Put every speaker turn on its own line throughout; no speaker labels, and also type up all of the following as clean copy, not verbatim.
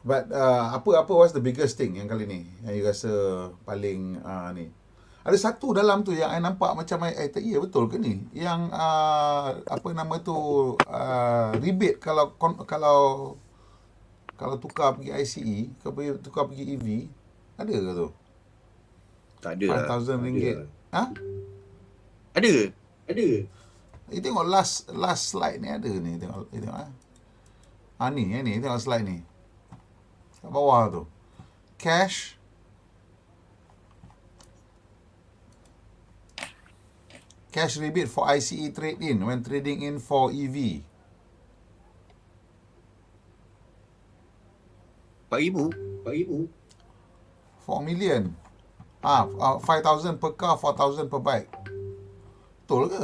But apa what's the biggest thing yang kali ni yang you rasa paling ni? Ada satu dalam tu yang I nampak macam tak ya betul ke ni? Yang apa nama tu rebate kalau tukar pergi ICE, kalau tukar pergi EV, ada ke tu?
Tak ada lah.
RM5,000. Ha?
Ada ke?
Ada.
You tengok last slide ni ada ni, tengok ni tengok slide ni. Kat bawah tu. Cash rebate for ICE trade-in when trading in for EV.
RM4,000.
4 million. 5,000 per car, 4,000 per bike. Betul ke?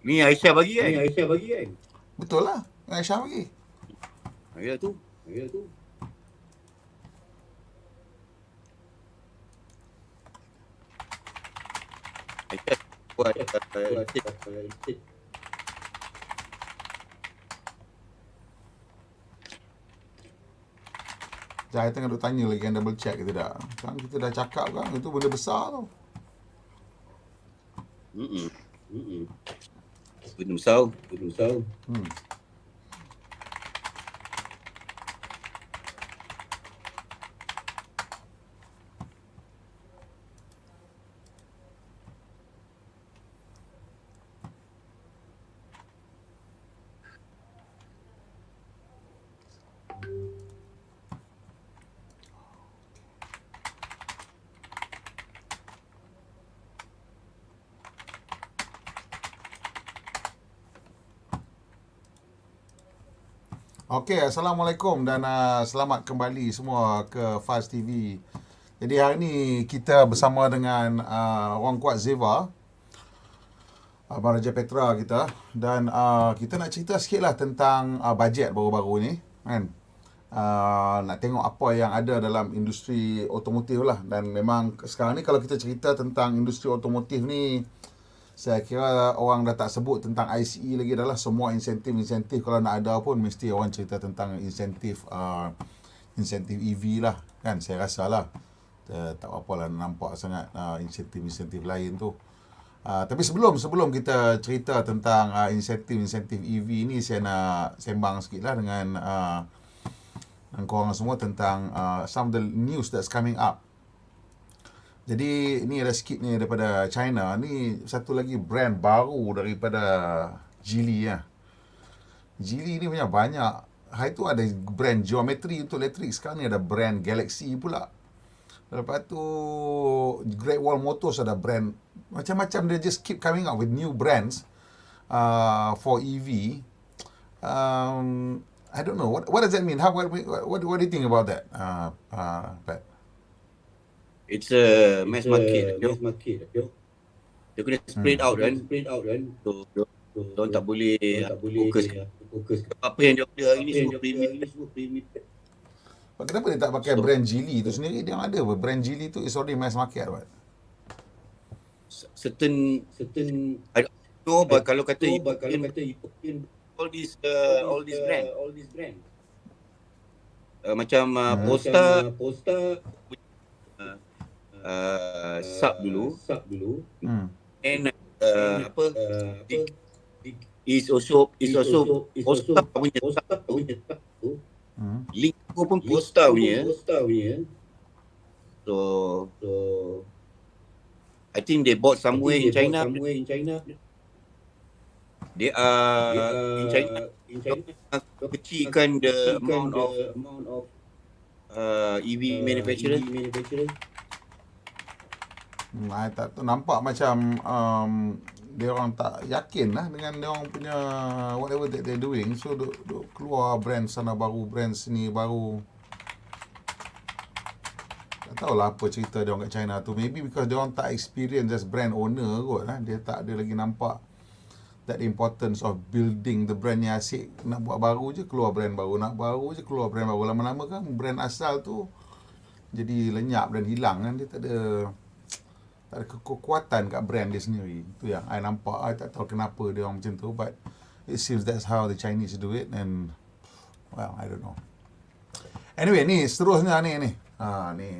Ni Aisyah bagi kan?
Betul lah. Aisyah bagi.
Ya tu. Aisyah buat
Saya tengah duk tanya lagi, kan double check ke tidak. Kan kita dah cakap kan, itu benda besar tau.
benda besar.
Okey, Assalamualaikum dan selamat kembali semua ke Fast TV. Jadi hari ni kita bersama dengan orang kuat Zeva, Abang Raja Petra kita, dan kita nak cerita sikit lah tentang bajet baru-baru ni kan. Nak tengok apa yang ada dalam industri automotif lah. Dan memang sekarang ni kalau kita cerita tentang industri automotif ni, saya kira orang dah tak sebut tentang ICE lagi dah lah. Semua insentif kalau nak ada pun mesti orang cerita tentang insentif EV lah kan. Saya rasa lah tak apalah nampak sangat insentif lain tu. Tapi sebelum kita cerita tentang insentif EV ni, saya nak sembang sikit lah dengan korang semua tentang some of the news that's coming up. Jadi ni ada sikit ni daripada China. Ni satu lagi brand baru daripada Geely ya. Geely ni punya banyak. Hari tu ada brand geometri untuk elektrik. Sekarang ni ada brand Galaxy pula. Lepas tu Great Wall Motors ada brand. Macam-macam dia just keep coming up with new brands for EV. I don't know. What does that mean? What do you think about that? Pat?
It's a mass market. Dia kena spread out kan. So, diorang tak boleh fokus. Apa yang dia ada hari ni semua premium.
Kenapa dia tak pakai brand Geely tu sendiri? Dia ada apa? Brand Geely tu is already mass market, right?
Certain I don't know, but kalau kata all these brand. Macam Polestar sub dulu. And is also Polestar punya sub tu. Link pun Polestar punya. So I think they bought somewhere in China. They are in China kecilkan the amount of EV manufacturer.
I tak tahu, nampak macam dia orang tak yakin lah dengan dia orang punya whatever that they're doing. So duk keluar brand sana baru, brand sini baru. Tak tahulah apa cerita dia orang kat China tu. Maybe because dia orang tak experience as brand owner kot lah. Dia tak ada lagi nampak that importance of building the brand yang asyik. Nak buat baru je keluar brand baru, nak baru je keluar brand baru. Lama-lama kan brand asal tu jadi lenyap dan hilang kan. Dia tak ada Tak ada kekuatan kat brand dia sendiri. Itu yang I nampak. I tak tahu kenapa dia orang macam tu, but it seems that's how the Chinese do it, and well, I don't know. Anyway, ni seterusnya ni. Ni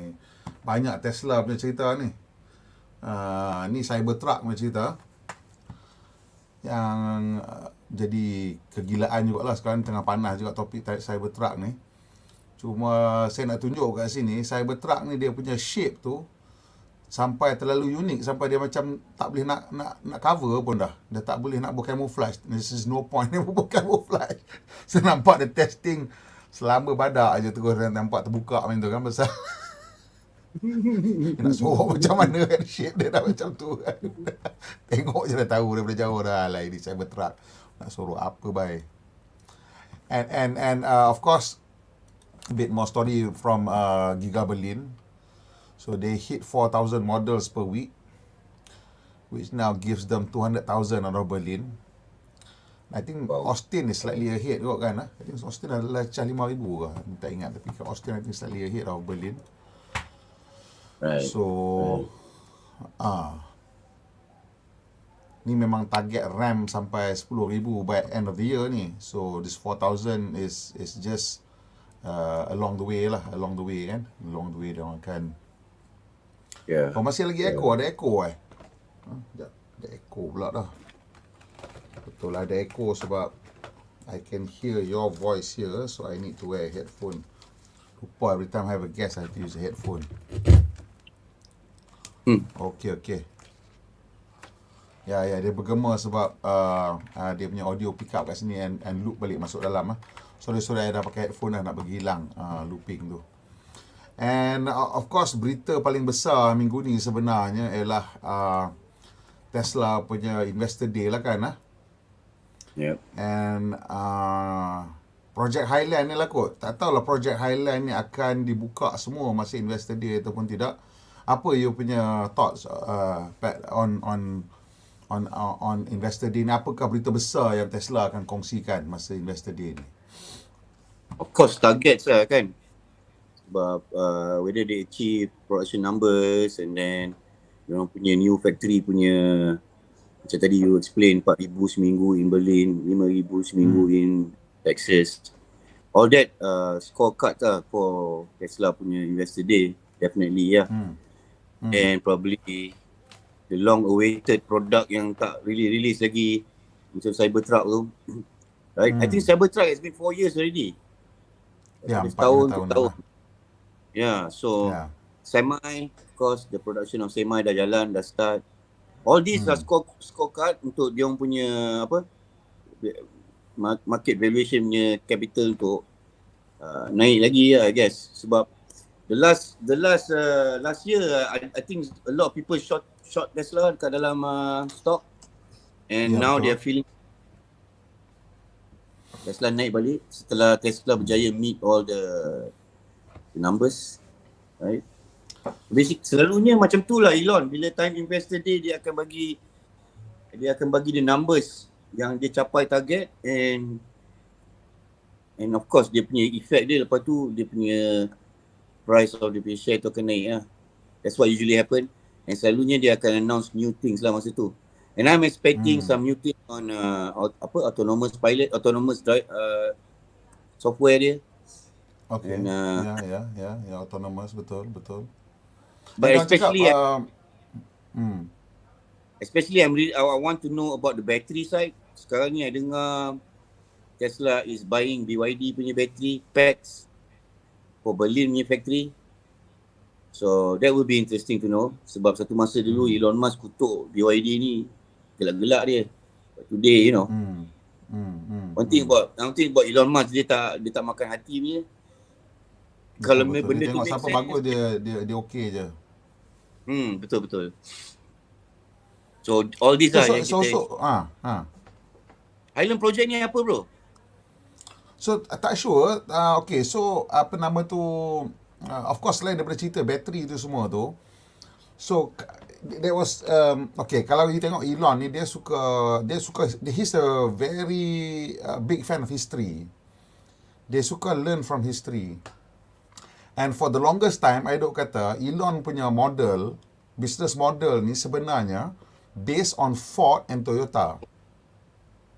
banyak Tesla punya cerita ni. Ni Cybertruck punya cerita yang jadi kegilaan jugalah sekarang, tengah panas juga topik Cybertruck ni. Cuma saya nak tunjuk kat sini, Cybertruck ni dia punya shape tu sampai terlalu unik, sampai dia macam tak boleh nak cover pun dah. Dia tak boleh nak buat camouflage. This is no point dia buat camouflage. Saya nampak dia testing selama badak aja terus nampak terbuka macam tu kan, pasal dia nak sorok macam mana kan, shape dia dah macam tu kan. Tengok je dah tahu daripada jauh dah lah ini Cybertruck. Nak sorok apa baik. And of course, a bit more story from Giga Berlin. So they hit 4,000 models per week, which now gives them 200,000 out of Berlin. I think Austin is slightly ahead juga kan. I think Austin adalah cah 5,000 ke. Tak ingat, tapi kat Austin I think slightly ahead of Berlin.
Right.
So ni memang target RAM sampai 10,000 by end of the year ni. So this 4,000 is just along the way lah, along the way dia orang akan.
Yeah.
Oh, masih lagi echo, ada echo Sekejap, ada echo pula dah. Betul lah ada echo sebab I can hear your voice here, so I need to wear a headphone. Lupa every time I have a guest I have to use a headphone. Okay. Ya, dia bergema sebab dia punya audio pick up kat sini and loop balik masuk dalam. Sorry, I dah pakai headphone dah nak bagi hilang looping tu. And of course, berita paling besar minggu ni sebenarnya ialah Tesla punya Investor Day lah kan.
Yep.
And Project Highland ni lah kot. Tak tahulah Project Highland ni akan dibuka semua masa Investor Day ataupun tidak. Apa you punya thoughts Pat, on Investor Day ni? Apakah berita besar yang Tesla akan kongsikan masa Investor Day ni?
Of course, targets lah kan. Sebab whether they achieve production numbers, and then diorang punya new factory punya, macam tadi you explain, 4,000 seminggu in Berlin, 5,000 seminggu in Texas. All that scorecard lah for Tesla punya Investor Day, definitely ya. And probably the long awaited product yang tak really release lagi, macam Cybertruck tu. Right? I think Cybertruck has been 4 years already.
Ya, 4
tahun.
dah.
Yeah, so semi, of course the production of semi dah jalan, dah start. All these are scorecard untuk dia orang punya apa, market valuation punya capital untuk naik lagi lah, I guess. Sebab the last year I think a lot of people short Tesla kat dalam stock, and now they are feeling Tesla naik balik setelah Tesla berjaya meet all the numbers, right? Basic selalunya macam tu lah Elon, bila time Investor Day dia akan bagi the numbers yang dia capai target, and of course dia punya effect dia, lepas tu dia punya price of the share tu akan naik lah. That's what usually happen, and selalunya dia akan announce new things lah masa tu. And I'm expecting some new things on autonomous pilot, autonomous drive software dia.
Okay. Ya, autonomous, betul.
But especially I want to know about the battery side. Sekarang ni I dengar Tesla is buying BYD punya battery packs for Berlin punya factory. So that will be interesting to know. Sebab satu masa dulu Elon Musk kutuk BYD ni, gelak-gelak dia. But today, you know, one thing about Elon Musk, dia tak makan hati punya. Kalau benda tu
tengok siapa bagus dia okey je.
Betul. So all these Highland project ni apa bro?
So tak sure. Okay, so apa nama tu, of course selain daripada cerita bateri tu semua tu, so there was okay, kalau you tengok Elon ni, he's a very big fan of history. Dia suka learn from history. And for the longest time, I duk kata Elon punya model business model ni sebenarnya based on Ford and Toyota.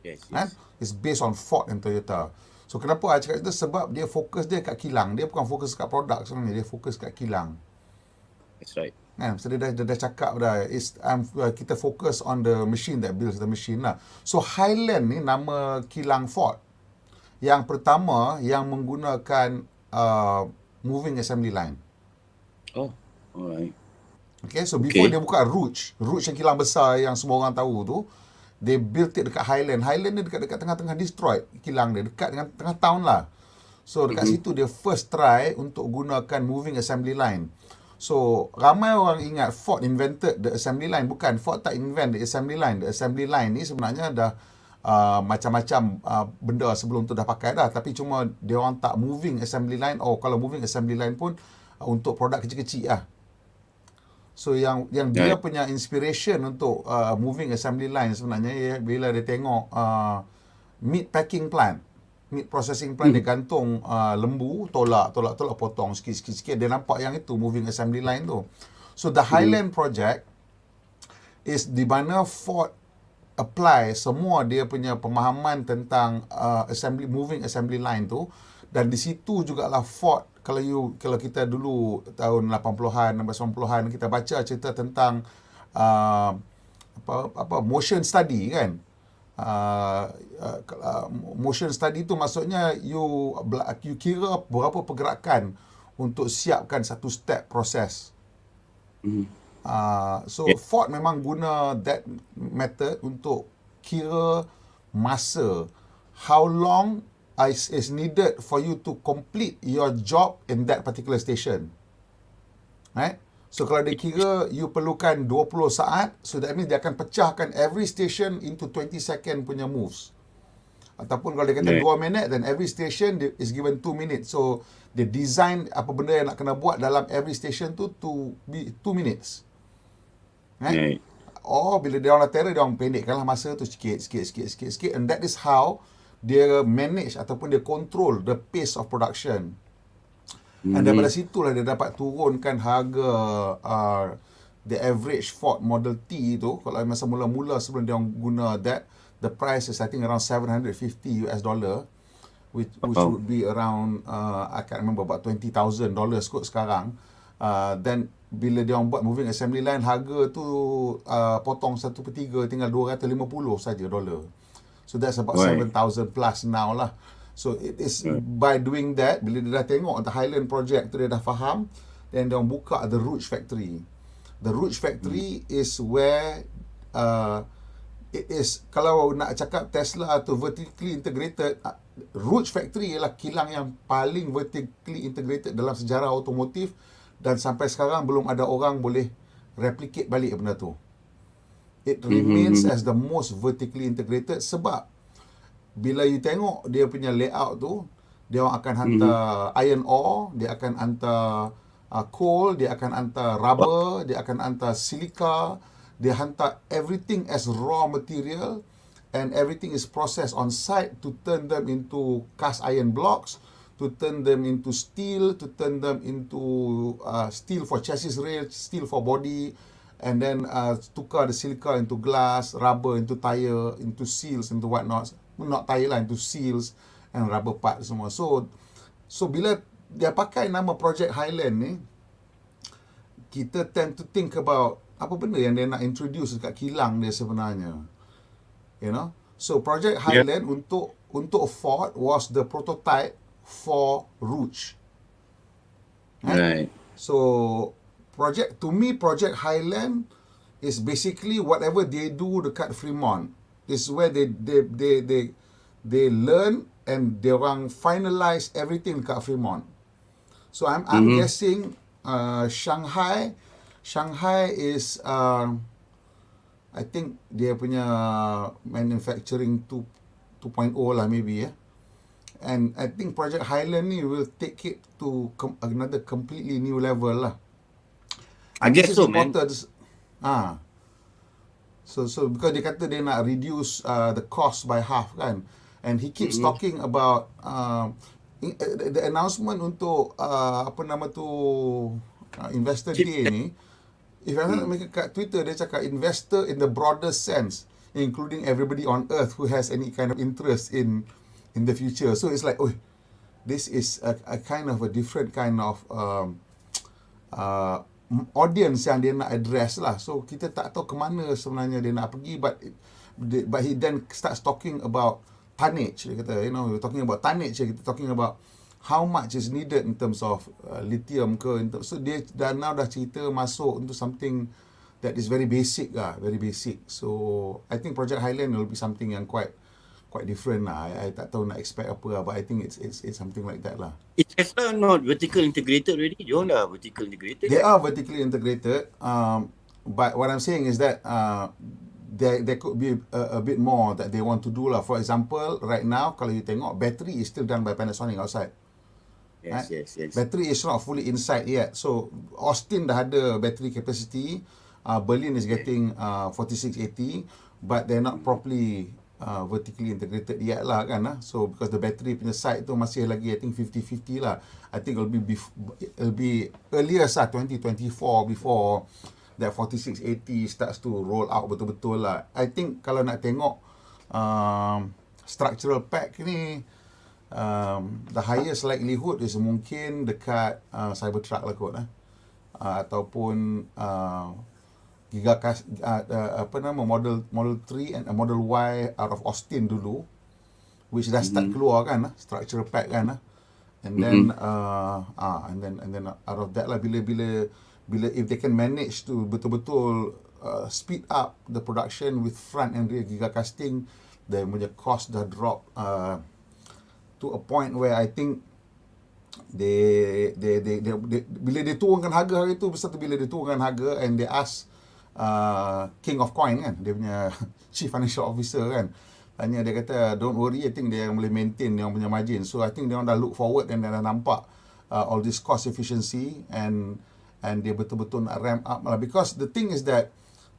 Yes,
Kan?
yes.
It's based on Ford and Toyota. So kenapa I cakap itu? Sebab dia fokus dia kat kilang. Dia bukan fokus kat produk sebenarnya. Dia fokus kat kilang.
That's right.
Kan? So dia dah cakap dah. Kita fokus on the machine that builds the machine lah. So Highland ni nama kilang Ford. Yang pertama yang menggunakan moving assembly line.
Oh, alright.
Okay, so before dia buka Rouge yang kilang besar yang semua orang tahu tu, they built it dekat Highland. Highland ni dekat tengah-tengah destroyed kilang dia, dekat dengan tengah town lah. So dekat situ dia first try untuk gunakan moving assembly line. So ramai orang ingat Ford invented the assembly line. Bukan, Ford tak invent the assembly line. The assembly line ni sebenarnya dah macam-macam benda sebelum tu dah pakai dah, tapi cuma dia orang tak moving assembly line. Kalau moving assembly line pun untuk produk kecil-kecil lah. So yang dia punya inspiration untuk moving assembly line sebenarnya bila dia tengok meat packing plant, meat processing plant, dia gantung lembu, tolak potong sikit-sikit, dia nampak yang itu moving assembly line tu. So the Highland project is di mana Ford apply semua dia punya pemahaman tentang moving assembly line tu, dan di situ jugalah Ford, kalau kita dulu tahun 80-an, 90-an kita baca cerita tentang motion study kan. Motion study tu maksudnya you kira berapa pergerakan untuk siapkan satu step proses. So Ford memang guna that method untuk kira masa, how long is needed for you to complete your job in that particular station. Right? So kalau dia kira you perlukan 20 saat, so that means dia akan pecahkan every station into 20 second punya moves. Ataupun kalau dia kata 2 minit, then every station is given 2 minutes. So dia design apa benda yang nak kena buat dalam every station tu to be 2 minutes. Right? Bila dia orang latera, dia orang pendekkanlah masa tu sikit, and that is how dia manage ataupun dia control the pace of production. And daripada situlah dia dapat turunkan harga the average Ford Model T tu. Kalau masa mula-mula sebelum dia orang guna that, the price is I think around $750, which would be around I can't remember, about $20,000 kot sekarang. Then bila dia orang buat moving assembly line, harga tu potong 1/3, tinggal 250 saja dolar. So that's about 7,000 plus now lah. So it is by doing that, bila dia dah tengok the Highland project tu, dia dah faham, then dia orang buka the Rouge factory. The Rouge factory is where it is, kalau nak cakap Tesla tu vertically integrated, Rouge factory ialah kilang yang paling vertically integrated dalam sejarah automotif, dan sampai sekarang belum ada orang boleh replicate balik benda tu. It remains as the most vertically integrated, sebab bila you tengok dia punya layout tu, dia orang akan hantar iron ore, dia akan hantar coal, dia akan hantar rubber, dia akan hantar silica, dia hantar everything as raw material, and everything is processed on site to turn them into cast iron blocks, to turn them into steel, to turn them into steel for chassis rail, steel for body, and then tukar the silica into glass, rubber into tire, into seals, into whatnot. Not tire lah, into seals and rubber part semua. So bila dia pakai nama Project Highland ni, kita tend to think about apa benda yang dia nak introduce dekat kilang dia sebenarnya. You know? So Project Highland untuk Ford was the prototype for Rouge.
Right.
So Project Highland is basically whatever they do dekat Fremont. This is where they learn and they orang finalize everything dekat Fremont. So I'm guessing Shanghai is I think dia punya manufacturing 2.0 lah maybe ya. And I think Project Highland ni will take it to another completely new level lah.
I guess so, man.
So because dia kata dia nak reduce the cost by half kan, and he keeps talking about the announcement untuk investor day ni. if I'm not mistaken, kat Twitter dia cakap investor in the broader sense, including everybody on earth who has any kind of interest in the future. So it's like, oh, this is a kind of a different kind of audience yang dia nak address lah. So kita tak tahu ke mana sebenarnya dia nak pergi, but he then starts talking about tonnage. Dia kata, we're talking about tonnage, kita talking about how much is needed in terms of lithium ke. So dia dah cerita masuk into something that is very basic lah, very basic. So I think Project Highland will be something yang quite different lah. I tak tahu nak expect apa lah, but I think it's something like that lah.
Is Tesla not vertical integrated already? Diorang dah vertical integrated.
They are vertically integrated, but what I'm saying is that there could be a bit more that they want to do lah. For example, right now kalau you tengok, battery is still done by Panasonic outside.
Yes.
Battery is not fully inside yet. So Austin dah ada battery capacity. Berlin is getting 4680, but they're not properly vertically integrated yet lah kan. So because the battery punya side tu masih lagi, I think 50-50 lah. I think it'll be earlier 2024 before that 4680 starts to roll out betul-betul lah. I think kalau nak tengok structural pack ni, the highest likelihood is mungkin dekat Cybertruck lah kot ataupun Model 3 and Model Y out of Austin dulu, which dah start keluar kan, structural pack kan, and then and then out of that lah, bila if they can manage to betul-betul speed up the production with front and rear gigacasting, then punya cost dah drop to a point where I think they bila dia turunkan harga hari tu, bila dia turunkan harga and they ask King of Coin kan, dia punya Chief Financial Officer kan, tanya, dia kata don't worry, I think dia boleh maintain dia punya margin. So I think dia dah look forward dan dah nampak all this cost efficiency and dia betul-betul nak ramp up lah, because the thing is that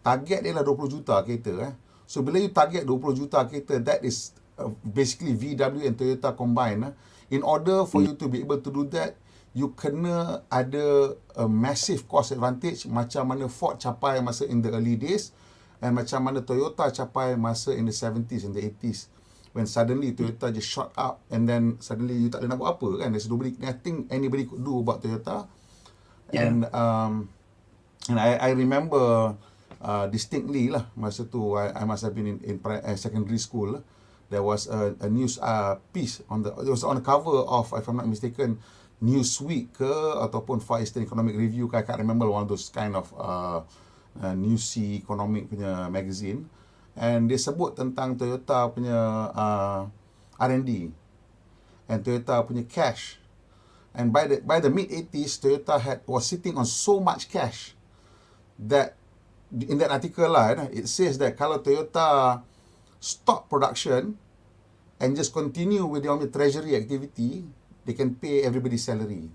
target dia lah 20 juta kereta So bila you target 20 juta kereta, that is basically VW and Toyota combined. In order for you to be able to do that, you kena ada a massive cost advantage, macam mana Ford capai masa in the early days and macam mana Toyota capai masa in the 70s and the 80s, when suddenly Toyota just shot up and then suddenly you tak boleh nak buat apa kan. There's nothing anybody could do about Toyota. And I remember distinctly lah, masa tu I must have been in secondary school. There was a news piece it was on the cover of, if I'm not mistaken, Newsweek ke ataupun Far Eastern Economic Review ke, I can't remember, one of those kind of newsy economic punya magazine, and dia sebut tentang Toyota punya R&D and Toyota punya cash, and by the mid 80s Toyota was sitting on so much cash that in that article lah, it says that kalau Toyota stop production and just continue with their treasury activity, they can pay everybody's salary.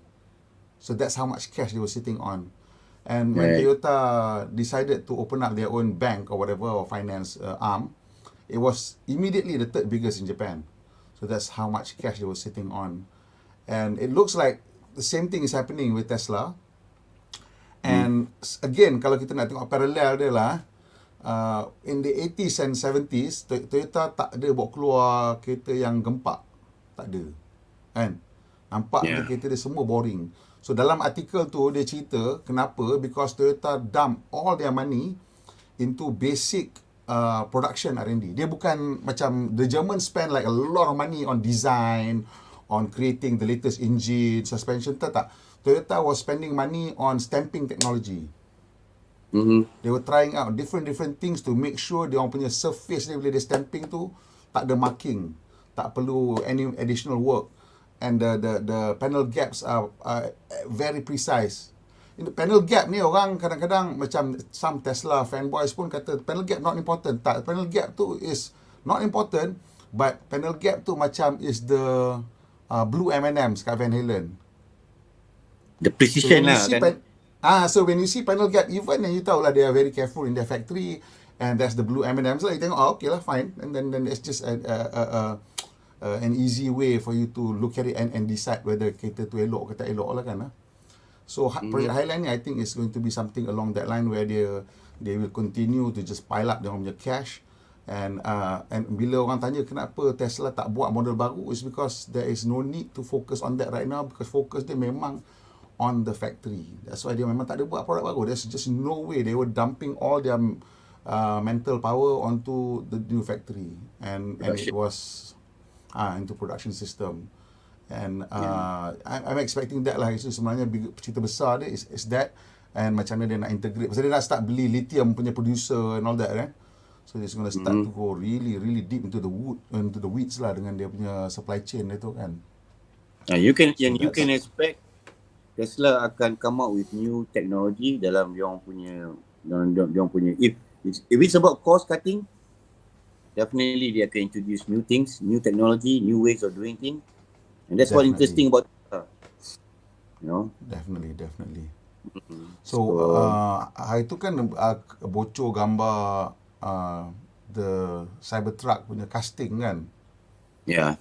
So that's how much cash they were sitting on. And when Toyota decided to open up their own bank or whatever, or finance arm, it was immediately the third biggest in Japan. So that's how much cash they were sitting on. And it looks like the same thing is happening with Tesla. And again, kalau kita nak tengok parallel dia lah, in the 80s and 70s, Toyota tak ada bawa keluar kereta yang gempak. Tak ada. Kan? Nampak kereta dia semua boring. So dalam artikel tu dia cerita kenapa, because Toyota dump all their money into basic production R&D. Dia bukan macam the German spend like a lot of money on design, on creating the latest engine, suspension. Tak. Toyota was spending money on stamping technology. They were trying out different things to make sure dia orang punya surface dia bila dia stamping tu tak ada marking, tak perlu any additional work, and the panel gaps are very precise. In the panel gap ni, orang kadang-kadang macam some Tesla fanboys pun kata panel gap not important. Tak, panel gap tu is not important, but panel gap tu macam is the blue M&M's kat Van Halen.
The precision lah kan.
So when you see panel gap, even and you tahu lah they are very careful in their factory, and that's the blue M&M's lah. You tengok, okay lah, fine. And then it's just an easy way for you to look at it and decide whether kereta tu elok ke tak elok lah kan. So project Highland ni I think is going to be something along that line where they will continue to just pile up dia punya cash. And bila orang tanya kenapa Tesla tak buat model baru, is because there is no need to focus on that right now, because focus dia memang on the factory. That's why dia memang tak ada buat produk baru. There's just no way. They were dumping all their mental power onto the new factory, and it was into production system. And I'm expecting that lah. Itu sebenarnya cerita besar dia is that, and macam mana dia nak integrate. Pasal dia nak start beli lithium punya producer and all that, eh. So he's going to start to go really deep into the weeds lah dengan dia punya supply chain itu kan.
You can expect Tesla akan come out with new technology dalam dia punya if it's about cost cutting, definitely they akan introduce new things, new technology, new ways of doing things. And that's what interesting about
Definitely. So hari tu kan bocor gambar the Cybertruck punya casting kan.
Yeah.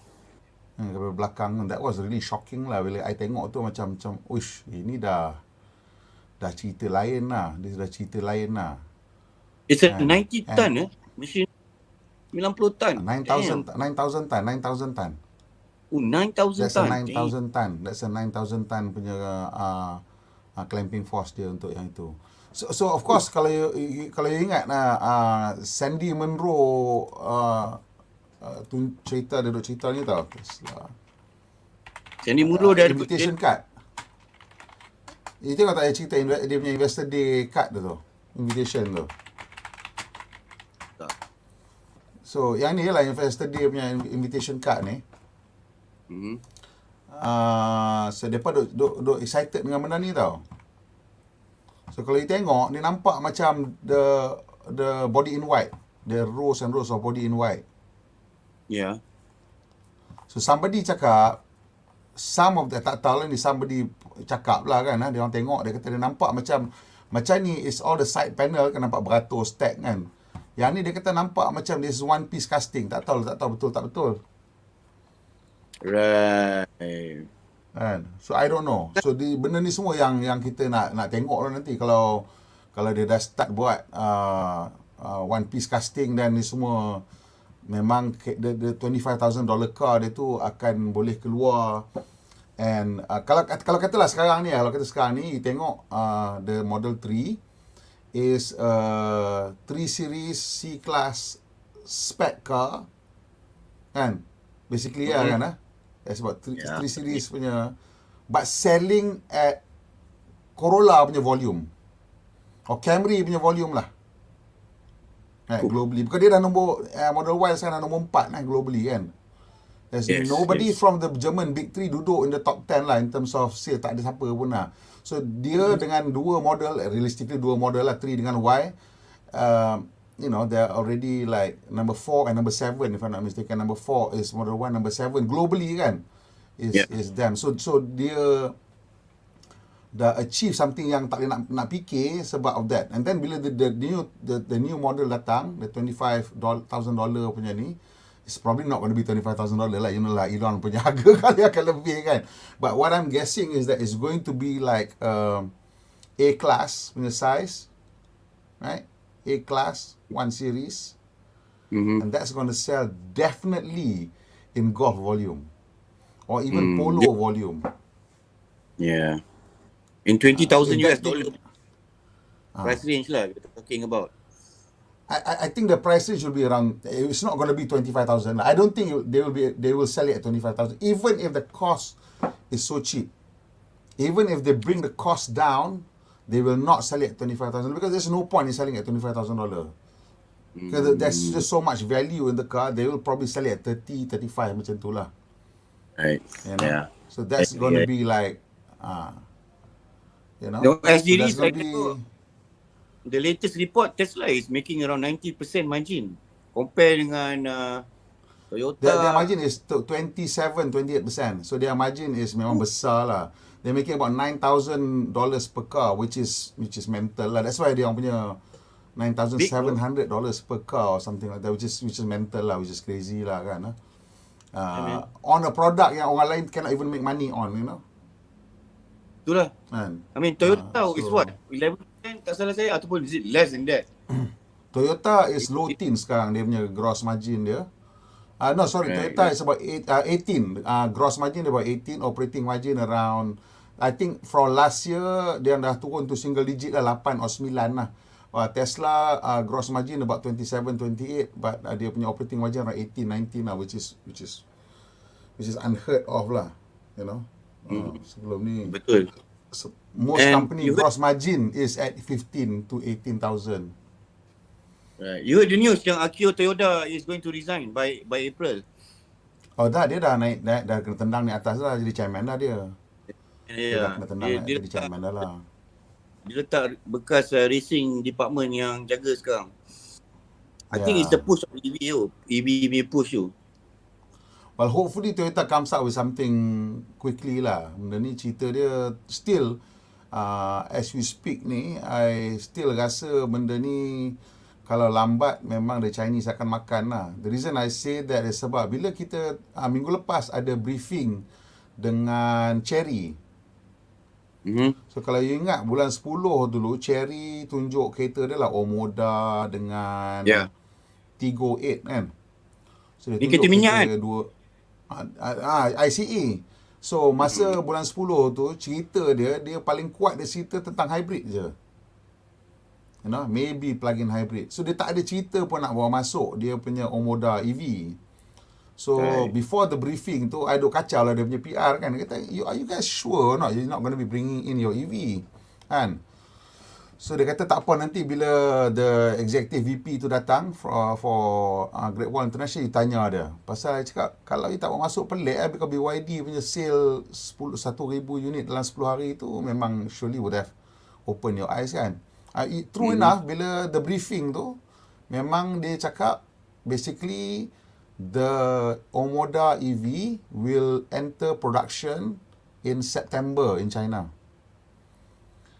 Dari belakang, that was really shocking lah bila I tengok tu macam uish, ini dah cerita lain lah. Dia dah cerita lain lah.
It's a 90 ton machine. 90 ton.
9,000 ton.
Oh, 9,000
That's a
ton.
9,000 ton. That's a 9,000 ton punya clamping force dia untuk yang itu. So of course kalau you ingat Sandy Munro cerita ni tau.
Sandy Munro dah ada
invitation card. You tengok tak cerita dia punya Investor Day card tu, invitation tu.
Tak.
So yang ni lah Investor Day punya invitation card ni. So mereka duk excited dengan benda ni tau. So kalau you tengok, dia nampak macam the body in white, the rows and rows of body in white.
Yeah.
So somebody cakap, tak tahu lah ni, somebody cakap lah kan, dia orang tengok, dia kata dia nampak macam ni is all the side panel kan, nampak beratus stack kan. Yang ni dia kata nampak macam this one piece casting. Tak tahu betul tak betul.
Right.
Kan? So I don't know. So benda ni semua yang kita nak tengok lah nanti kalau dia dah start buat one piece casting dan ni semua, memang the $25,000 car dia tu akan boleh keluar. And kalau katalah sekarang ni, you tengok the Model 3 is 3 series C-class spec car kan, basically kan. That's about 3 series punya, but selling at Corolla punya volume or Camry punya volume lah, globally, because dia dah nombor Model Y sekarang dah nombor 4 globally kan. There's nobody from the German Big 3 duduk in the top 10 lah in terms of sale, tak ada siapa pun lah. So dia dengan dua model, realistically dua model lah, 3 dengan Y, they're already like number 4 and number 7 if I'm not mistaken. Number 4 is Model 1, number 7 globally kan is them. So dia dah achieve something yang tak boleh nak fikir sebab of that. And then bila the new model datang, the $25,000 punya ni, it's probably not going to be $25,000 lah. You know lah, Elon punya harga kali akan lebih kan. But what I'm guessing is that it's going to be like A-class punya size, right? A-class, 1 series. And that's going to sell definitely in Golf volume or even Polo volume.
Yeah. In $20,000 US dollar price range lah kita talking about.
I think the price range will be around, it's not going to be 25,000. I don't think they will sell it at 25,000 even if the cost is so cheap. Even if they bring the cost down, they will not sell it at 25,000 because there's no point in selling at $25,000. Because there's just so much value in the car, they will probably sell it at 30, 35 macam tu lah.
Right.
You know?
Yeah.
So that's going to be like,
As
so
so the latest report, Tesla is making around 90% margin compare dengan Toyota.
Their margin is 27-28%. So their margin is memang besar lah. They're making about $9,000 per car, which is mental lah. That's why dia orang punya $9,700 per car or something like that, which is mental lah, which is crazy lah kan. On a product yang orang lain cannot even make money on,
Itulah.
Kan?
I mean Toyota is
So
what? 11% tak salah saya, ataupun is it less than that?
Toyota is low teen sekarang dia punya gross margin dia. No, sorry, Toyota is about 18. Gross margin dia about 18, operating margin around, I think from last year dia dah turun to single digit lah, 8 or 9 lah. Tesla gross margin about 27, 28, but dia punya operating margin around 18, 19 lah, which is unheard of lah, you know. Sebelum ni
Betul.
most
And
company gross margin is at 15 to 18,000.
Right. You heard the news yang Akio Toyoda is going to resign by April.
Oh dah, dia dah naik dah kena tendang ni atas dah, jadi chairman dah dia. Dia dah kena tendang
dia
jadi chairman dah lah.
Dia letak bekas racing department yang jaga sekarang. I think it's the push of EV tu. EV punya push tu.
Well, hopefully Toyota comes out with something quickly lah. Benda ni cerita dia still, as we speak ni, I still rasa benda ni kalau lambat memang the Chinese akan makan lah. The reason I say that is sebab bila kita minggu lepas ada briefing dengan Chery. So kalau you ingat bulan 10 dulu Chery tunjuk kereta dia lah Omoda dengan Tiggo 8 kan. So dia tunjuk
kereta minyak kan?
dua ICE. So masa bulan 10 tu cerita dia paling kuat dia cerita tentang hybrid je. You know, maybe plug-in hybrid. So dia tak ada cerita pun nak bawa masuk dia punya Omoda EV. So before the briefing tu I duk kacau lah dia punya PR kan. Dia kata, are you guys sure or not you're not going to be bringing in your EV? Kan? So dia kata tak apa, nanti bila the executive VP tu datang for Great Wall International, you tanya dia. Pasal dia cakap kalau you tak bawa masuk pelik because BYD punya sale 1,000 unit dalam 10 hari tu memang surely would have open your eyes kan. True enough, bila the briefing tu memang dia cakap basically the Omoda EV will enter production in September in China.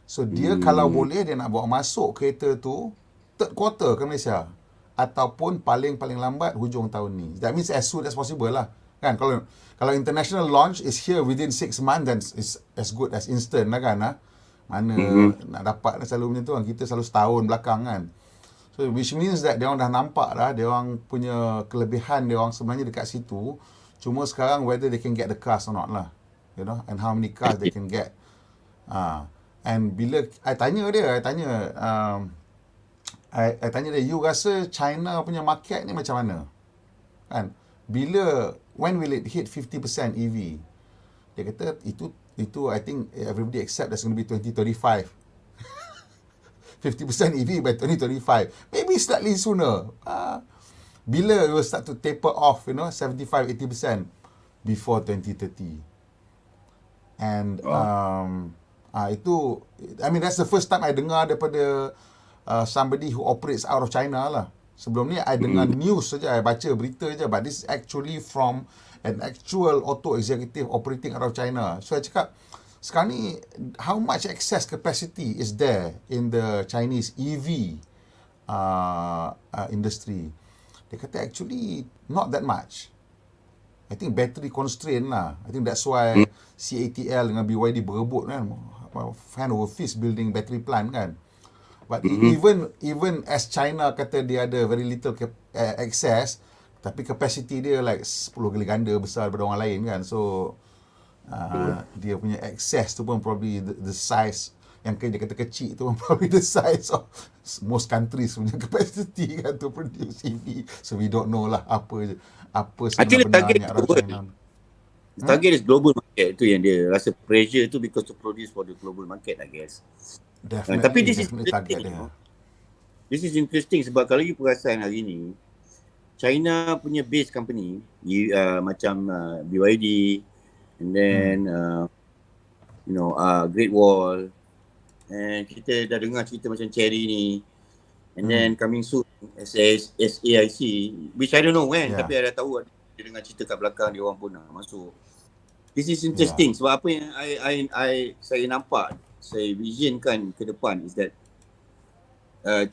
So dia kalau boleh dia nak bawa masuk kereta tu third quarter ke Malaysia ataupun paling lambat hujung tahun ni. That means as soon as possible lah. Kan kalau international launch is here within 6 months then is as good as instant lah kan. Mana nak dapat selalu macam tu kan. Kita selalu setahun belakang kan. So which means that dia orang dah nampak dah dia orang punya kelebihan dia orang sebenarnya dekat situ. Cuma sekarang whether they can get the cars or not lah. You know, and how many cars they can get. And bila I tanya dia, you rasa China punya market ni macam mana? Kan? When will it hit 50% EV? Dia kata itu I think everybody accept that's going to be 2035. 50% EV by 2035. Maybe slightly sooner. Bila it will start to taper off, you know, 75-80% before 2030. And itu, I mean that's the first time I dengar daripada somebody who operates out of China lah. Sebelum ni I dengar news saja, I baca berita je, but this is actually from an actual auto executive operating out of China. So I cakap, sekarang ni how much excess capacity is there in the Chinese EV industry? Dia kata actually not that much. I think battery constraint lah. I think that's why CATL dengan BYD berebut kan, hand over fist building battery plant kan. But even as China kata dia ada very little access, tapi capacity dia like 10 kali ganda besar daripada orang lain kan. So dia punya access tu pun probably the size yang dia kata kecil tu pun probably the size of most countries punya capacity kan to produce EV. So we don't know lah apa sebenarnya arah China.
Target is global market tu yang dia rasa pressure tu because to produce for the global market I guess.
Definitely.
Tapi this is
target dia.
This is interesting sebab kalau you perasan hari ni China punya base company macam BYD and then Great Wall, and kita dah dengar cerita macam Chery ni, and then coming soon SAIC, which I don't know when, tapi I dah tahu dia dengar cerita kat belakang dia orang pun nak masuk. This is interesting sebab apa yang saya nampak, saya visionkan ke depan is that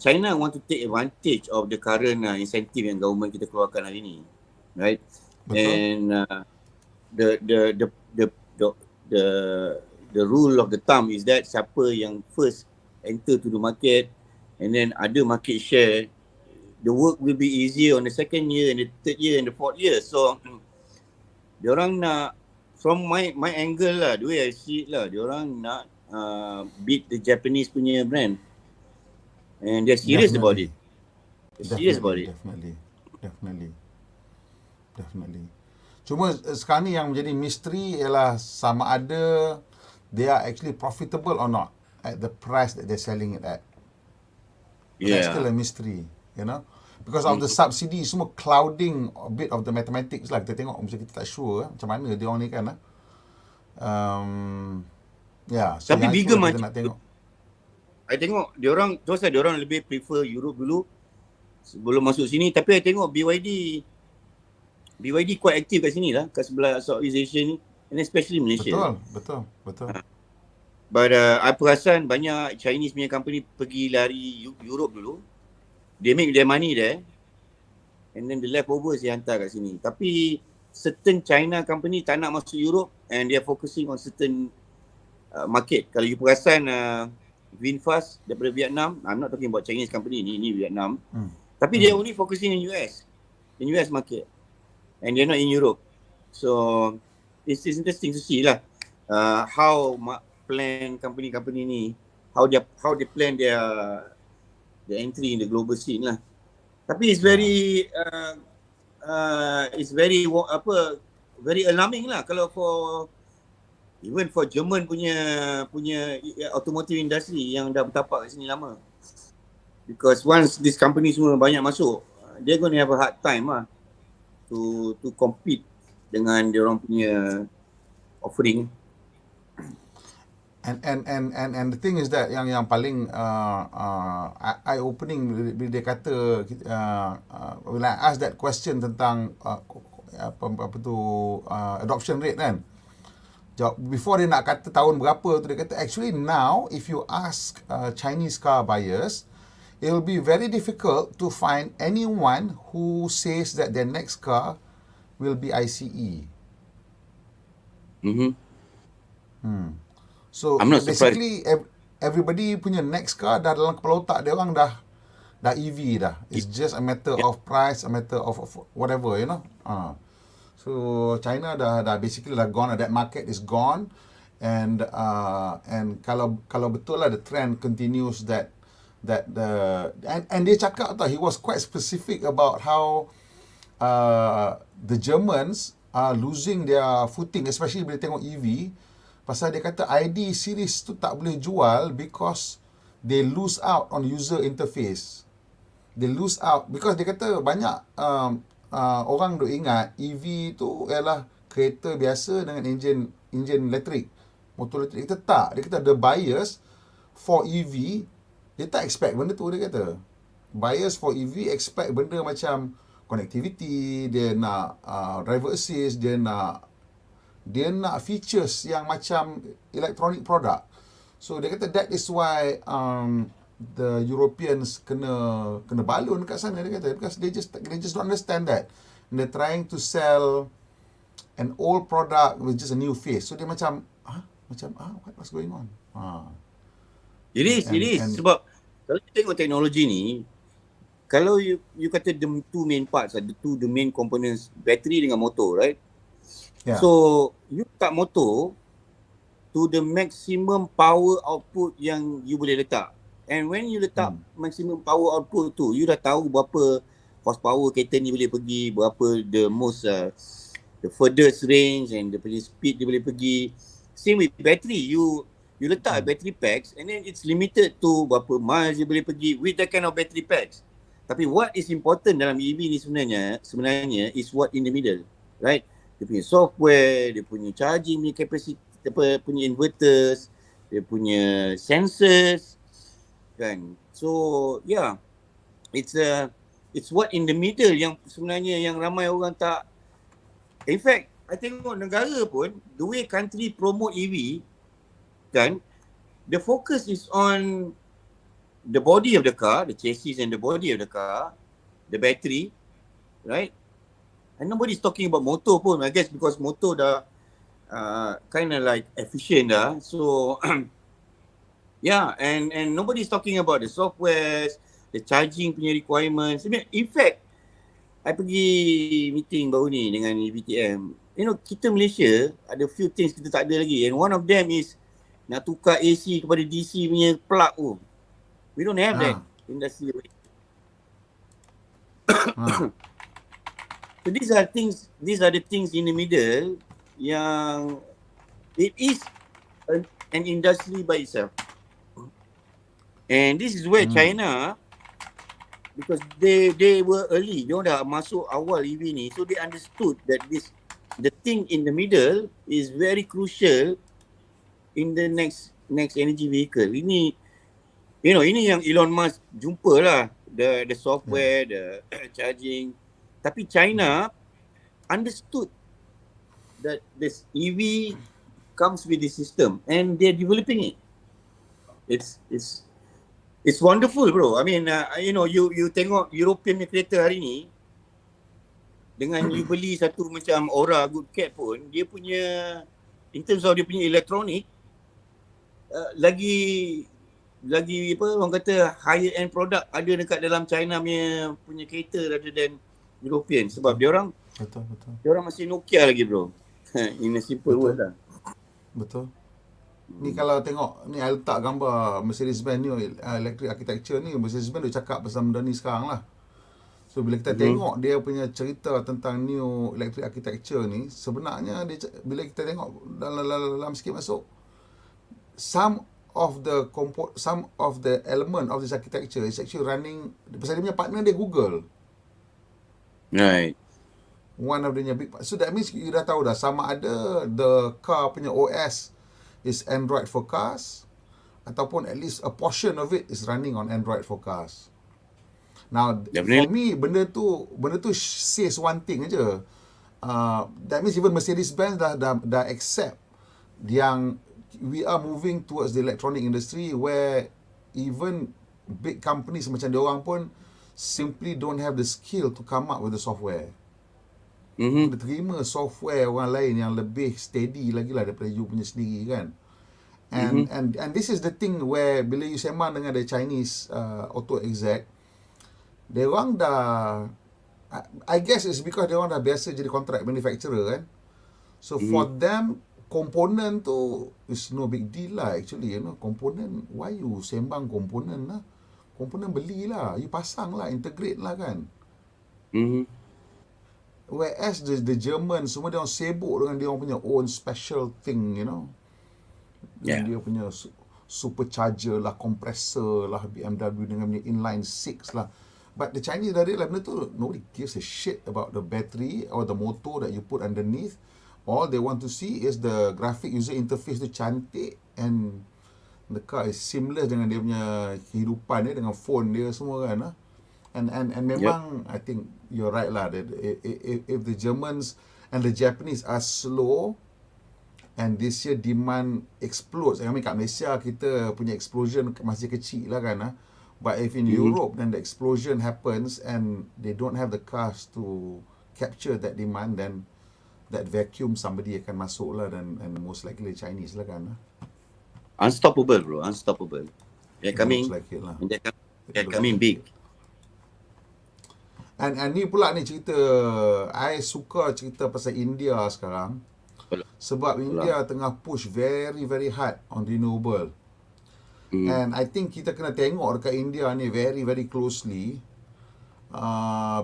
China want to take advantage of the current incentive yang government kita keluarkan hari ni, right? Betul. And the rule of the thumb is that siapa yang first enter to the market and then ada market share, the work will be easier on the second year and the third year and the fourth year. So diorang nak, from my angle lah, the way I see it lah, diorang nak beat the Japanese punya brand, and they're serious about it. They're serious about it.
Definitely. Cuma sekarang ni yang menjadi misteri ialah sama ada they are actually profitable or not at the price that they're selling it at. That's still a mystery, you know, because of the subsidy semua clouding a bit of the mathematics lah. Kita tengok macam kita tak sure macam mana dia orang ni kan. So
tapi bigger macam
nak tengok.
I tengok diorang, terus diorang lebih prefer Europe dulu sebelum masuk sini, tapi I tengok BYD quite aktif kat sini lah, kat sebelah Southeast Asia ni, and especially Malaysia.
Betul.
But I perasan banyak Chinese punya company pergi lari Europe dulu. They make their money there, and then the leftovers dia hantar kat sini. Tapi certain China company tak nak masuk Europe and they are focusing on certain market. Kalau you perasan VinFast daripada Vietnam, I'm not talking about Chinese company ni Vietnam. Tapi they are only focusing in US market. And they're not in Europe. So it's interesting to see lah how plan company ni, how they plan their entry in the global scene lah. Tapi it's very very alarming lah kalau even for German punya automotive industry yang dah bertapak kat sini lama. Because once this company semua banyak masuk, they're going to have a hard time lah to compete dengan dia orang punya offering.
And the thing is that yang paling eye opening bila dia kata when I ask that question tentang adoption rate kan, before dia nak kata tahun berapa tu, dia kata actually now if you ask Chinese car buyers, it will be very difficult to find anyone who says that their next car will be ICE. So basically everybody punya next car dah dalam kepala otak dia orang dah EV dah. It's just a matter of price, a matter of whatever, you know. So China dah basically dah gone, that market is gone, and kalau betul lah the trend continues that and dia cakap tau, he was quite specific about how the Germans are losing their footing, especially bila tengok EV. Pasal dia kata ID series tu tak boleh jual because they lose out on user interface. They lose out because dia kata banyak orang duk ingat EV tu ialah kereta biasa dengan enjin elektrik, motor elektrik. Kita tak. Dia kata the buyers for EV, dia tak expect benda tu, dia kata. Buyers for EV expect benda macam connectivity, dia nak driver assist, dia nak features yang macam electronic product. So dia kata that is why the Europeans kena balun kat sana, dia kata, because they just don't understand that. And they're trying to sell an old product with just a new face. So dia macam what's going on?
It is. Sebab kalau kita tengok teknologi ni, kalau you kata the two main parts, the main components, battery dengan motor, right? Yeah. So you letak motor to the maximum power output yang you boleh letak. And when you letak maximum power output tu, you dah tahu berapa horsepower kereta ni boleh pergi, berapa the most the furthest range and the speed dia boleh pergi. Same with battery, you letak battery packs and then it's limited to berapa miles dia boleh pergi with that kind of battery packs. Tapi what is important dalam EV ni sebenarnya is what in the middle, right? Dia punya software, dia punya charging punya capacity, dia punya inverters, dia punya sensors, kan. So yeah, it's what in the middle yang sebenarnya yang ramai orang tak. In fact, I tengok negara pun, the way country promote EV, kan, the focus is on the body of the car, the chassis and the body of the car, the battery, right? And nobody's talking about motor pun. I guess because motor dah kind of like efficient dah. So yeah, and nobody's talking about the softwares, the charging punya requirements. I mean, in fact, I pergi meeting baru ni dengan EBTM. You know, kita Malaysia ada few things kita tak ada lagi, and one of them is nak tukar AC kepada DC punya plug tu. We don't have that industry. So these are the things in the middle yang it is an industry by itself. And this is where China, because they were early, dia dah masuk awal EV ni, so they understood that the thing in the middle is very crucial in the next energy vehicle. Ini, you know, ini yang Elon Musk jumpa lah, the software, the charging. Tapi China understood that this EV comes with the system and they're developing it. It's wonderful, bro. I mean, you know, you tengok European kereta hari ni, dengan you beli satu macam Aura Good Cat pun, dia punya, in terms of dia punya elektronik, lagi apa orang kata higher end product ada dekat dalam China punya kereta rather than European, sebab dia orang masih Nokia lagi, bro. In a simple word lah.
Betul. Ni kalau tengok ni, I letak gambar Mercedes-Benz ni, electric architecture ni, Mercedes-Benz dia cakap pasal benda ni sekarang lah. So bila kita tengok dia punya cerita tentang new electric architecture ni, sebenarnya dia, bila kita tengok dalam sikit masuk, some of the element of this architecture is actually running, pasal dia punya partner dia Google.
Right.
One of the big, so that means you dah tahu dah, sama ada the car punya OS is Android for cars, ataupun at least a portion of it is running on Android for cars. Now, for me, benda tu says one thing aja. That means even Mercedes-Benz dah accept yang we are moving towards the electronic industry where even big companies macam diorang pun simply don't have the skill to come up with the software. Dia terima software orang lain yang lebih steady lagi lah daripada you punya sendiri kan. And this is the thing where bila you sembang dengan the Chinese auto exec, dia orang dah, I guess it's because dia orang dah biasa jadi contract manufacturer kan. So for them, komponen tu is no big deal lah actually, you know. Komponen, why you sembang komponen lah? Komponen belilah, you pasang lah, integrate lah kan. Whereas the German semua dia orang sibuk dengan dia orang punya own special thing, you know. Dia punya supercharger lah, compressor lah, BMW dengan punya inline 6 lah. But the Chinese dari lah benda tu, nobody gives a shit about the battery or the motor that you put underneath. All they want to see is the graphic user interface tu cantik and the car is seamless dengan dia punya kehidupan dia, dengan phone dia semua kan. And memang I think you're right lah, that if the Germans and the Japanese are slow and this year demand explodes. I mean kat Malaysia kita punya explosion masih kecil lah kan. But if in Europe then the explosion happens and they don't have the cars to capture that demand, then that vacuum somebody akan masuk lah, and most likely Chinese lah kan.
Unstoppable, bro. Unstoppable. They're coming.
Like it lah.
They're coming big.
And ni pula ni cerita, I suka cerita pasal India sekarang. Sebab India tengah push very very hard on renewable. And I think kita kena tengok dekat India ni very very closely.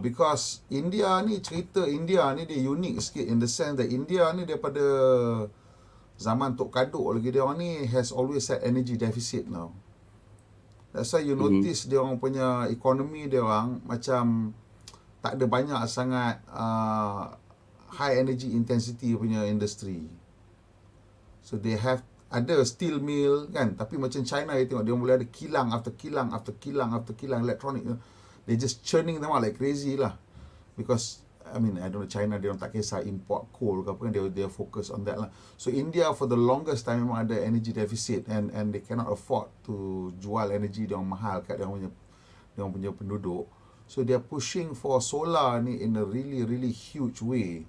Because India ni, cerita India ni dia unik sikit in the sense that India ni daripada zaman Tok Kaduk lagi, dia orang ni has always had energy deficit now. That's why you notice dia orang punya ekonomi dia orang macam tak ada banyak sangat high energy intensity punya industry. So they have ada steel mill kan, tapi macam China you tengok dia boleh ada kilang after kilang after kilang after kilang electronic. They just churning them out like crazy lah. Because I mean, I don't know, China dia orang tak kisah import coal ke apa kan, dia focus on that lah. So India for the longest time memang ada energy deficit and they cannot afford to jual energy dia orang mahal kat dia orang punya penduduk. So they are pushing for solar ni in a really really huge way.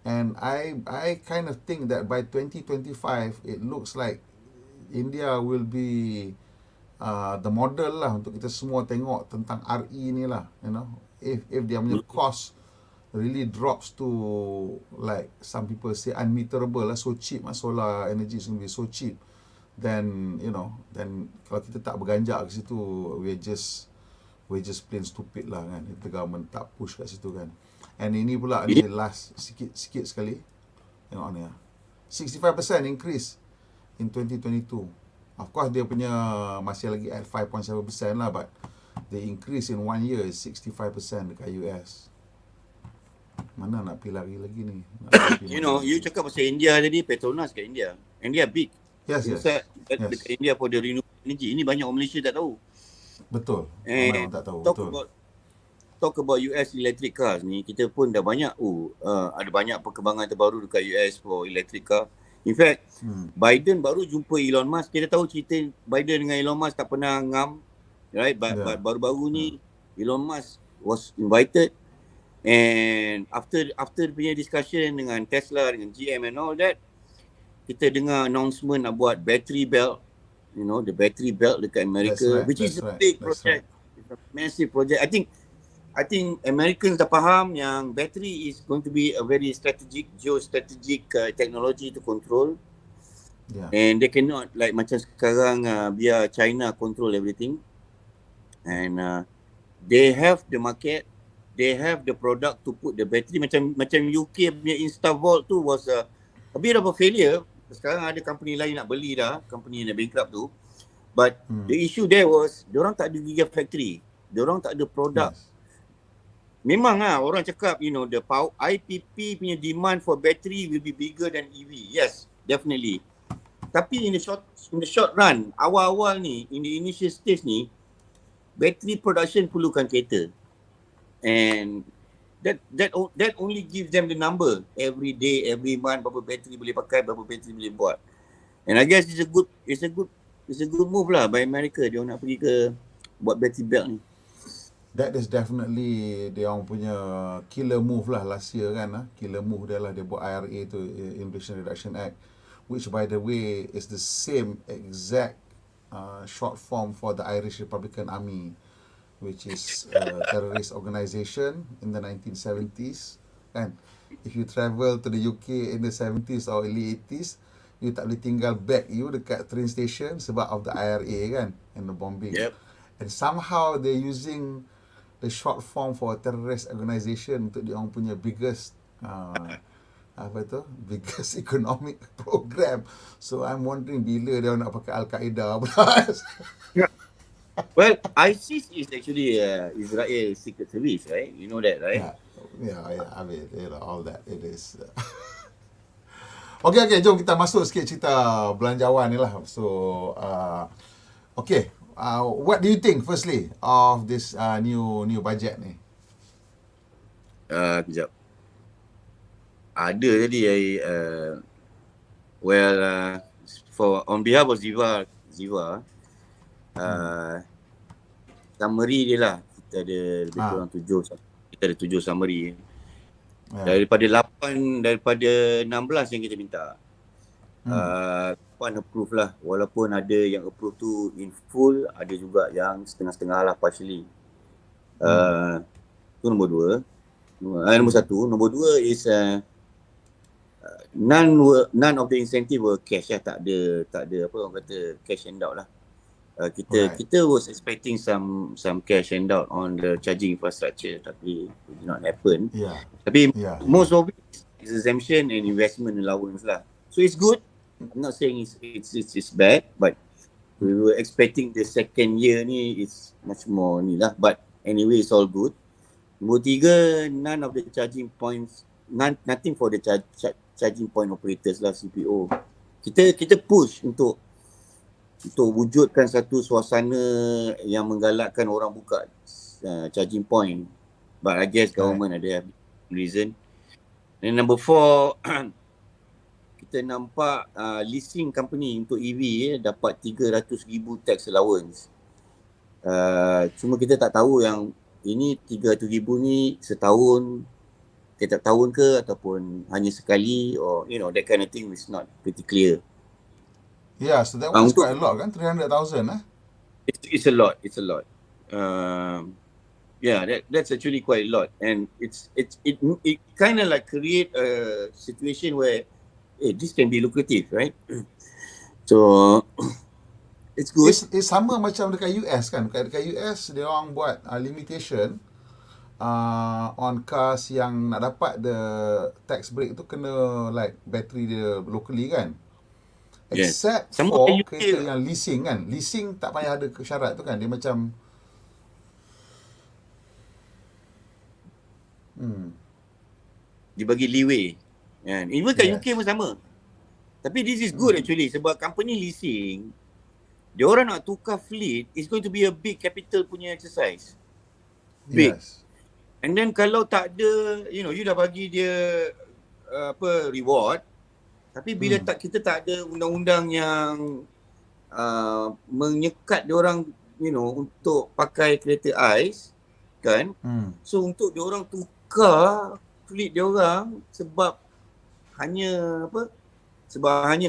And I kind of think that by 2025 it looks like India will be the model lah untuk kita semua tengok tentang RE ni lah, you know. If dia punya cost really drops to, like some people say, unmeterable lah, so cheap lah, solar energy is going to be so cheap, then you know, then kalau kita tak berganjak ke situ, we're just plain stupid lah kan, if the government tak push kat situ kan. And ini pula ni last sikit sekali, tengok ni lah, 65% increase in 2022. Of course dia punya masih lagi at 5.7% lah, but the increase in 1 year is 65% dekat US. Mana nak pergi lari lagi ni?
You know, you cakap pasal India tadi, Petronas kat India. India big.
Yes.
Dekat India for the renewable energy. Ini banyak orang Malaysia tak tahu.
Betul. Ramai orang tak tahu.
Talk about US electric cars ni, kita pun dah banyak ada banyak perkembangan terbaru dekat US for electric car. In fact, Biden baru jumpa Elon Musk. Kita tahu cerita Biden dengan Elon Musk tak pernah ngam, right? But baru-baru ni Elon Musk was invited, and after punya discussion dengan Tesla, dengan GM and all that, kita dengar announcement nak buat battery belt, you know, the battery belt dekat America, which is a big project. It's a massive project. I think Americans dah faham yang battery is going to be a very geostrategic technology to control. Yeah. And they cannot, like macam sekarang biar China control everything. And they have the market, they have the product to put the battery. Macam UK punya InstaVault tu was a bit of a failure. Sekarang ada company lain nak beli dah, company yang bankrupt tu. But the issue there was, diorang tak ada gigafactory, diorang tak ada product. Yes. Memang orang cakap, you know, the power, IPP punya demand for battery will be bigger than EV. Yes, definitely. Tapi in the short run, awal-awal ni, in the initial stage ni, battery production perlukan kereta. And that only gives them the number. Every day, every month, berapa battery boleh pakai, berapa battery boleh buat. And I guess it's a good move lah by America. Dia nak pergi ke buat battery belt ni.
That is definitely dia orang punya killer move lah last year kan. Killer move dia lah, dia buat IRA tu, Inflation Reduction Act, which by the way is the same exact short form for the Irish Republican Army, which is a terrorist organisation in the 1970s kan. If you travel to the UK in the 70s or early 80s, you tak boleh tinggal bag you dekat train station sebab of the IRA kan, and the bombing.
Yep.
And somehow they're using the short form for a terrorist organisation untuk dia orang punya biggest biggest economic program. So I'm wondering bila dia orang nak pakai Al-Qaeda pula.
Well, ISIS is actually Israel Secret Service, right? You know that, right?
Yeah. I mean, you know, all that it is. Okay, jom kita masuk sikit cerita belanjawan ni lah. So, okay. What do you think firstly of this new budget ni?
Kejap. Ada tadi for on behalf of Ziva summary dia lah. Kita ada lebih kurang 7 summary. Daripada 16 yang kita minta. 8 approve lah, walaupun ada yang approve tu in full, ada juga yang setengah-setengah lah, partially. Tu nombor 2. Nombor 1. Nombor 2 is none of the incentive were cash lah. Tak ada apa orang kata cash handout lah. Kita was expecting some cash handout on the charging infrastructure, tapi it did not happen. Tapi most of it is exemption and investment allowance lah. So it's good. I'm not saying it's bad, but we were expecting the second year ni is much more ni lah. But anyway, it's all good. Nombor 3, none of the charging points, nothing for the charging point operators lah, CPO. Kita push untuk wujudkan satu suasana yang menggalakkan orang buka charging point. But I guess government ada reason. And number 4, kita nampak leasing company untuk EV dapat 300,000 tax allowance. Cuma kita tak tahu yang ini 300,000 ni setahun setiap tahun ke ataupun hanya sekali, or that kind of thing is not pretty clear.
Yeah, so that was
Untuk
quite a lot kan, 300,000
it's a lot. Yeah, that's actually quite a lot, and it kind of like create a situation where this can be lucrative, right? So it's good.
It's sama macam dekat US kan. Dekat US dia orang buat limitation on cars yang nak dapat the tax break tu kena like battery dia locally kan.
Yes.
Except
Sama
for
macam UK
kereta
lah.
yang leasing kan. Leasing tak payah ada syarat tu kan. Dia macam
Dia bagi leeway. Kan? Even kat
Yes.
UK pun sama. Tapi this is good actually, sebab company leasing, dia orang nak tukar fleet, is going to be a big capital punya exercise. Big.
yes.
And then kalau tak ada, you dah bagi dia reward, tapi bila kita tak ada undang-undang yang menyekat dia orang, untuk pakai kereta ais, kan? So untuk dia orang tukar fleet dia orang sebab hanya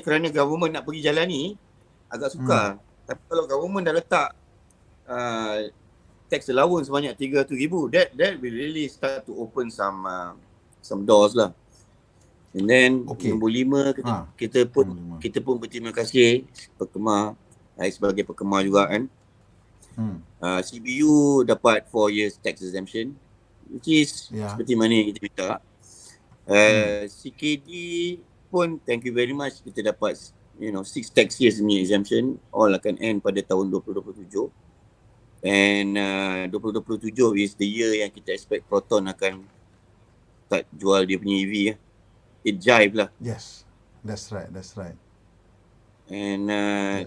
kerana government nak pergi jalan ni, agak sukar. Tapi kalau government dah letak tax allowance sebanyak 300,000, that will really start to open some doors lah. And then nombor 5, kita pun berterima kasih pekemar, sebagai pekemar juga kan. CBU dapat 4 years tax exemption, which is seperti mana yang kita minta. CKD pun thank you very much, kita dapat 6 tax years ni exemption, all akan end pada tahun 2027. And 2027 is the year yang kita expect Proton akan start jual dia punya EV ya. It jive lah.
Yes. That's right.
And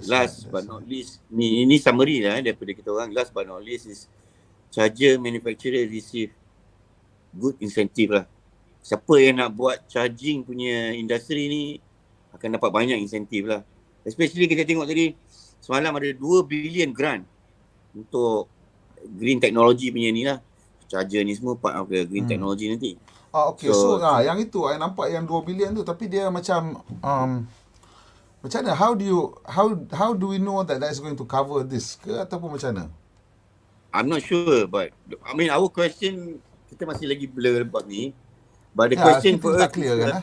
last but not least, ni summary lah daripada kita orang. Last but not least is charger manufacturer receive good incentive lah. Siapa yang nak buat charging punya industri ni akan dapat banyak insentif lah. Especially kita tengok tadi, semalam ada 2 billion grant untuk green technology punya ni lah. Charger ni semua part of the green technology nanti.
Okay, so yang itu I nampak yang 2 bilion tu, tapi dia macam macam mana, how do we know that is going to cover this ke ataupun macam mana?
I'm not sure, but I mean our question, kita masih lagi blur about ni. But the
Yeah,
question
kita
for
tak
us
clear
is,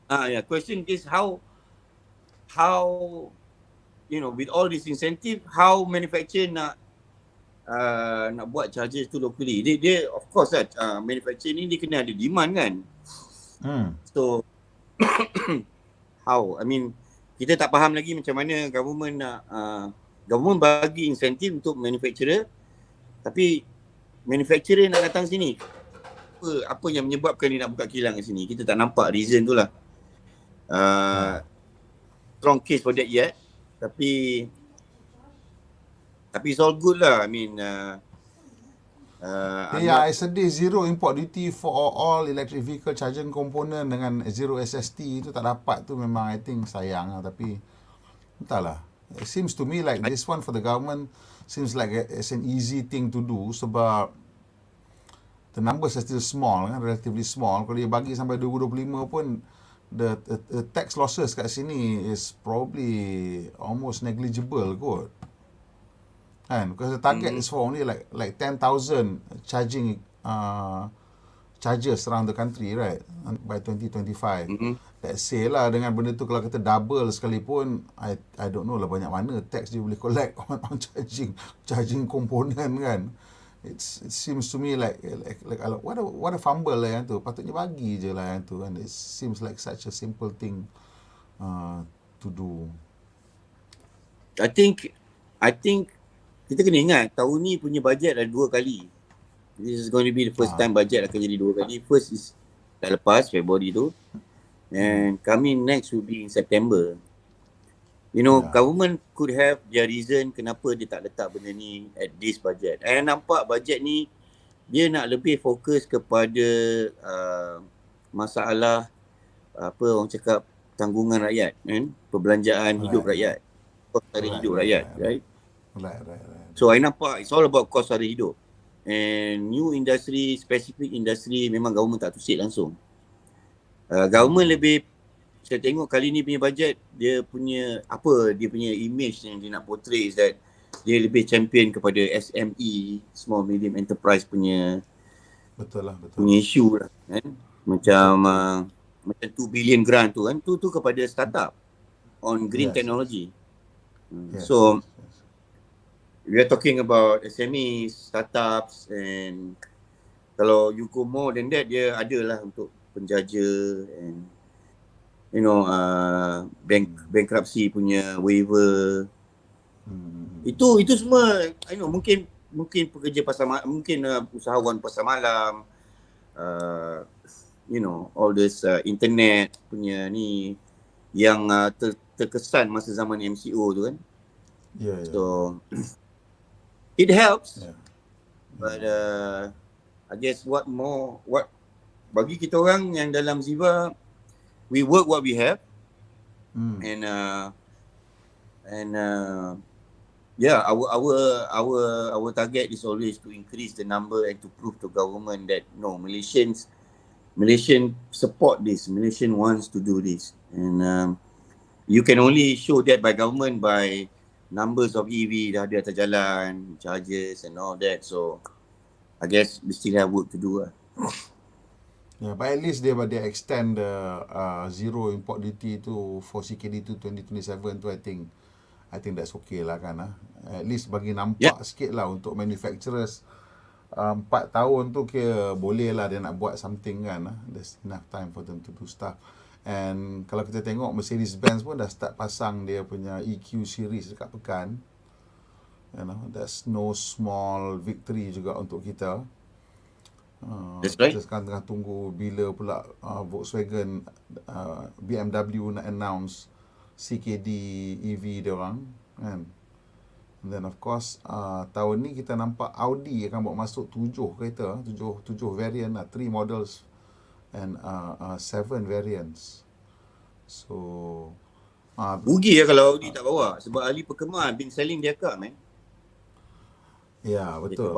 kan
question is how with all this incentive, how manufacturer nak buat charges tu locally. Dia of course lah, manufacturer ni dia kena ada demand kan. So how? I mean, kita tak faham lagi macam mana government nak government bagi insentif untuk manufacturer, tapi manufacturer nak datang sini. Apa yang menyebabkan dia nak buka kilang kat sini? Kita tak nampak reason tu lah. Strong case for that yet. Tapi it's all good lah. I mean
I sedih zero import duty for all electric vehicle charging component dengan zero SST tu tak dapat tu, memang I think sayang lah. Tapi entahlah, it seems to me like this one for the government seems like it's an easy thing to do sebab the numbers are still small kan, relatively small. Kalau dia bagi sampai 2025 pun the tax losses kat sini is probably almost negligible kot. Kan, because the target is for only like 10,000 charging chargers around the country, right, by 2025. Let's say lah dengan benda tu kalau kita double sekalipun, I don't know lah banyak mana tax dia boleh collect on charging component kan. It seems to me like what a fumble lah yang tu. Patutnya bagi je lah yang tu kan. It seems like such a simple thing to do.
I think kita kena ingat tahun ni punya bajet ada 2 kali. This is going to be the first time bajet akan jadi 2 kali. First is dah lepas February tu, and coming next will be in September. Government could have their reason kenapa dia tak letak benda ni at this budget. And nampak bajet ni dia nak lebih fokus kepada masalah orang cakap tanggungan rakyat kan, perbelanjaan hidup rakyat, kos sara hidup rakyat, right?
Right.
So I nampak it's all about kos sara hidup. And new industry, specific industry memang government tak tusik langsung. Government lebih, saya tengok kali ni punya bajet, dia punya image yang dia nak portray is that dia lebih champion kepada SME, small medium enterprise punya
Betul.
punya isu lah kan. Macam macam 2 billion grant tu kan, tu kepada startup on green technology. So we are talking about SMEs, startups, and kalau you go more than that, dia adalah untuk penjaja and bankruptcy punya waiver. Itu semua mungkin pekerja pasar malam, mungkin usahawan pasar malam, all this internet punya ni yang terkesan masa zaman MCO tu kan. So it helps, but I guess what bagi kita orang yang dalam Ziva, we work what we have, and our target is always to increase the number and to prove to government that no, Malaysian support this, Malaysian wants to do this, and you can only show that by government by numbers of EV dah ada atas jalan, charges and all that. So I guess we still have work to do lah.
But at least they extend the zero import duty to for CKD to 2027 tu, I think that's okay lah kan. At least bagi nampak sikit lah untuk manufacturers. 4 tahun tu kira boleh lah dia nak buat something kan. There's enough time for them to do stuff. And kalau kita tengok Mercedes-Benz pun dah start pasang dia punya EQ series dekat pekan. That's no small victory juga untuk kita.
That's right.
Kita sekarang tengah tunggu bila pula Volkswagen, BMW nak announce CKD EV dia orang kan. And then of course tahun ni kita nampak Audi akan bawa masuk 7 kereta, 7 variant lah, 3 models and 7 variants. So
rugi lah kalau Audi tak bawa, sebab ahli perkembangan been selling their car, man.
Ya, betul.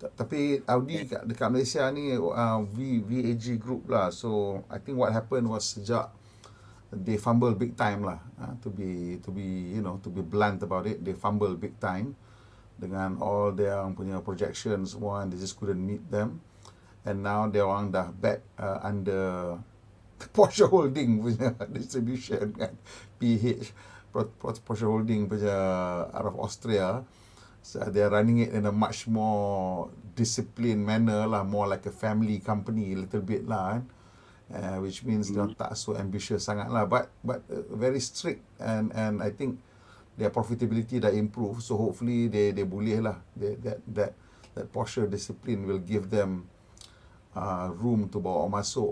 Tapi Audi dekat Malaysia ni VAG group lah. So I think what happened was sejak they fumble big time lah. To be blunt about it, they fumble big time dengan all their punya projections semua, and they just couldn't meet them. And now dia orang dah back under Porsche Holding punya distribution kan, PH Porsche Holding punya out of Austria. So they are running it in a much more disciplined manner lah, more like a family company a little bit lah kan. Which means dia tak so ambitious sangat lah, but very strict, and I think their profitability dah improve, so hopefully they boleh lah, that Porsche discipline will give them room to bawa masuk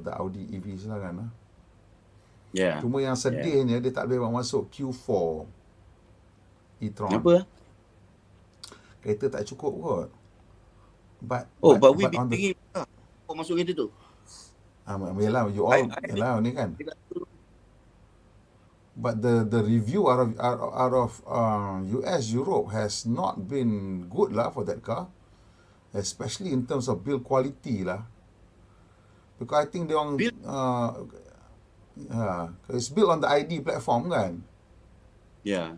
the Audi EVs lah kan. Cuma yang sedihnya dia tak boleh bawa masuk Q4 e-tron.
Kenapa?
Kereta tak cukup kot. But
we thinking masuk kereta tu.
Yalah, you all yalah ni kan. But the review out of US, Europe has not been good lah for that car, especially in terms of build quality lah. Because I think they it's built on the ID platform kan.
Yeah.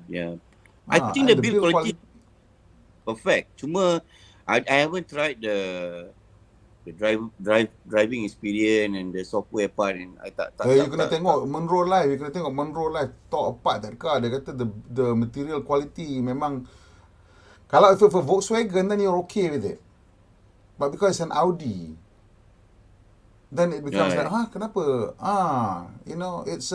I think the build quality perfect. Cuma I haven't tried the driving experience and the software part, and I tak
you kena tengok Monroe Live, talk apart that car. Dia kata the material quality memang, kalau for Volkswagen then you're okay with it, but because it's an Audi then it becomes kenapa? It's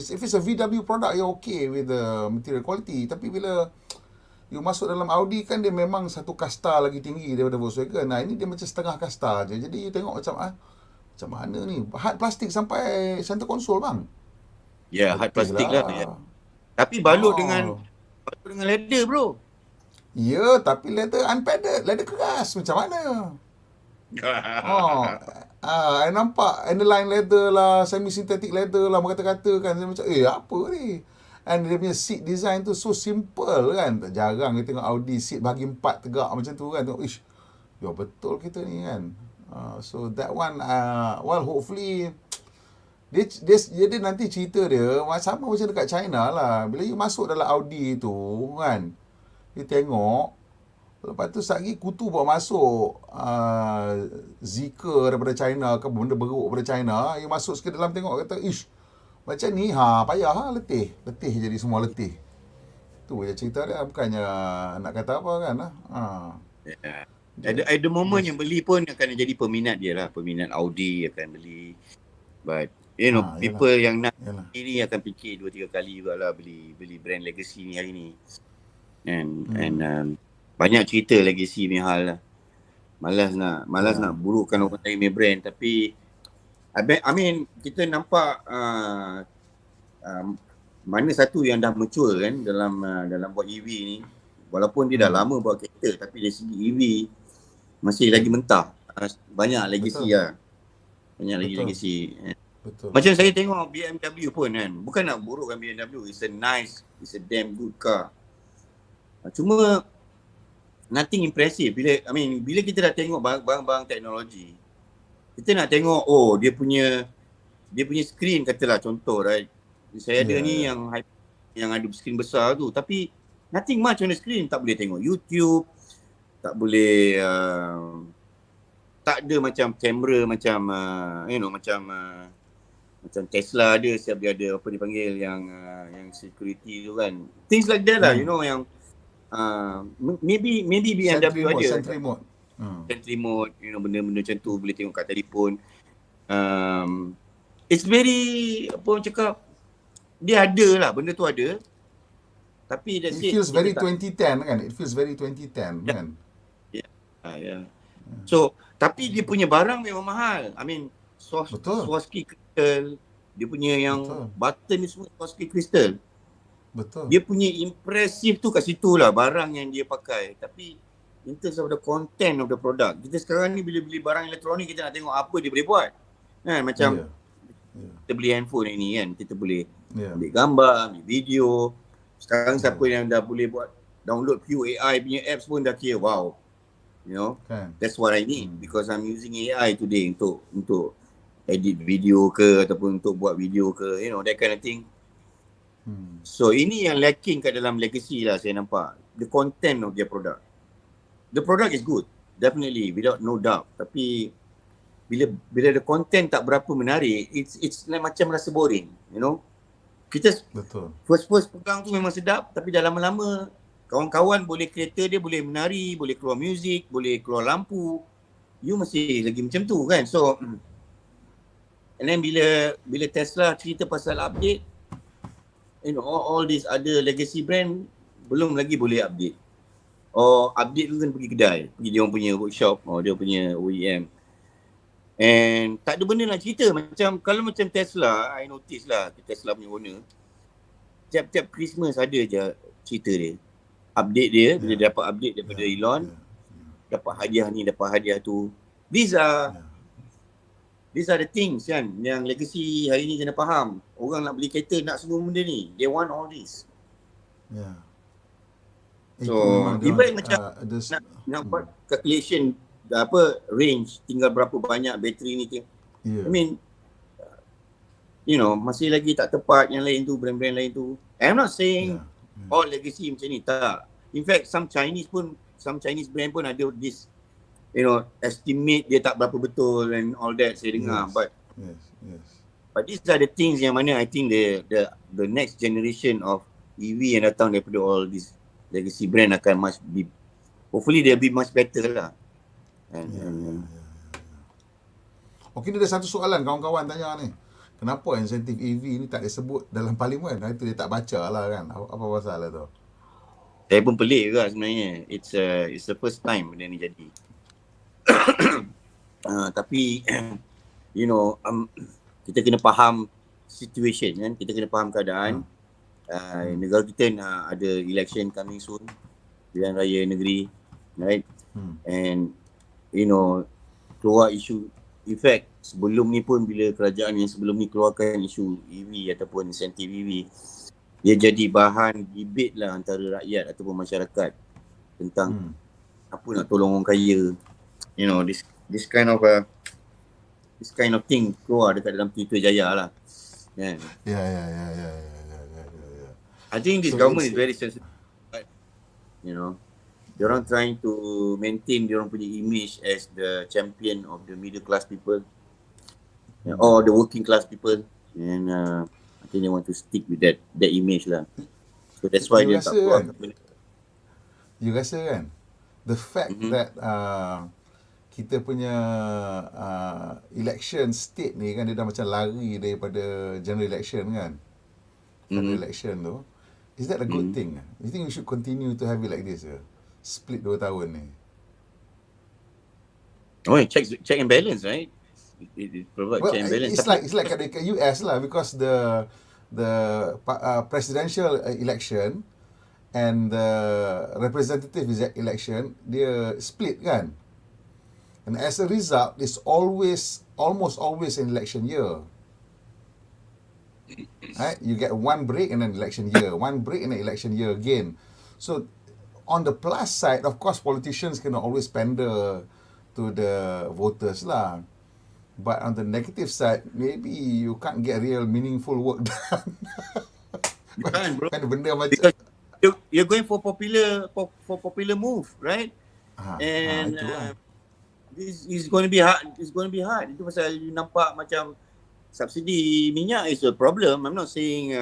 if it's a VW product you're okay with the material quality, tapi bila you masuk dalam Audi kan dia memang satu kasta lagi tinggi daripada Volkswagen. Nah, ini dia macam setengah kasta je. Jadi you tengok macam mana ni? Hard plastik sampai center console bang.
Hard plastik lah. Tapi balut dengan leather bro.
Ya, tapi leather unpadded, leather keras macam mana? I nampak aniline leather lah, semi synthetic leather lah, berkata-kata kan. Saya macam apa ni? And dia punya seat design tu so simple kan. Tak jarang kita tengok Audi seat bagi 4 tegak macam tu kan. Tengok, ish, ya betul kita ni kan. So that one, well hopefully, dia nanti cerita dia sama macam dekat China lah. Bila you masuk dalam Audi tu kan, you tengok, lepas tu lagi kutu bawa masuk Zika daripada China ke benda beruk daripada China, you masuk sikit dalam tengok kata, ish, macam ni, payah letih jadi semua letih. Tu je cerita dia, bukannya nak kata apa kan.
Yeah. At the moment yang beli pun akan jadi peminat dia lah. Peminat Audi akan beli. But people yang nak ini akan fikir 2-3 kali juga lah beli brand legacy ni hari ni. And banyak cerita legacy ni hal lah. Malas nak burukkan orang lain punya brand, tapi I mean kita nampak mana satu yang dah mature kan dalam buat EV ni. Walaupun dia dah lama buat kereta, tapi dari segi EV masih lagi mentah. Banyak legacy lah. Banyak lagi legacy.
Betul.
Macam saya tengok BMW pun kan, bukan nak burukkan BMW, it's a damn good car. Cuma nothing impressive bila kita dah tengok barang-barang teknologi. Kita nak tengok dia punya skrin, katalah contoh, right. Saya ada ni yang ada skrin besar tu, tapi nothing much on the screen. Tak boleh tengok YouTube, tak boleh tak ada macam kamera macam macam Tesla ada, siap dia ada apa dipanggil yang security tu kan. Things like that lah, yang maybe BMW ada
Sentry mode.
Sentry mode, benda-benda macam tu boleh tengok kat telefon. It's very, apa orang cakap, dia ada lah, benda tu ada. Tapi
it feels very 2010 kan? It feels very 2010 kan?
Yeah. So, tapi dia punya barang memang mahal. I mean, Swarovski crystal, dia punya yang button ni semua Swarovski crystal.
Betul.
Dia punya impressive tu kat situ lah barang yang dia pakai. Tapi in terms of the content of the product, kita sekarang ni bila beli barang elektronik, kita nak tengok apa dia boleh buat. Kan macam kita beli handphone ni kan, kita boleh ambil gambar, ambil video. Sekarang siapa yang dah boleh buat download few AI punya apps pun dah kira wow. That's what I need because I'm using AI today untuk edit video ke ataupun untuk buat video ke, that kind of thing. So ini yang lacking kat dalam legacy lah saya nampak. The content of their product. The product is good, definitely, without no doubt. Tapi bila the content tak berapa menarik, it's like macam rasa boring, Kita first pegang tu memang sedap, tapi dah lama-lama kawan-kawan boleh kereta dia boleh menari, boleh keluar muzik, boleh keluar lampu. You masih lagi macam tu kan. So and then bila Tesla cerita pasal update, all these other legacy brand belum lagi boleh update. Update tu kan pergi kedai, pergi dia orang punya workshop, dia punya OEM. And tak ada benda nak cerita. Kalau macam Tesla, I notice lah, Tesla punya owner, tiap-tiap Christmas ada je cerita dia. Update dia, bila dia dapat update daripada Elon, dapat hadiah ni, dapat hadiah tu. These are the things kan, yang legacy hari ni kena faham. Orang nak beli kereta, nak semua benda ni. They want all this. So, even macam nak buat calculation, range, tinggal berapa banyak bateri ni. I mean, masih lagi tak tepat yang lain tu, brand-brand lain tu. I'm not saying all legacy macam ni, tak. In fact, some Chinese brand pun ada this, estimate dia tak berapa betul and all that, saya dengar. But these are the things yang mana I think the next generation of EV yang datang daripada all this legacy brand akan hopefully they'll be much better lah.
Okey, ada satu soalan kawan-kawan tanya ni. Kenapa insentif EV ni tak disebut dalam parlimen? Itu dia tak baca lah kan. Apa pasal lah tu?
Saya pun pelik juga sebenarnya. It's the first time benda ni jadi. Tapi kita kena faham situation kan. Kita kena faham keadaan. Negara kita nak ada election coming soon. Pilihan raya negeri. Right? And keluar isu, in fact sebelum ni pun bila kerajaan yang sebelum ni keluarkan isu EV ataupun insentif EV, dia jadi bahan debate lah antara rakyat ataupun masyarakat tentang apa nak tolong orang kaya. You know, this kind of thing keluar dekat dalam Twitter Jaya lah. Kan?
Ya.
I think this
So
government
it's-
is very sensitive. You know, diorang trying to maintain diorang punya image as the champion of the middle class people or the working class people, and I think they want to stick with that image lah. So that's why
You
dia tak
rasa
keluar.
kan? You rasa kan, the fact that kita punya election state ni kan, dia dah macam lari daripada general election kan, federal election tu, is that a good thing? You think we should continue to have it like this ke? Split 2 tahun ni.
Oh, check and balance, right? It provides
Well,
check and balance.
it's like kat US lah, because the presidential election and the representative election, dia split kan. And as a result, it's almost always an election year. Right? You get one break and then election year, one break and then election year again. So on the plus side, of course, politicians can always pander to the voters lah. But on the negative side, maybe you can't get real meaningful work done.
You can't, bro.
Kan benda macam
Because you're going for popular move, right? And
itu lah.
this is going to be hard. It's going to be hard. Itu pasal you nampak macam subsidi minyak is a problem. I'm not saying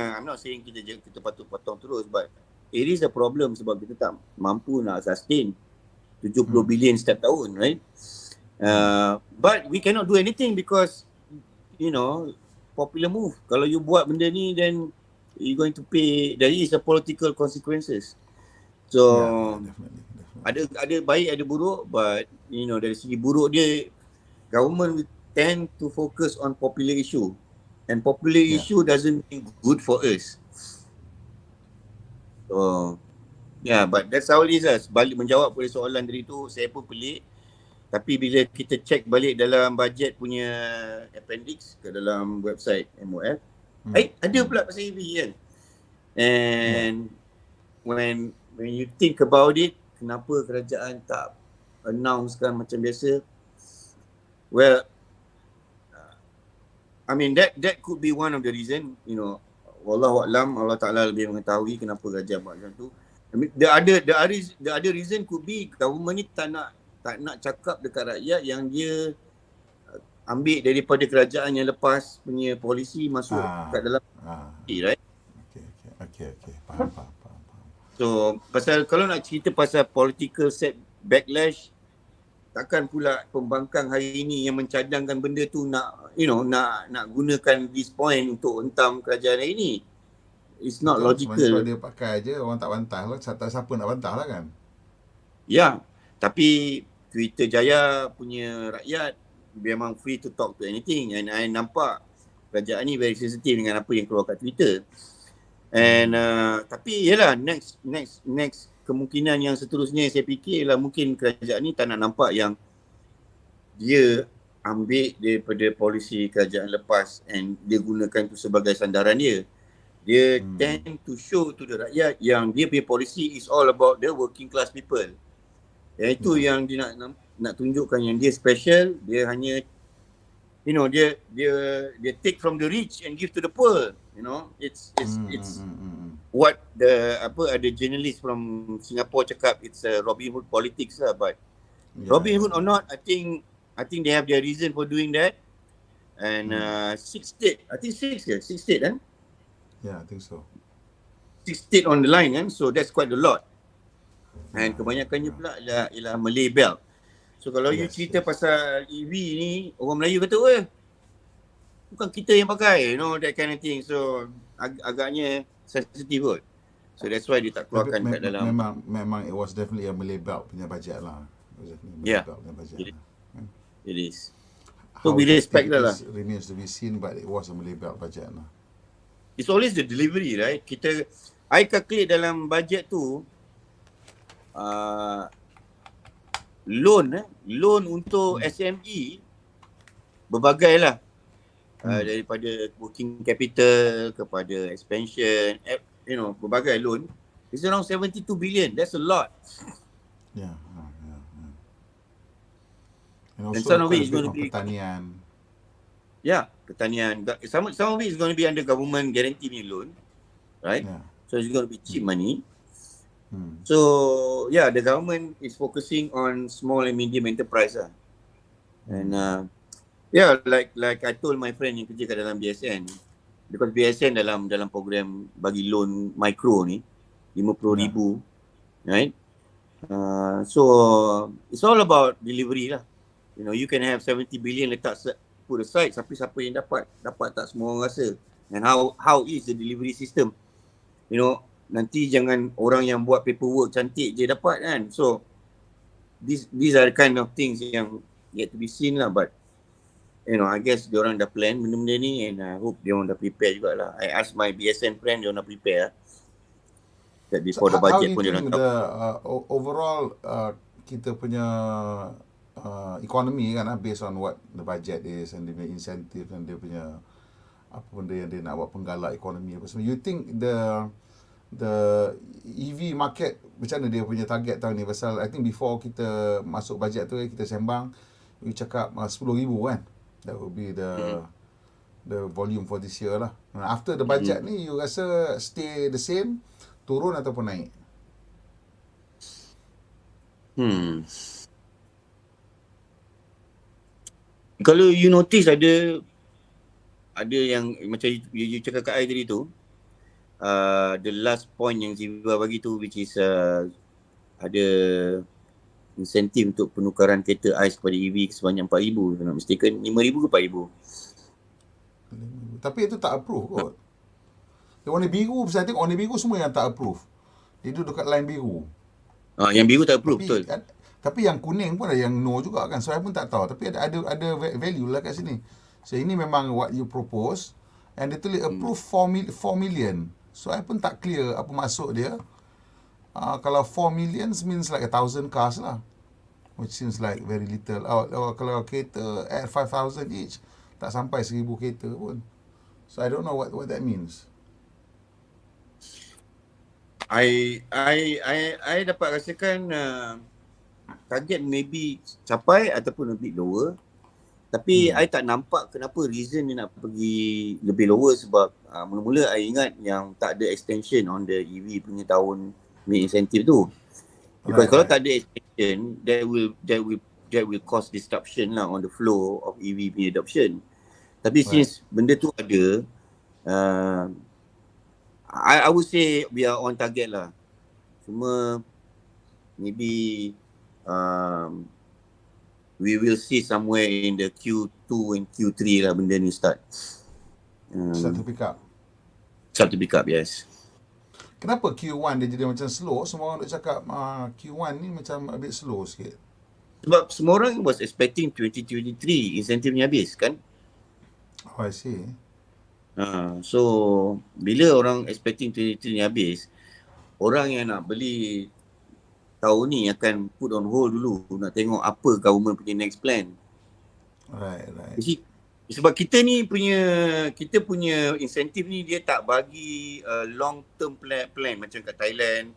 kita patut potong terus, but it is a problem sebab kita tak mampu nak sustain 70 bilion setiap tahun, right? But we cannot do anything because, you know, popular move. Kalau you buat benda ni, then you're going to pay. There is a political consequences. So
Definitely.
ada baik, ada buruk, but you know, dari segi buruk dia, government will tend to focus on popular issue, and popular issue doesn't mean good for us. So but that's how it is lah. Balik menjawab pada soalan tadi tu, saya pun pelik. Tapi bila kita check balik dalam bajet punya appendix ke dalam website MOF, ada pula pasal EV kan. And when you think about it, kenapa kerajaan tak announcekan macam biasa? Well, I mean that could be one of the reason, you know. Wallahu a'lam, Allah Ta'ala lebih mengetahui kenapa kerajaan buat macam tu. I mean, the other reason could be government ni tak nak cakap dekat rakyat yang dia ambil daripada kerajaan yang lepas punya polisi masuk kat dalam right? Okay. Faham. So, pasal kalau nak cerita pasal political set backlash, takkan pula pembangkang hari ini yang mencadangkan benda tu nak gunakan this point untuk hentam kerajaan hari ini. It's not logical.
Kalau dia pakai je, orang tak bantah lah. Tak siapa nak bantah lah kan.
Ya, tapi Twitter Jaya punya rakyat memang free to talk to anything, and I nampak kerajaan ni very sensitive dengan apa yang keluar kat Twitter. And tapi yalah, next kemungkinan yang seterusnya saya fikir ialah mungkin kerajaan ni tak nak nampak yang dia ambil daripada polisi kerajaan lepas and dia gunakan tu sebagai sandaran dia. Dia tend to show to the rakyat yang dia punya polisi is all about the working class people. Yang itu yang dia nak tunjukkan yang dia special, dia hanya dia take from the rich and give to the poor. You know, it's what ada journalist from Singapore cakap, it's a Robin Hood politics lah. But Robin Hood or not, I think they have their reason for doing that. And 6 state kan?
Yeah, I think so.
6 state on the line kan, so that's quite a lot. And kebanyakannya pula ialah Malay belt. So kalau you cerita pasal EV ni, orang Melayu kata, bukan kita yang pakai, that kind of thing. So agaknya sensitive kot. So that's why dia tak keluarkan kat dalam.
Memang it was definitely a Malay belt punya bajet lah.
It is. So we respect that lah.
Remains to be seen, but it was a Malay belt bajet lah.
It's always the delivery, right? I calculate dalam bajet tu, loan untuk SME berbagai lah. Daripada working capital kepada expansion, berbagai loan, it's around 72 billion. That's a lot.
Yeah. And
And
also
some of
quite
it
a
is
bit
going to
on
be,
pertanian.
pertanian. Some of it is going to be under government guarantee loan, right?
Yeah.
So it's going to be cheap money.
Hmm.
So the government is focusing on small and medium enterprise lah. And like I told my friend yang kerja kat dalam BSN, because BSN dalam program bagi loan micro ni 50,000, right? So it's all about delivery lah. You can have 70 billion put aside, tapi siapa yang dapat tak semua orang rasa. And how is the delivery system? Nanti jangan orang yang buat paperwork cantik je dapat kan. So these are the kind of things yang yet to be seen lah, but I guess diorang dah plan benda-benda ni, and I hope diorang dah prepare jugalah. I ask my BSN friend, diorang dah prepare that before the
How do
budget
you
pun diorang
think
tahu.
the overall kita punya economy kan, based on what the budget is and the incentive and dia punya apa benda yang dia nak buat penggalak ekonomi apa semua. You think the EV market macam mana dia punya target tahun ni? Pasal I think before kita masuk bajet tu kita sembang, you cakap 10,000 kan. That will be the volume for this year lah. After the budget ni you rasa stay the same, turun ataupun naik?
Kalau you notice ada yang macam you cakap kat I tadi tu, the last point yang Ziva bagi tu, which is ada insentif untuk penukaran kereta AIS kepada EV sebanyak 4,000, if not mistaken. 5,000 ke 4,000?
Tapi itu tak approve kot. Yang warna biru, saya tengok warna biru semua yang tak approve. Dia duduk dekat line biru.
Yang biru tak approve, betul.
Tapi yang kuning pun ada yang no juga kan. So I pun tak tahu. Tapi ada value lah kat sini. So ini memang what you propose. And dia tulis approve 4 million. So I pun tak clear apa maksud dia. Kalau 4 million means like 1,000 cars lah. Which seems like very little. Kalau kereta at 5,000 each, tak sampai 1,000 kereta pun. So I don't know what that means.
I dapat rasakan target maybe capai ataupun lebih lower. Tapi I tak nampak kenapa reason dia nak pergi lebih lower, sebab mula-mula I ingat yang tak ada extension on the EV punya tahun ni insentif tu. Because kalau tak ada extension, that will cause disruption lah on the flow of EV punya adoption. Tapi since benda tu ada, I would say we are on target lah. Cuma maybe we will see somewhere in the Q2 and Q3 lah benda ni start.
Start to pick up.
Start to pick up, yes.
Kenapa Q1 dia jadi macam slow? Semua orang nak cakap Q1 ni macam a bit slow sikit.
Sebab semua orang was expecting 2023 insentif ni habis kan?
Oh, I see.
So bila orang expecting 2023 ni habis, orang yang nak beli tahun ni akan put on hold dulu, nak tengok apa government punya next plan.
Right.
Sebab kita punya insentif ni dia tak bagi long term plan macam kat Thailand,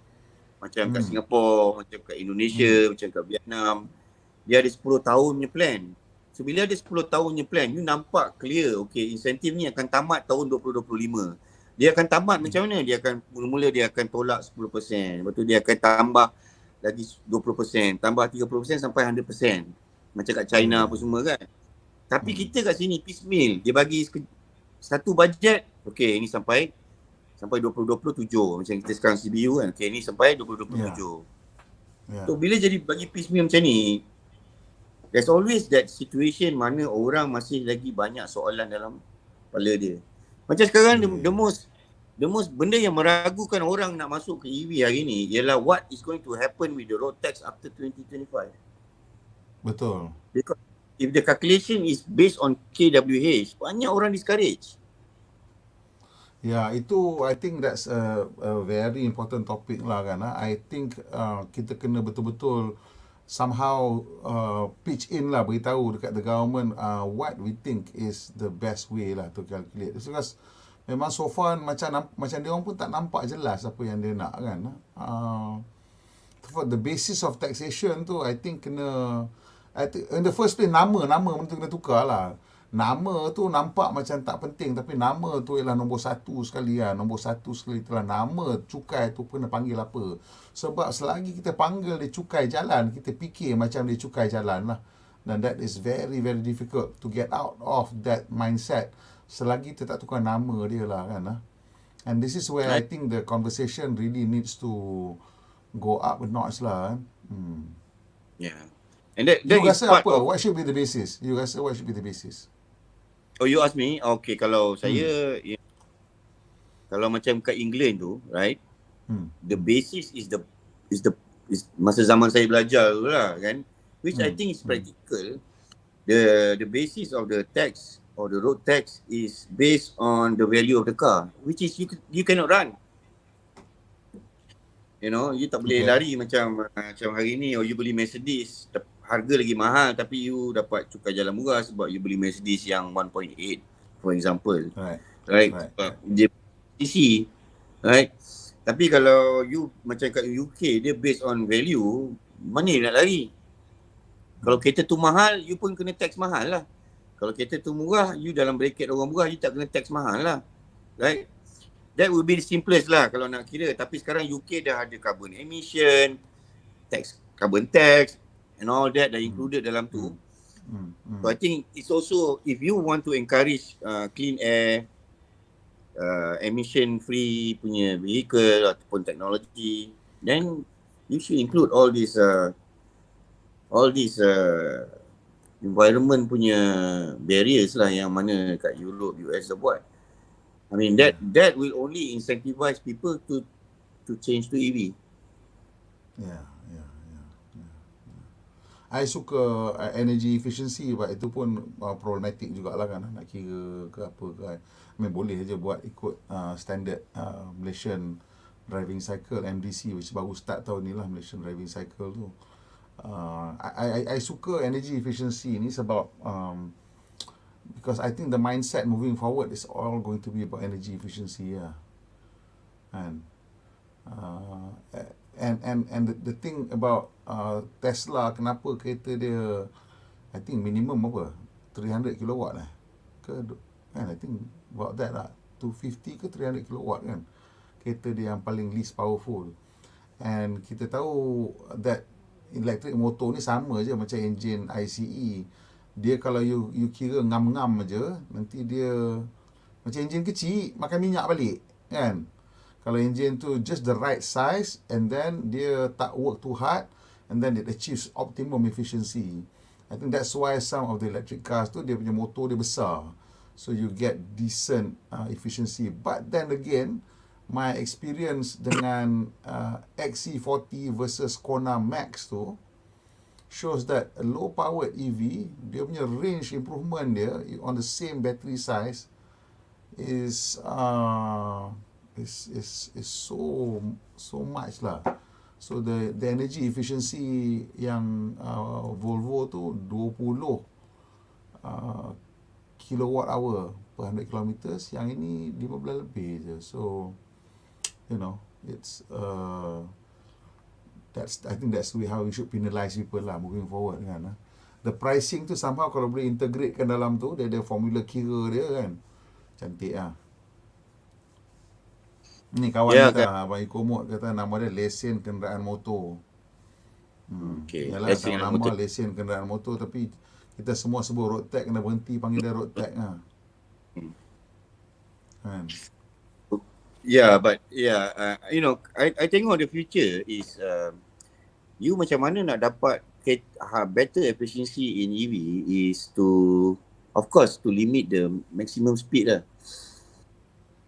macam kat Singapore, macam kat Indonesia, macam kat Vietnam. Dia ada 10 tahun punya plan. So bila ada 10 tahun punya plan, you nampak clear, okay, insentif ni akan tamat tahun 2025. Dia akan tamat macam mana? Dia akan mula-mula dia akan tolak 10%. Lepas tu dia akan tambah lagi 20%, tambah 30% sampai 100%. Macam kat China apa semua kan. Tapi kita kat sini piecemeal. Dia bagi satu bajet, okey ini sampai 2027. Macam kita sekarang CBU kan. Okey ini sampai 2027. So bila jadi bagi piecemeal macam ni, there's always that situation mana orang masih lagi banyak soalan dalam kepala dia. Macam sekarang the most benda yang meragukan orang nak masuk ke EV hari ni ialah what is going to happen with the road tax after 2025.
Betul.
Because if the calculation is based on KWH, banyak orang discourage.
Ya, itu I think that's a very important topic lah kan. I think kita kena betul-betul somehow pitch in lah, beritahu dekat the government what we think is the best way lah to calculate. Because memang so far macam dia orang pun tak nampak jelas apa yang dia nak kan. For the basis of taxation tu, I think in the first place nama tu kena tukar lah. Nama tu nampak macam tak penting, tapi nama tu ialah nombor satu sekali lah. Nombor satu sekali itulah nama cukai tu kena panggil apa. Sebab selagi kita panggil dia cukai jalan, kita fikir macam dia cukai jalan lah. Dan that is very, very difficult to get out of that mindset selagi kita tak tukar nama dia lah kan. And this is where I think the conversation really needs to go up a notch lah.
Yeah. And that
You
is
rasa
part
apa?
of,
What should be the basis? You rasa what should be the basis?
oh, you ask me? Okay, kalau saya, kalau macam kat England tu, right? The basis is masa zaman saya belajar tu lah kan, which I think is practical. The basis of the tax or the road tax is based on the value of the car, which is you cannot run. You know, you tak boleh lari macam hari ni, you beli Mercedes, harga lagi mahal tapi you dapat cukai jalan murah sebab you beli Mercedes yang 1.8 for example. Right. Dia CC, right? Tapi kalau you macam kat UK, dia based on value, mana nak lari? Kalau kereta tu mahal, you pun kena tax mahal lah. Kalau kereta tu murah, you dalam bracket orang murah, you tak kena tax mahal lah. Right? That would be the simplest lah kalau nak kira. Tapi sekarang UK dah ada carbon emission, carbon tax and all that dah included dalam tu. So I think it's also, if you want to encourage clean air, emission free punya vehicle ataupun teknologi, then you should include all these environment punya barriers lah yang mana kat Europe, US dah buat. I mean that will only incentivize people to change to EV.
Yeah. I suka energy efficiency, but itu pun problematic jugalah kan, nak kira ke apa ke. I mean, boleh je buat ikut standard Malaysian driving cycle MDC, which baru start tahun ni lah Malaysian driving cycle tu. I suka energy efficiency ni sebab because I think the mindset moving forward is all going to be about energy efficiency lah. And the thing about Tesla, kenapa kereta dia I think minimum apa 300 kilowatt lah ke kan, I think about that lah, 250 ke 300 kilowatt kan kereta dia yang paling least powerful. And kita tahu that electric motor ni sama je macam enjin ICE. Dia kalau you kira ngam-ngam je, nanti dia macam enjin kecil makan minyak balik kan. Kalau enjin tu just the right size and then dia tak work too hard and then it achieves optimum efficiency. I think that's why some of the electric cars tu dia punya motor dia besar, so you get decent efficiency. But then again, my experience dengan XC40 versus Kona Max tu shows that a low powered EV, dia punya range improvement dia on the same battery size is so much lah. So the energy efficiency yang Volvo tu 20 kilowatt hour per 100 kilometers, yang ini 15 lebih je. So you know, it's I think that's how we should penalize people lah moving forward kan. The pricing tu somehow kalau boleh integratekan dalam tu, dia ada formula kira dia kan, cantik lah. Ni kawan kita, Abang Ikomot kata nama dia lesen kenderaan motor. Yalah, nama lesen kenderaan motor, tapi kita semua sebut road tag, kena berhenti panggil dia road tag lah. Kan?
You know, I tengok the future is you macam mana nak dapat better efficiency in EV is to, of course, to limit the maximum speed lah.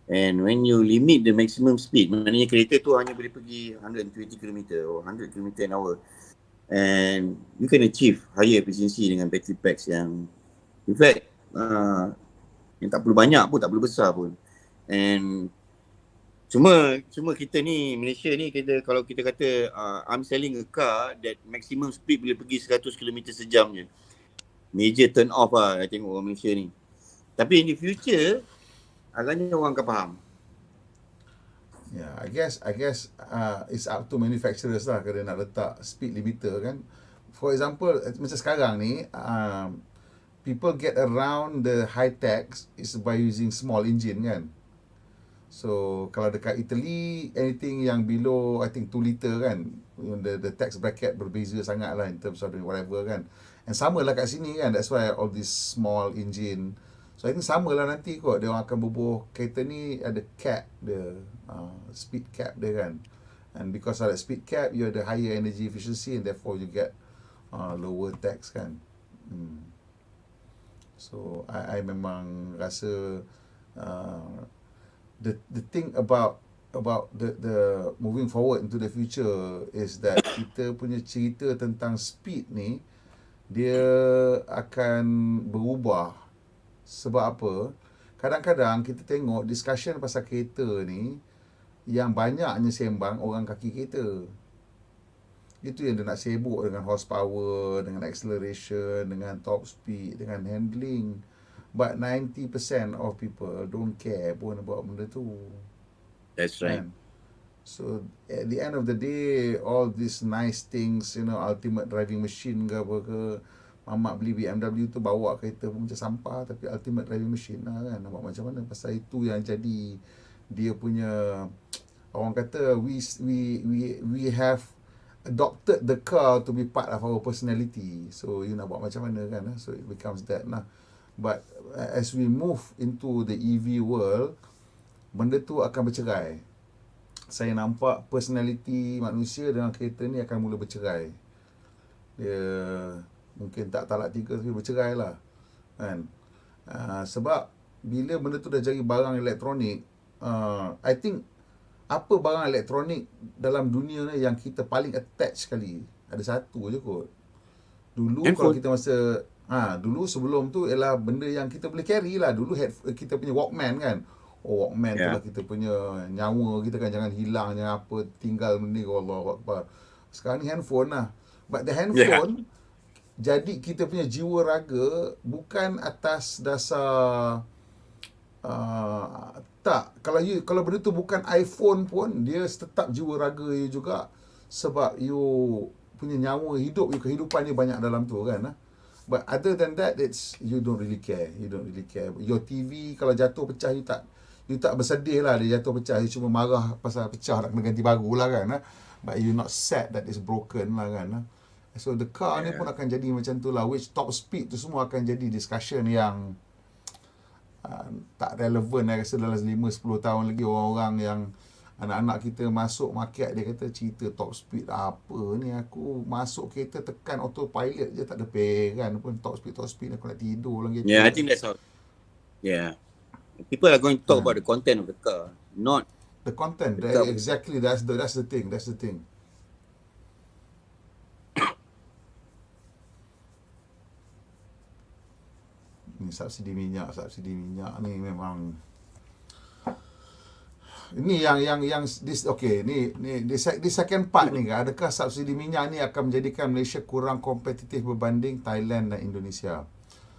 And when you limit the maximum speed, maknanya kereta tu hanya boleh pergi 120 km or 100 km an hour, and you can achieve higher efficiency dengan battery packs yang in fact yang tak perlu banyak pun, tak perlu besar pun. And cuma kita ni Malaysia ni, kalau kita kata I'm selling a car that maximum speed boleh pergi 100 km sejam je, major turn off lah I tengok orang Malaysia ni. Tapi in the future agaknya orang akan faham.
Yeah, I guess it's up to manufacturers lah kalau dia nak letak speed limiter kan. For example, macam sekarang ni, people get around the high tax is by using small engine kan. So kalau dekat Italy, anything yang below I think 2 liter kan, the tax bracket berbeza sangat lah in terms of whatever kan. And sama lah kat sini kan, that's why all this small engine. So I think sama lah nanti kot, dia orang akan bubuh kereta ni ada cap dia, speed cap dia kan. And because of that speed cap, you ada higher energy efficiency and therefore you get lower tax kan. So I memang rasa the thing about the moving forward into the future is that kita punya cerita tentang speed ni dia akan berubah. Sebab apa? Kadang-kadang kita tengok discussion pasal kereta ni yang banyaknya sembang orang kaki kereta. Itu yang dia nak sibuk dengan horsepower, dengan acceleration, dengan top speed, dengan handling. But 90% of people don't care pun about benda tu.
That's right.
So at the end of the day, all these nice things, you know, ultimate driving machine ke apa ke, mamak beli BMW tu bawa kereta pun macam sampah, tapi ultimate driving machine lah kan. Nampak macam mana, pasal itu yang jadi dia punya, orang kata we have adopted the car to be part of our personality. So you nak buat macam mana kan, so it becomes that lah. But as we move into the EV world, benda tu akan bercerai. Saya nampak personality manusia dengan kereta ni akan mula bercerai. Dia mungkin tak talak 3 tapi bercerai lah kan. Sebab bila benda tu dah jadi barang elektronik, I think apa barang elektronik dalam dunia ni yang kita paling attach sekali, ada satu je kot. Dulu handphone. Kalau kita masa dulu sebelum tu ialah benda yang kita boleh carry lah. Dulu kita punya Walkman kan. Walkman tu lah kita punya nyawa kita kan, jangan hilang, jangan apa, tinggal benda ni, Allahu Akbar. Sekarang ni handphone lah. But the handphone jadi kita punya jiwa raga bukan atas dasar tak, kalau benda tu bukan iPhone pun dia tetap jiwa raga you juga, sebab you punya nyawa hidup, you kehidupan you banyak dalam tu kan. But other than that, it's you don't really care. Your TV kalau jatuh pecah, you tak bersedih lah dia jatuh pecah, you cuma marah pasal pecah, nak kena ganti baru lah kan. But you not sad that it's broken lah kan. So the car ni pun akan jadi macam tu lah, which top speed tu semua akan jadi discussion yang tak relevan. Saya rasa dalam 5-10 tahun lagi orang-orang yang anak-anak kita masuk market, dia kata cerita top speed apa ni, aku masuk kereta tekan autopilot je tak ada peran pun, top speed aku nak tidur lagi.
I think that's how people are going to talk about the content of the car, not
the content. Exactly, that's the thing. Ni subsidi minyak ni memang ini yang this this second part ni kan, adakah subsidi minyak ni akan menjadikan Malaysia kurang kompetitif berbanding Thailand dan Indonesia?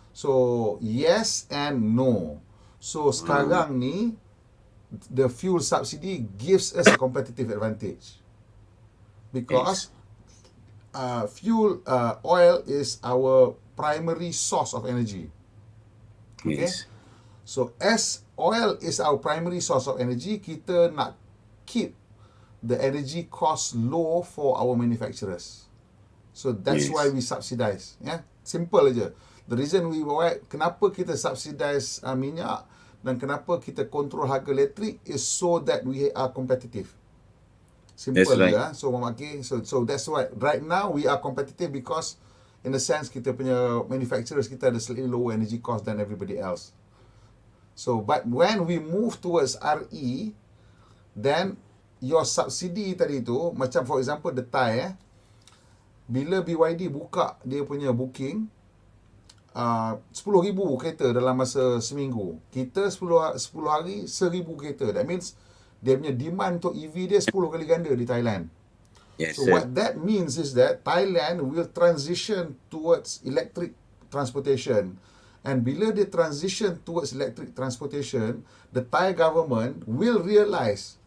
So yes and no. So sekarang ni the fuel subsidy gives us a competitive advantage because oil is our primary source of energy. Okay? So as oil is our primary source of energy, kita nak keep the energy cost low for our manufacturers. So that's why we subsidize. Simple aja. The reason kenapa kita subsidize minyak dan kenapa kita control harga elektrik is so that we are competitive. Simple aja. So so that's why right now we are competitive because in a sense kita punya manufacturers kita ada slightly lower energy cost than everybody else. So but when we move towards RE, then your subsidy tadi tu, macam for example the Thai bila BYD buka dia punya booking 10,000 kereta dalam masa seminggu, kita 10 hari 1,000 kereta. That means dia punya demand untuk EV dia 10 kali ganda di Thailand. So what that means is that Thailand will transition towards electric transportation, And bila dia transition towards electric transportation, the Thai government will realise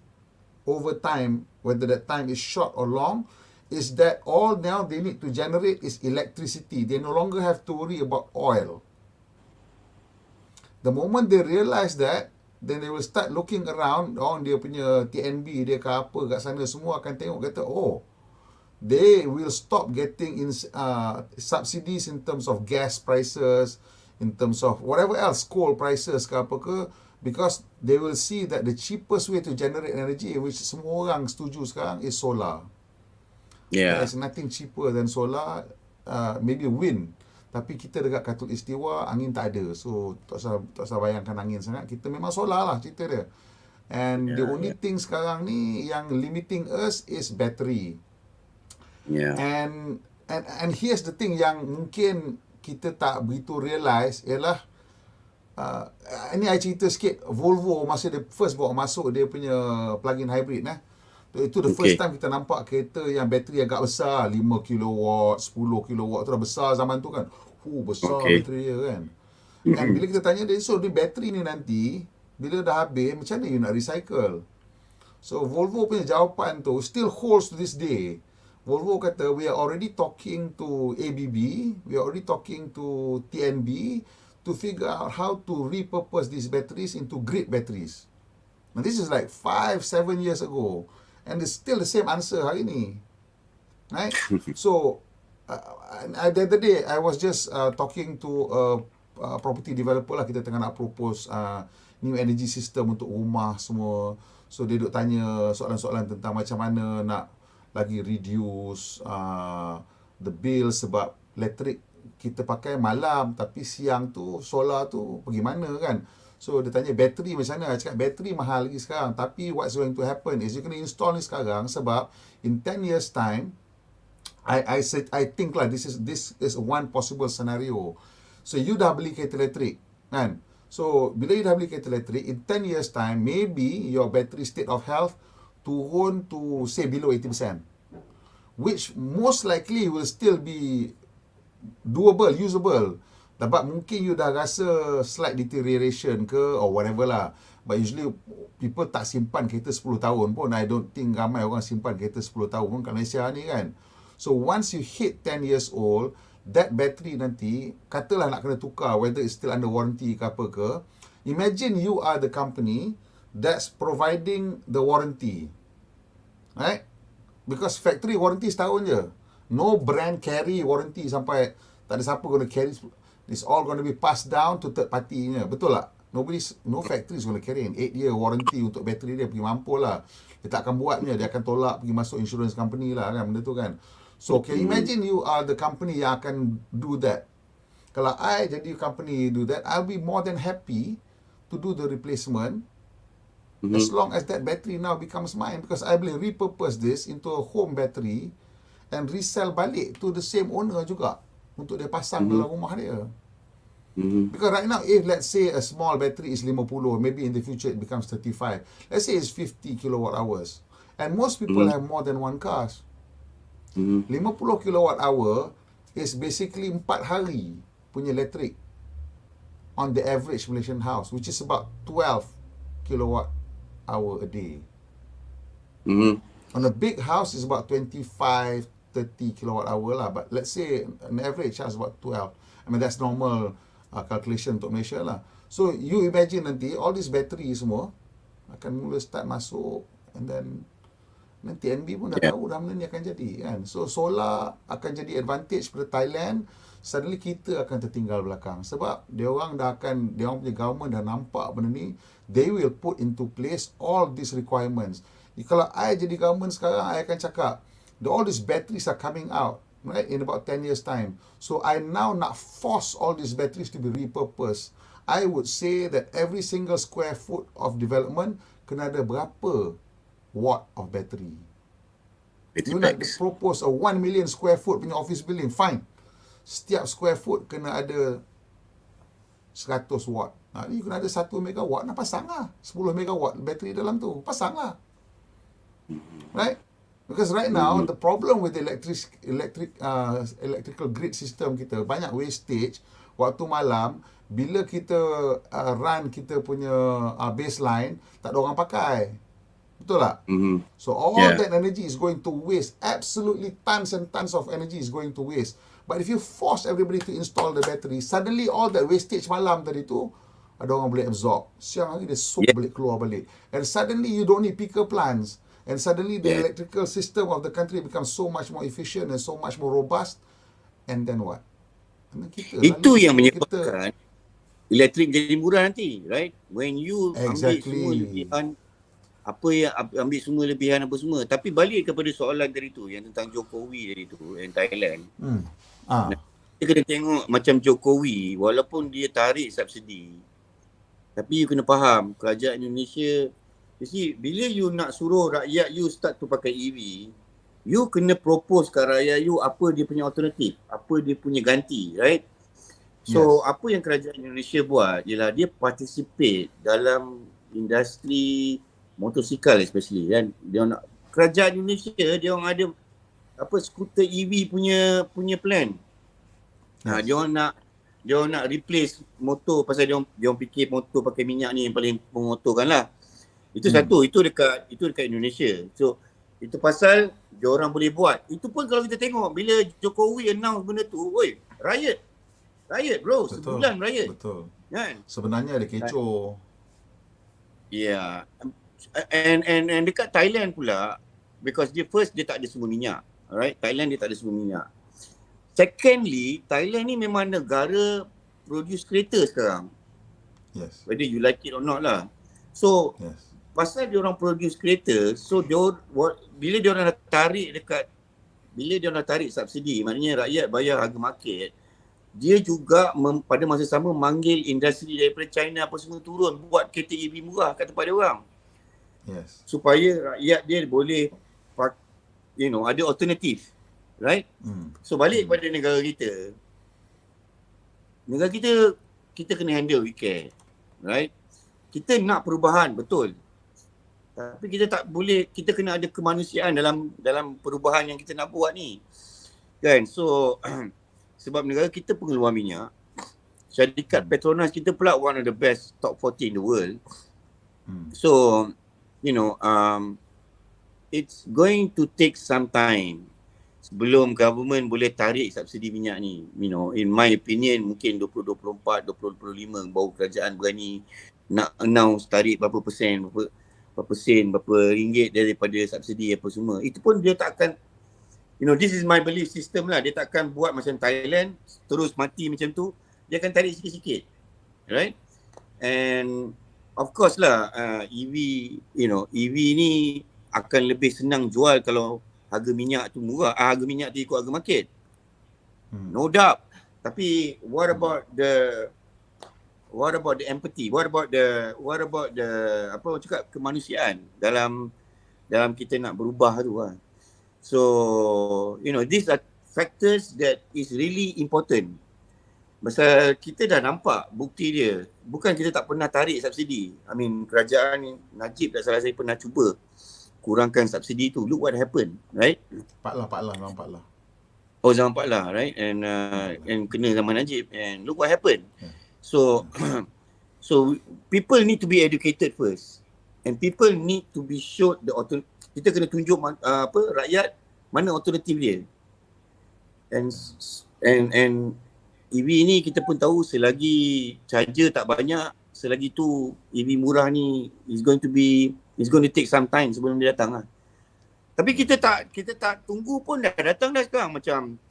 over time, whether that time is short or long, is that all now they need to generate is electricity. They no longer have to worry about oil. The moment they realise that, then they will start looking around, dia punya TNB dia ke apa kat sana, semua akan tengok kata, they will stop getting subsidies in terms of gas prices, in terms of whatever else, coal prices ke apa ke, because they will see that the cheapest way to generate energy, which semua orang setuju sekarang, is solar.
Yeah.
There's nothing cheaper than solar, maybe wind. Tapi kita dekat Khatulistiwa, angin tak ada. So, tak usah bayangkan angin sangat. Kita memang solar lah cerita dia. And the only thing sekarang ni yang limiting us is battery.
Yeah.
And here's the thing yang mungkin kita tak begitu realise ialah ini I cerita sikit. Volvo masa dia first bawa masuk dia punya plug-in hybrid itu the first time kita nampak kereta yang bateri agak besar, 5 kilowatt, 10 kilowatt tu dah besar zaman tu kan. Besar bateri dia kan. Dan bila kita tanya dia, so dia bateri ni nanti bila dah habis macam mana you nak recycle? So Volvo punya jawapan tu still holds to this day. Volvo kata, we are already talking to ABB, we are already talking to TNB to figure out how to repurpose these batteries into grid batteries. Now this is like 5-7 years ago. And it's still the same answer hari ni. Right? So, the other day, I was just talking to a property developer lah. Kita tengah nak propose new energy system untuk rumah semua. So, dia duk tanya soalan-soalan tentang macam mana nak lagi reduce the bill sebab elektrik kita pakai malam tapi siang tu solar tu pergi mana kan. So dia tanya bateri macam mana. Cakap bateri mahal lagi sekarang, tapi what's going to happen is you kena install ni sekarang sebab in 10 years time I think lah this is one possible scenario. So you dah beli kereta elektrik kan. So bila you dah beli kereta elektrik, in 10 years time maybe your battery state of health turun to say below 80%, which most likely will still be doable, usable. Dapat mungkin you dah rasa slight deterioration ke or whatever lah. But usually people tak simpan kereta 10 tahun pun. I don't think ramai orang simpan kereta 10 tahun pun kat Malaysia ni kan. So once you hit 10 years old, that battery nanti katalah nak kena tukar, whether it's still under warranty ke apa ke. Imagine you are the company that's providing the warranty. Right? Because factory warranty setahun je. No brand carry warranty sampai tak ada siapa gonna carry. It's all going to be passed down to third party nya. Betul tak? No factory is going to carry an 8-year warranty untuk bateri dia. Pergi mampu lah. Dia tak akan buatnya. Dia akan tolak pergi masuk insurance company lah kan. Benda tu kan. So can you imagine you are the company yang akan do that. Kalau I jadi company do that, I'll be more than happy to do the replacement. As long as that battery now becomes mine, because I boleh repurpose this into a home battery and resell balik to the same owner juga untuk dia pasang dalam rumah dia. Because right now, if let's say a small battery is 50, maybe in the future it becomes 35. Let's say it's 50 kilowatt hours. And most people have more than one cars. 50 kilowatt hour is basically 4 hari punya elektrik on the average Malaysian house, which is about 12 kilowatt hour a day. On a big house is about 25-30 kilowatt hour lah, but let's say an average house about 12. I mean that's normal calculation untuk Malaysia lah. So you imagine nanti all this battery semua akan mula start masuk, and then nanti NB pun dah tahu dah mana ni akan jadi kan. So solar akan jadi advantage pada Thailand. Suddenly kita akan tertinggal belakang sebab dia orang punya government dah nampak benda ni. They will put into place all these requirements. Kalau I jadi government sekarang, I akan cakap all these batteries are coming out right in about 10 years time. So I now nak force all these batteries to be repurposed. I would say that every single square foot of development kena ada berapa watt of battery. You nak propose a 1 million square foot punya office building, fine. Setiap square foot kena ada 100 watt. Ni kena ada 1 megawatt, nak pasang lah. 10 megawatt bateri dalam tu, pasang lah. Right? Because right now, the problem with electrical grid system kita, banyak wastage. Waktu malam, bila kita run kita punya baseline, tak ada orang pakai. Betul tak? So all that energy is going to waste. Absolutely tons and tons of energy is going to waste. But if you force everybody to install the battery, suddenly all that wastage malam tadi tu, ada orang boleh absorb. Siang hari dia balik keluar balik. And suddenly you don't need picker plants. And suddenly the electrical system of the country becomes so much more efficient and so much more robust. And then what? And then
Itu yang menyebabkan elektrik jadi murah nanti, right? When you ambil semua lebihan, ambil semua lebihan apa semua. Tapi balik kepada soalan tadi tu, yang tentang Jokowi tadi tu, yang Thailand. Kita kena tengok macam Jokowi, walaupun dia tarik subsidi, tapi you kena faham, kerajaan Indonesia, you see, bila you nak suruh rakyat you start to pakai EV, you kena propose kat rakyat you apa dia punya alternatif, apa dia punya ganti, right? So, apa yang kerajaan Indonesia buat ialah dia participate dalam industri motosikal especially, kan. Dia nak, kerajaan Indonesia dia orang ada skuter EV punya plan. Dia orang nak replace motor pasal dia orang fikir motor pakai minyak ni yang paling mengotorkan lah. Itu satu, itu dekat Indonesia. So itu pasal dia orang boleh buat. Itu pun kalau kita tengok bila Jokowi announce benda tu, oi, riot bro, sebulan riot.
Betul.
Kan?
Sebenarnya ada kecoh.
Yeah. And dekat Thailand pula, because dia tak ada sumber minyak. Alright, Thailand dia tak ada sumber minyak. Secondly, Thailand ni memang negara produce kereta sekarang.
Yes.
Whether you like it or not lah. So, pasal dia orang produce kereta, so bila dia orang dah tarik subsidi, maknanya rakyat bayar harga market, dia juga pada masa sama manggil industri daripada China apa semua turun buat kereta EV murah kat tempat dia orang.
Yes.
Supaya rakyat dia boleh ada alternatif. Right? So balik kepada negara kita. Negara kita kena handle with care. Right? Kita nak perubahan, betul. Tapi kita tak boleh, kita kena ada kemanusiaan dalam perubahan yang kita nak buat ni. Kan? So sebab negara kita pengeluar minyak, syarikat Petronas kita pula one of the best top 40 in the world. So, it's going to take some time sebelum government boleh tarik subsidi minyak ni. In my opinion, mungkin 2024, 2025 baru kerajaan berani nak announce tarik berapa sen, berapa ringgit daripada subsidi apa semua. Itu pun dia tak akan, this is my belief system lah. Dia tak akan buat macam Thailand, terus mati macam tu. Dia akan tarik sikit-sikit. Right? And of course lah, EV ni akan lebih senang jual kalau harga minyak tu murah, harga minyak tu ikut harga market. No doubt. Tapi what about the empathy? What about the apa orang cakap, kemanusiaan dalam kita nak berubah tu lah. So, these are factors that is really important. Pasal kita dah nampak bukti dia. Bukan kita tak pernah tarik subsidi. Kerajaan Najib tak salah saya pernah cuba kurangkan subsidi tu. Look what happened, right?
Zaman 4 lah.
Oh, zaman 4 lah, right? And kena zaman Najib. And look what happened. So, people need to be educated first. And people need to be showed kita kena tunjuk rakyat mana alternatif dia. And EV ni kita pun tahu selagi charger tak banyak, selagi tu EV murah ni is going to take some time sebelum dia datang lah. Tapi kita tak tunggu pun dah datang dah sekarang, macam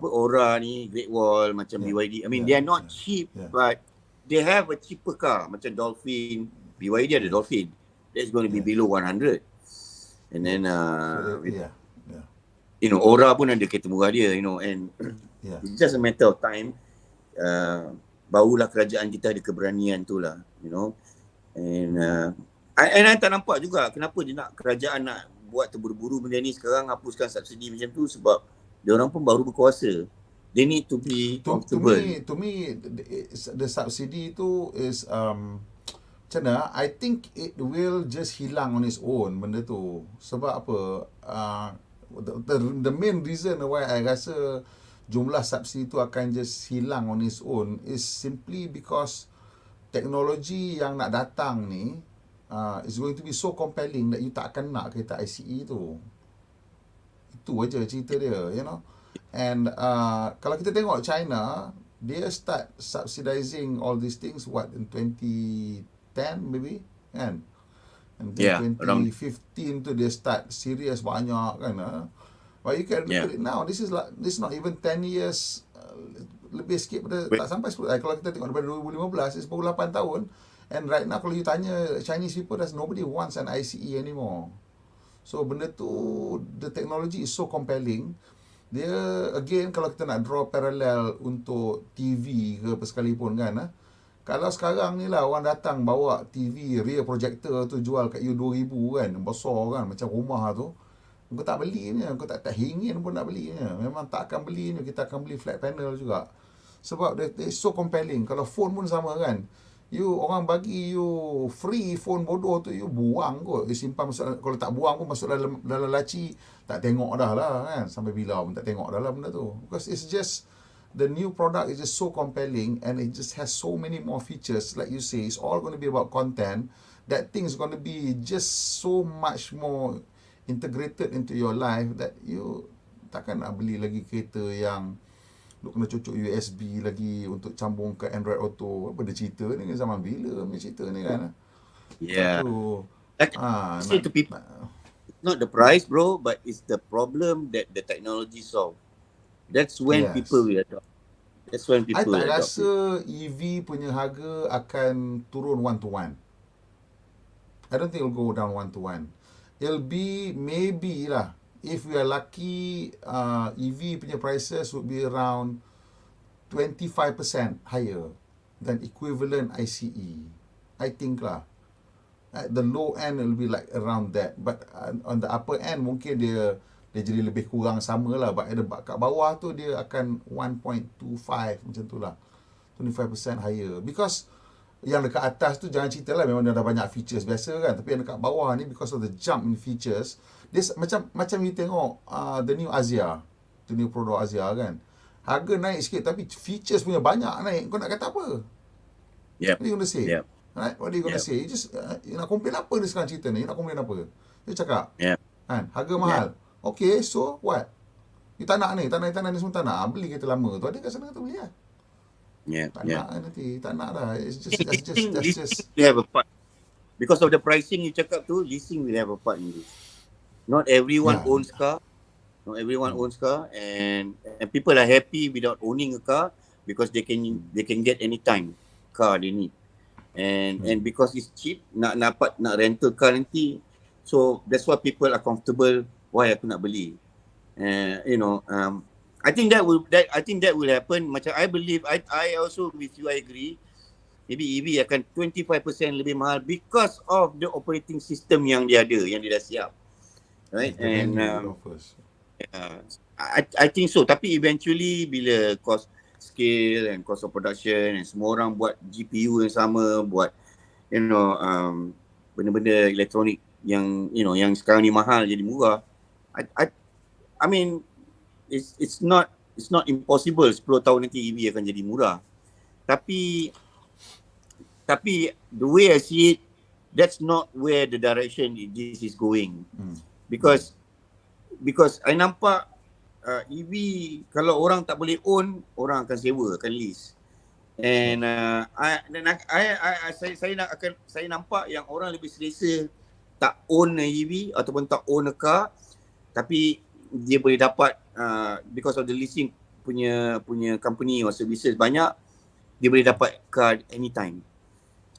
Aura ni, Great Wall, macam BYD. They are not cheap, but they have a cheaper car macam Dolphin. BYD ada Dolphin. That's going to be below 100. And then Aura pun ada kereta murah dia, and it's just a matter of time. Barulah kerajaan kita ada keberanian tu lah, And I tak nampak juga kenapa kerajaan nak buat terburu-buru benda ni sekarang, hapuskan subsidi macam tu, sebab dia orang pun baru berkuasa. They need to be comfortable.
To me, the subsidy tu is macam mana, I think it will just hilang on its own benda tu. Sebab apa? The main reason why I rasa jumlah subsidi tu akan just hilang on its own is simply because teknologi yang nak datang ni is going to be so compelling that you tak akan nak kereta ICE tu. Itu aja cerita dia, you know. And kalau kita tengok China, dia start subsidizing all these things in 2010 maybe, kan? And then 2015 tu dia start serious banyak kan. But you can look at it now, this is not even 10 years, lebih sikit pada tak sampai 10. Kalau kita tengok daripada 2015, it's baru 8 tahun. And right now kalau you tanya Chinese people, nobody wants an ICE anymore. So benda tu, the technology is so compelling. Dia again, kalau kita nak draw parallel untuk TV ke apa sekalipun kan, kalau sekarang ni lah orang datang bawa TV rear projector tu jual kat you 2,000 kan, besar kan, macam rumah tu, kau tak belinya, kau tak ingin pun nak belinya. Memang tak akan belinya, kita akan beli flat panel juga. Sebab dia so compelling. Kalau phone pun sama kan, orang bagi you free phone bodoh tu, you buang kot, you simpan masuk, kalau tak buang pun masuk dalam laci, tak tengok dah lah kan, sampai bila pun tak tengok dah lah benda tu, because it's just, the new product is just so compelling and it just has so many more features. Like you say, it's all going to be about content. That thing is going to be just so much more integrated into your life that you takkan nak beli lagi kereta yang kena cucuk USB lagi untuk sambung ke Android Auto. Apa dia cerita ni, zaman bila punya cerita ni kan.
Yeah.
So,
I say to people, it's not the price bro, but it's the problem that the technology solve. That's when people will adopt. That's when people will adopt.
I tak rasa EV punya harga akan turun 1-to-1. I don't think it will go down 1-to-1. It'll be maybe lah, if we are lucky, EV punya prices would be around 25% higher than equivalent ICE. I think lah. At the low end, it will be like around that. But on the upper end, mungkin dia jadi lebih kurang sama lah. But kat bawah tu, dia akan 1.25 macam tu lah. 25% higher. Because yang dekat atas tu jangan cerita lah, memang dia ada banyak features biasa kan. Tapi yang dekat bawah ni, because of the jump in features, dia macam you tengok the new Azia, the new product Azia kan, harga naik sikit tapi features punya banyak naik. Kau nak kata apa? What are you gonna say? Right? What are you gonna say? You just you nak complain apa ni sekarang cerita ni? You nak complain apa? Dia cakap kan, harga mahal. Okay, so what? You tak nak ni semua tak nak. Beli kereta lama tu, ada kat sana tu beli lah. Tak nak nanti, tak nak dah. It's just
will have a part. Because of the pricing you cakap tu, leasing will have a part in this. Not everyone owns car. Not everyone owns car, and people are happy without owning a car because they can get anytime car they need. And because it's cheap, nak rental car nanti. So that's why people are comfortable. Why aku nak beli? I think that will happen. Macam I believe, I also with you, I agree. Maybe EV akan 25% lebih mahal because of the operating system yang dia ada, yang dia dah siap. Right? And I think so. Tapi eventually bila cost scale and cost of production and semua orang buat GPU yang sama, buat benda-benda elektronik yang yang sekarang ni mahal jadi murah. I mean it's not impossible 10 tahun nanti EV akan jadi murah. Tapi the way I see it, that's not where the direction this is going. Because I nampak EV kalau orang tak boleh own, orang akan sewa, akan lease. And saya nampak yang orang lebih selesa tak own a EV ataupun tak own a car, tapi dia boleh dapat because of the leasing punya company or services banyak, dia boleh dapat car anytime.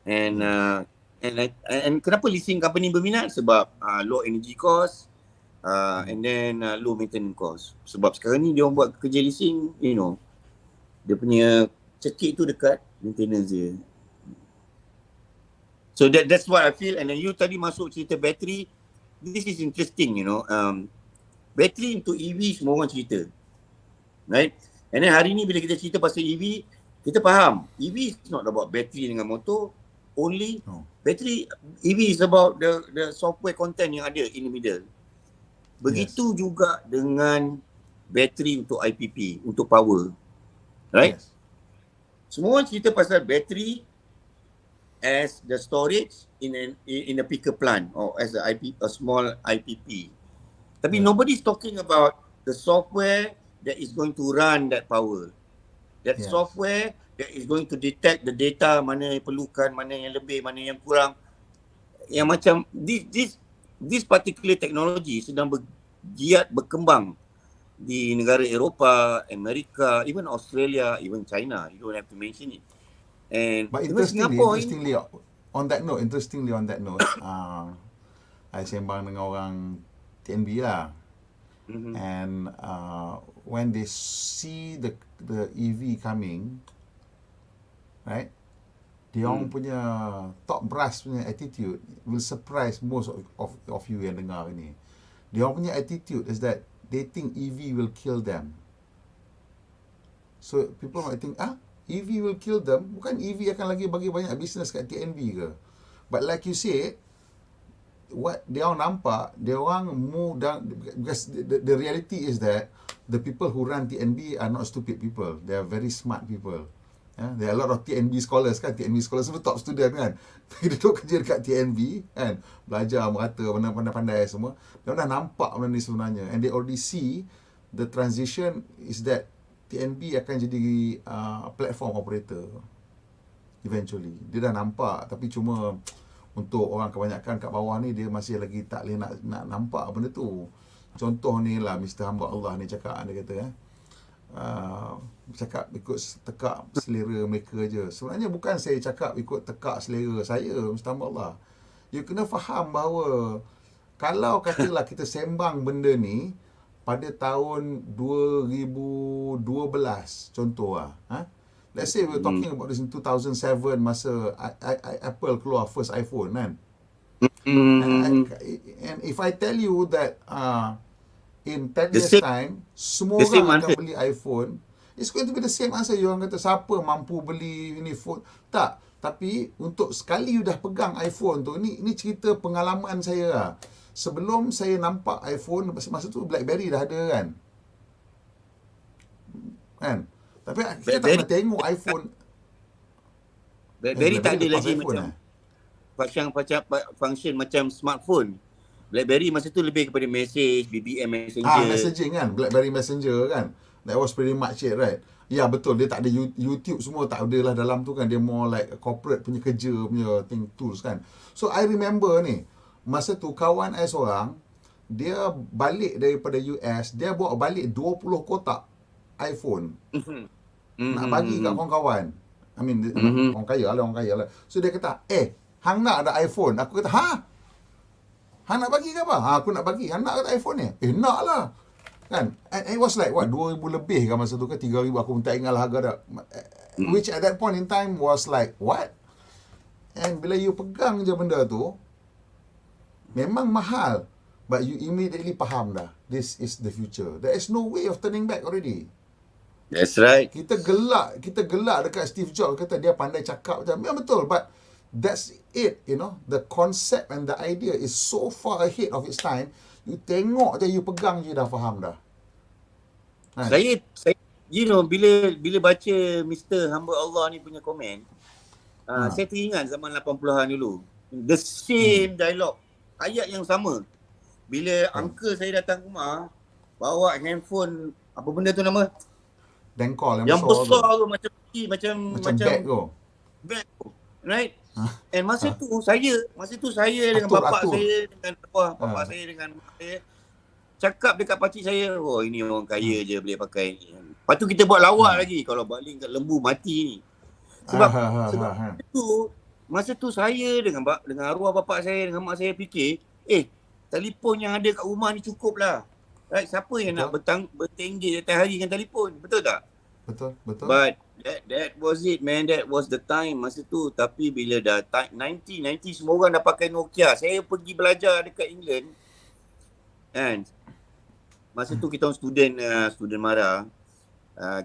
And kenapa leasing company berminat? Sebab low energy cost, and then low maintenance cost. Sebab sekarang ni dia orang buat kerja leasing, dia punya cekik tu dekat maintenance dia. So that's what I feel. And then you tadi masuk cerita battery, this is interesting, battery untuk EV semua orang cerita, right? And then hari ni bila kita cerita pasal EV, kita faham EV is not about battery dengan motor only. Battery, EV is about the software content yang ada in the middle. Begitu juga dengan bateri untuk IPP, untuk power. Right?
Yes.
Semua orang cerita pasal bateri as the storage in a picker plant or as a small IPP. Tapi nobody's talking about the software that is going to run that power. That
Yes.
software that is going to detect the data, mana yang perlukan, mana yang lebih, mana yang kurang. Yang macam this particular technology sedang bergiat berkembang di negara Eropah, Amerika, even Australia, even China. You don't have to mention it. And
But
even Singapore
interestingly on that note, I sembang dengan orang TNB lah. And when they see the EV coming, right, dia orang punya top brass punya attitude will surprise most of you yang dengar ni. Dia orang punya attitude is that they think EV will kill them. So people might think, EV will kill them. Bukan EV akan lagi bagi banyak business kat TNB ke? But like you said, what dia orang nampak, dia orang move down, because the reality is that the people who run TNB are not stupid people. They are very smart people. There are a lot of TNB scholars kan. TNB scholars semua top student kan. Dia duduk kerja dekat TNB kan. Belajar merata, pandai-pandai semua. Dia dah nampak benda ni sebenarnya. And they already see the transition is that TNB akan jadi platform operator eventually. Dia dah nampak, tapi cuma untuk orang kebanyakan kat bawah ni, dia masih lagi tak boleh nak nampak benda tu. Contoh ni lah Mr. Hamba Allah ni cakap, dia kata cakap ikut tekak selera mereka je. Sebenarnya bukan saya cakap ikut tekak selera saya, Mr. Hamba Allah. You kena faham bahawa kalau katalah kita sembang benda ni pada tahun 2012 contoh lah, let's say we're talking about this in 2007 masa Apple keluar first iPhone kan. And if I tell you that in 10 years time semua orang akan beli iPhone, it's going to be the same answer. You orang kata siapa mampu beli ini phone? Tak. Tapi untuk sekali you dah pegang iPhone tu, ni cerita pengalaman saya lah. Sebelum saya nampak iPhone, masa tu BlackBerry dah ada kan. Tapi kita tak pernah tengok iPhone.
BlackBerry tak ada lagi macam function macam smartphone. BlackBerry masa tu lebih kepada message, BBM Messenger.
Messaging kan, BlackBerry Messenger kan. That was pretty much it, right? Ya betul, dia tak ada YouTube semua, tak ada lah dalam tu kan. Dia more like corporate punya kerja punya tools kan. So I remember ni, masa tu kawan I seorang, dia balik daripada US, dia bawa balik 20 kotak iPhone. Nak bagi kat kawan-kawan. I mean, orang kaya lah. So dia kata, hang nak ada iPhone? Aku kata, hang nak bagi ke apa? Aku nak bagi. Hang nak kata iPhone ni? Nak lah. Kan? And it was like, 2,000 lebih kan masa tu ke 3,000. Aku tak ingat lah harga dah. Which at that point in time was like, what? And bila you pegang je benda tu, memang mahal. But you immediately faham dah. This is the future. There is no way of turning back already.
That's right.
Kita gelak dekat Steve Jobs, kata dia pandai cakap macam, ya betul, but that's it, you know. The concept and the idea is so far ahead of its time. You tengok je, you pegang je dah faham dah.
Saya you know, bila baca Mr. Hamba Allah ni punya komen, saya teringat zaman 80-an dulu. The same dialogue, ayat yang sama. Bila uncle saya datang rumah, bawa handphone, apa benda tu nama?
Dengkol
yang besar tu, macam
bag tu.
Bag tu. Right? And masa tu saya dengan bapak saya dengan bapak saya dengan mak saya cakap dekat pakcik saya, oh ini orang kaya je boleh pakai ni. Lepas tu kita buat lawak lagi, kalau baling kat lembu mati ni. Sebab masa tu saya dengan arwah bapak saya dengan mak saya fikir, telefon yang ada kat rumah ni cukup lah. Right? Siapa yang nak bertengger setiap hari dengan telefon? Betul tak?
Betul.
But that was it, man. That was the time masa tu. Tapi bila dah 90 semua orang dah pakai Nokia. Saya pergi belajar dekat England. And masa tu kita orang student mara.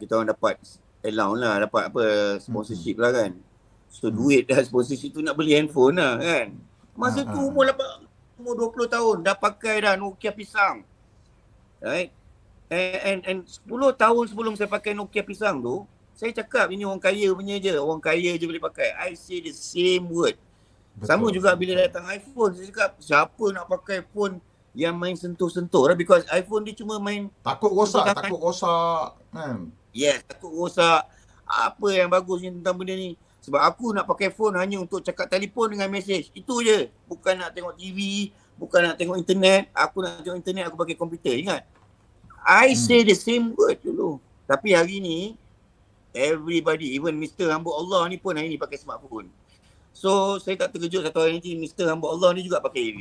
Kita orang dapat allowance lah, dapat apa, sponsorship lah kan. So duit dah sponsorship tu nak beli handphone lah kan. Masa tu umur 20 tahun dah pakai dah Nokia pisang. Right? And 10 tahun sebelum saya pakai Nokia pisang tu, saya cakap ini orang kaya punya je. Orang kaya je boleh pakai. I say the same word. Sama juga bila datang iPhone. Saya cakap, siapa nak pakai phone yang main sentuh-sentuh lah. Because iPhone dia cuma main
Takut rosak kan.
Yes, takut rosak. Apa yang bagusnya tentang benda ni? Sebab aku nak pakai phone hanya untuk cakap telefon dengan mesej. Itu je. Bukan nak tengok TV, bukan nak tengok internet. Aku nak tengok internet, aku pakai komputer. Ingat? I say the same word dulu. Tapi hari ni, everybody, even Mr. Hamba Allah ni pun hari ni pakai smartphone. So, saya tak terkejut satu hari ni Mr. Hamba Allah ni juga pakai EV.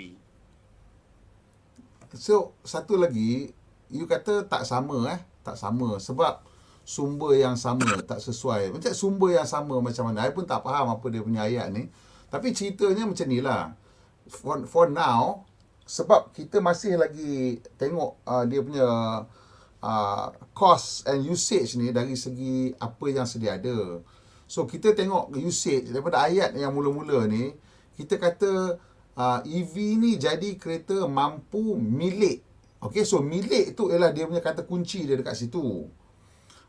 So, satu lagi, you kata tak sama tak sama sebab sumber yang sama tak sesuai. Macam sumber yang sama macam mana? I pun tak faham apa dia punya ayat ni. Tapi ceritanya macam ni lah. For now, sebab kita masih lagi tengok dia punya cost and usage ni dari segi apa yang sedia ada. So, kita tengok usage daripada ayat yang mula-mula ni, kita kata EV ni jadi kereta mampu milik. Okay, so milik tu ialah dia punya kata kunci dia dekat situ.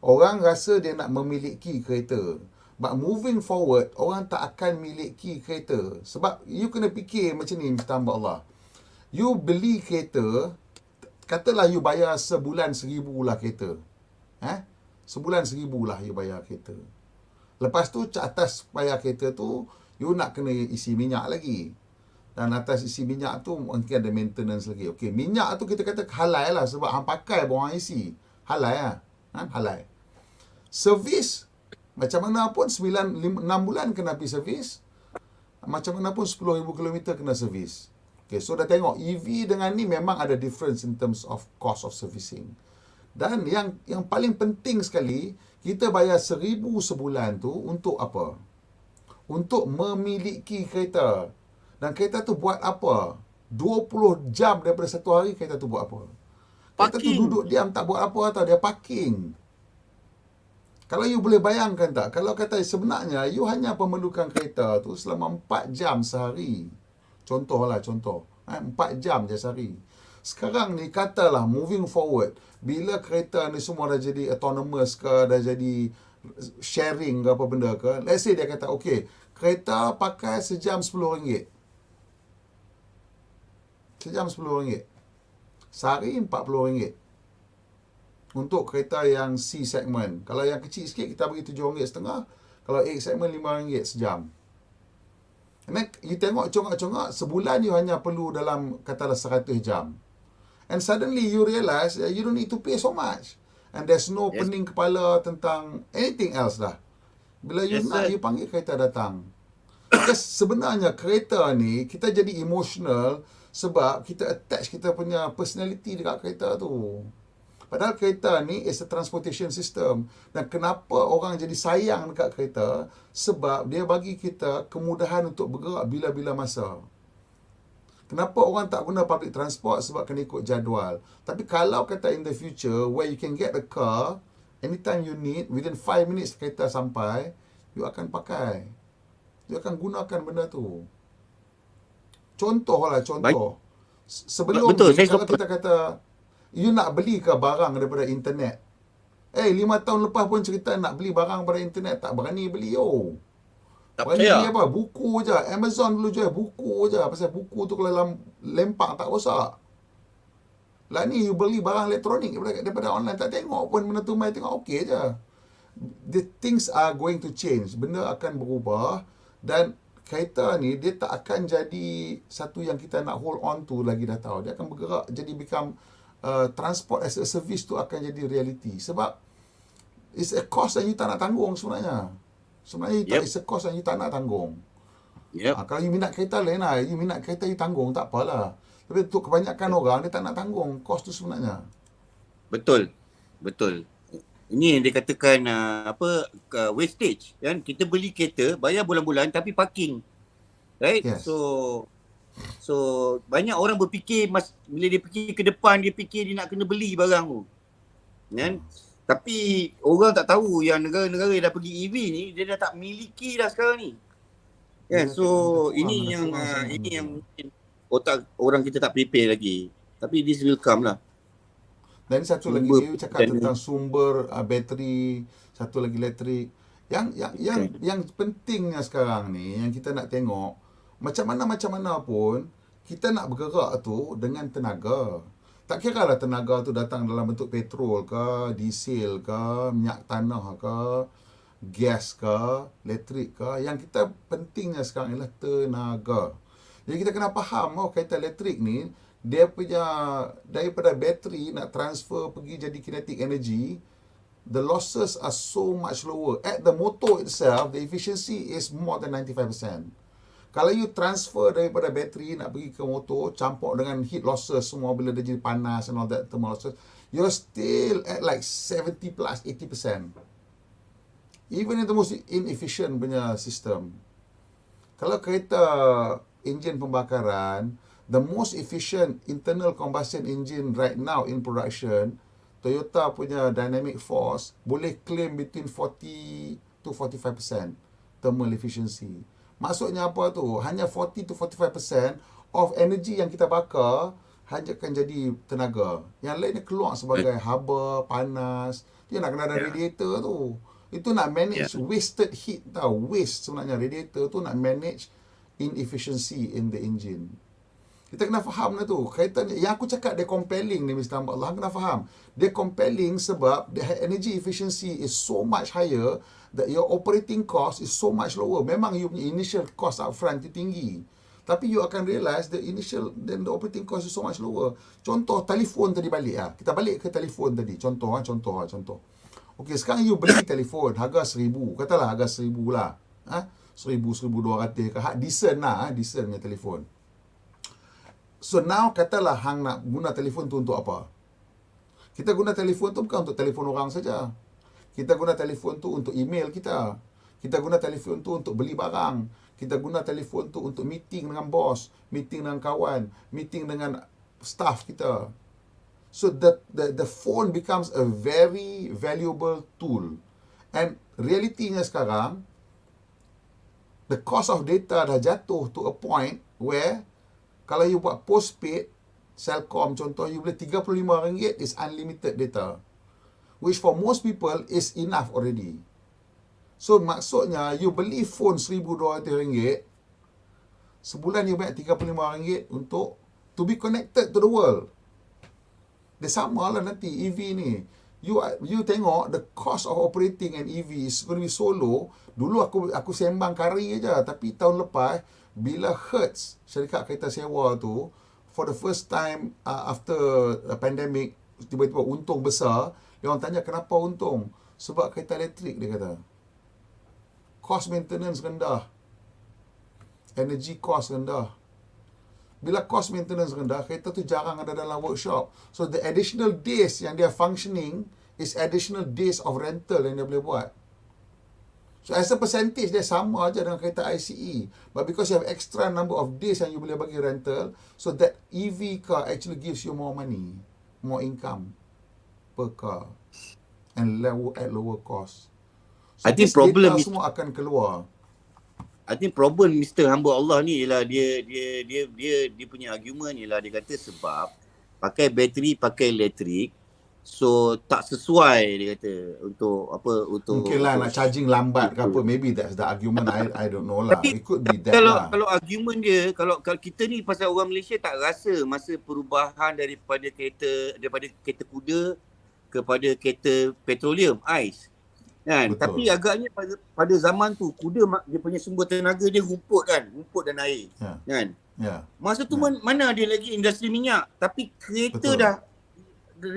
Orang rasa dia nak memiliki kereta. But moving forward, orang tak akan miliki kereta. Sebab you kena fikir macam ni, Mr. Hamba Allah. You beli kereta, katalah you bayar sebulan 1,000 lah kereta. Sebulan 1,000 lah you bayar kereta. Lepas tu, atas bayar kereta tu, you nak kena isi minyak lagi. Dan atas isi minyak tu, mungkin ada maintenance lagi. Okey, minyak tu kita kata halal lah. Sebab hang pakai pun orang isi. Halal lah. Halal. Servis, macam mana pun 6 bulan kena pergi servis. Macam mana pun 10,000 km kena servis. Okay, so dah tengok EV dengan ni memang ada difference in terms of cost of servicing. Dan yang paling penting sekali, kita bayar 1,000 sebulan tu untuk apa? Untuk memiliki kereta. Dan kereta tu buat apa? 20 jam daripada satu hari kereta tu buat apa? Kereta tu duduk diam tak buat apa tau, dia parking. Kalau you boleh bayangkan tak, kalau kata sebenarnya you hanya memerlukan kereta tu selama 4 jam sehari. Contoh. 4 jam je sehari. Sekarang ni katalah moving forward, bila kereta ni semua dah jadi autonomous ke, dah jadi sharing ke apa benda ke, let's say dia kata, okay, kereta pakai sejam RM10. Sejam RM10. Sehari RM40. Untuk kereta yang C segment. Kalau yang kecil sikit, kita bagi RM7.50. Kalau A segment, RM5 sejam. And then, you tengok congak-congak, sebulan you hanya perlu dalam, katalah 100 jam. And suddenly, you realise that you don't need to pay so much. And there's no pening kepala tentang anything else dah. Bila you nak, you panggil kereta datang. Because sebenarnya, kereta ni, kita jadi emotional sebab kita attach kita punya personality dekat kereta tu. Padahal kereta ni is a transportation system. Dan kenapa orang jadi sayang dekat kereta? Sebab dia bagi kita kemudahan untuk bergerak bila-bila masa. Kenapa orang tak guna public transport? Sebab kena ikut jadual. Tapi kalau kata in the future, where you can get a car, anytime you need, within 5 minutes kereta sampai, you akan pakai. You akan gunakan benda tu. Contoh. Sebelum
betul,
ni, kalau kita kata, you nak beli ke barang daripada internet? 5 tahun lepas pun cerita nak beli barang daripada internet, tak berani beli.
Tak
berani
percaya.
beli apa? Buku je. Amazon dulu jual buku je. Pasal buku tu kalau lempak tak rosak. Lah ni you beli barang elektronik daripada online, tak tengok pun benda tu main tengok okey je. The things are going to change. Benda akan berubah dan kereta ni dia tak akan jadi satu yang kita nak hold on to lagi dah tahu. Dia akan bergerak jadi become transport as a service tu akan jadi reality. Sebab it's a cost yang you tak nak tanggung sebenarnya. It's a cost yang you tak nak tanggung. Kalau you minat kereta lain lah. You minat kereta you tanggung, tak apalah. Tapi untuk kebanyakan orang, dia tak nak tanggung cost tu sebenarnya.
Betul. Ini yang dia katakan wastage. Kan? Kita beli kereta, bayar bulan-bulan tapi parking. Right?
Yes.
So banyak orang berfikir bila dia fikir ke depan, dia fikir dia nak kena beli barang tu. Kan? Tapi orang tak tahu yang negara-negara yang dah pergi EV ni, dia dah tak miliki dah sekarang ni. Kan? So ini yang mungkin otak orang kita tak prepare lagi. Tapi this will come lah.
Dan satu lagi
Sumber
dia cakap tentang sumber bateri, satu lagi elektrik. Yang pentingnya sekarang ni yang kita nak tengok macam mana pun kita nak bergerak tu dengan tenaga. Tak kira lah tenaga tu datang dalam bentuk petrol ke, diesel ke, minyak tanah ke, gas ke, elektrik ke. Yang kita pentingnya sekarang ialah tenaga. Jadi kita kena faham kaitan elektrik ni, dia punya daripada bateri nak transfer pergi jadi kinetic energy, the losses are so much lower. At the motor itself, the efficiency is more than 95%. Kalau you transfer daripada bateri nak pergi ke motor, campur dengan heat losses semua bila dia jadi panas and all that thermal losses, you're still at like 70 plus 80%. Even in the most inefficient punya system. Kalau kereta enjin pembakaran, the most efficient internal combustion engine right now in production, Toyota punya dynamic force boleh claim between 40 to 45% thermal efficiency. Maksudnya apa tu? Hanya 40 to 45% of energy yang kita bakar hanya akan jadi tenaga. Yang lainnya keluar sebagai haba, panas. Dia nak kena ada radiator tu. Itu nak manage wasted heat tau. Waste sebenarnya radiator tu nak manage inefficiency in the engine. Kita kena faham lah tu. Kaitan yang aku cakap dia compelling ni Mr. Hamba Allah, kena faham. Dia compelling sebab the energy efficiency is so much higher that your operating cost is so much lower. Memang you punya initial cost up front tu tinggi. Tapi you akan realise the operating cost is so much lower. Contoh telefon tadi balik lah. Kita balik ke telefon tadi. Contoh. Okey, sekarang you beli telefon harga 1,000. Katalah harga 1,000 lah. 1,000, 1,200 ke. Decent lah. Decent punya telefon. So now katalah hang nak guna telefon tu untuk apa? Kita guna telefon tu bukan untuk telefon orang saja. Kita guna telefon tu untuk email kita. Kita guna telefon tu untuk beli barang. Kita guna telefon tu untuk meeting dengan bos, meeting dengan kawan, meeting dengan staff kita. So the phone becomes a very valuable tool. And realitinya sekarang, the cost of data dah jatuh to a point where kalau you buat postpaid, Celcom contoh, you boleh RM35 is unlimited data. Which for most people is enough already. So maksudnya, you beli phone RM1,200, sebulan you bayar RM35 untuk to be connected to the world. Dia sama lah nanti EV ni. You tengok the cost of operating an EV is going to be so low. Dulu aku sembang kari aja, tapi tahun lepas bila Hertz, syarikat kereta sewa tu, for the first time after a pandemic, tiba-tiba untung besar. Dia orang tanya kenapa untung? Sebab kereta elektrik, dia kata. Cost maintenance rendah. Energy cost rendah. Bila cost maintenance rendah, kereta tu jarang ada dalam workshop. So the additional days yang dia functioning is additional days of rental yang dia boleh buat. So as a percentage dia sama aja dengan kereta ICE. But because you have extra number of days yang you boleh bagi rental, so that EV car actually gives you more money, more income per car, and at lower cost. So
I think problem
data semua akan keluar.
I think problem Mr. Hamba Allah ni ialah dia punya argument ialah dia kata sebab pakai bateri, pakai elektrik, so tak sesuai dia kata untuk apa, untuk
mungkin lah nak charging lambat ke apa, maybe that's the argument. I don't know lah.
Tapi
It could be that
kalau
lah.
kalau argument dia, kalau kita ni pasal orang Malaysia tak rasa masa perubahan daripada kereta kuda kepada kereta petroleum, ais. Kan?
Betul.
Tapi agaknya pada zaman tu kuda dia punya sumber tenaga dia rumput dan air. Kan?
Ya.
Masa tu mana ada lagi industri minyak, tapi kereta
Betul.
dah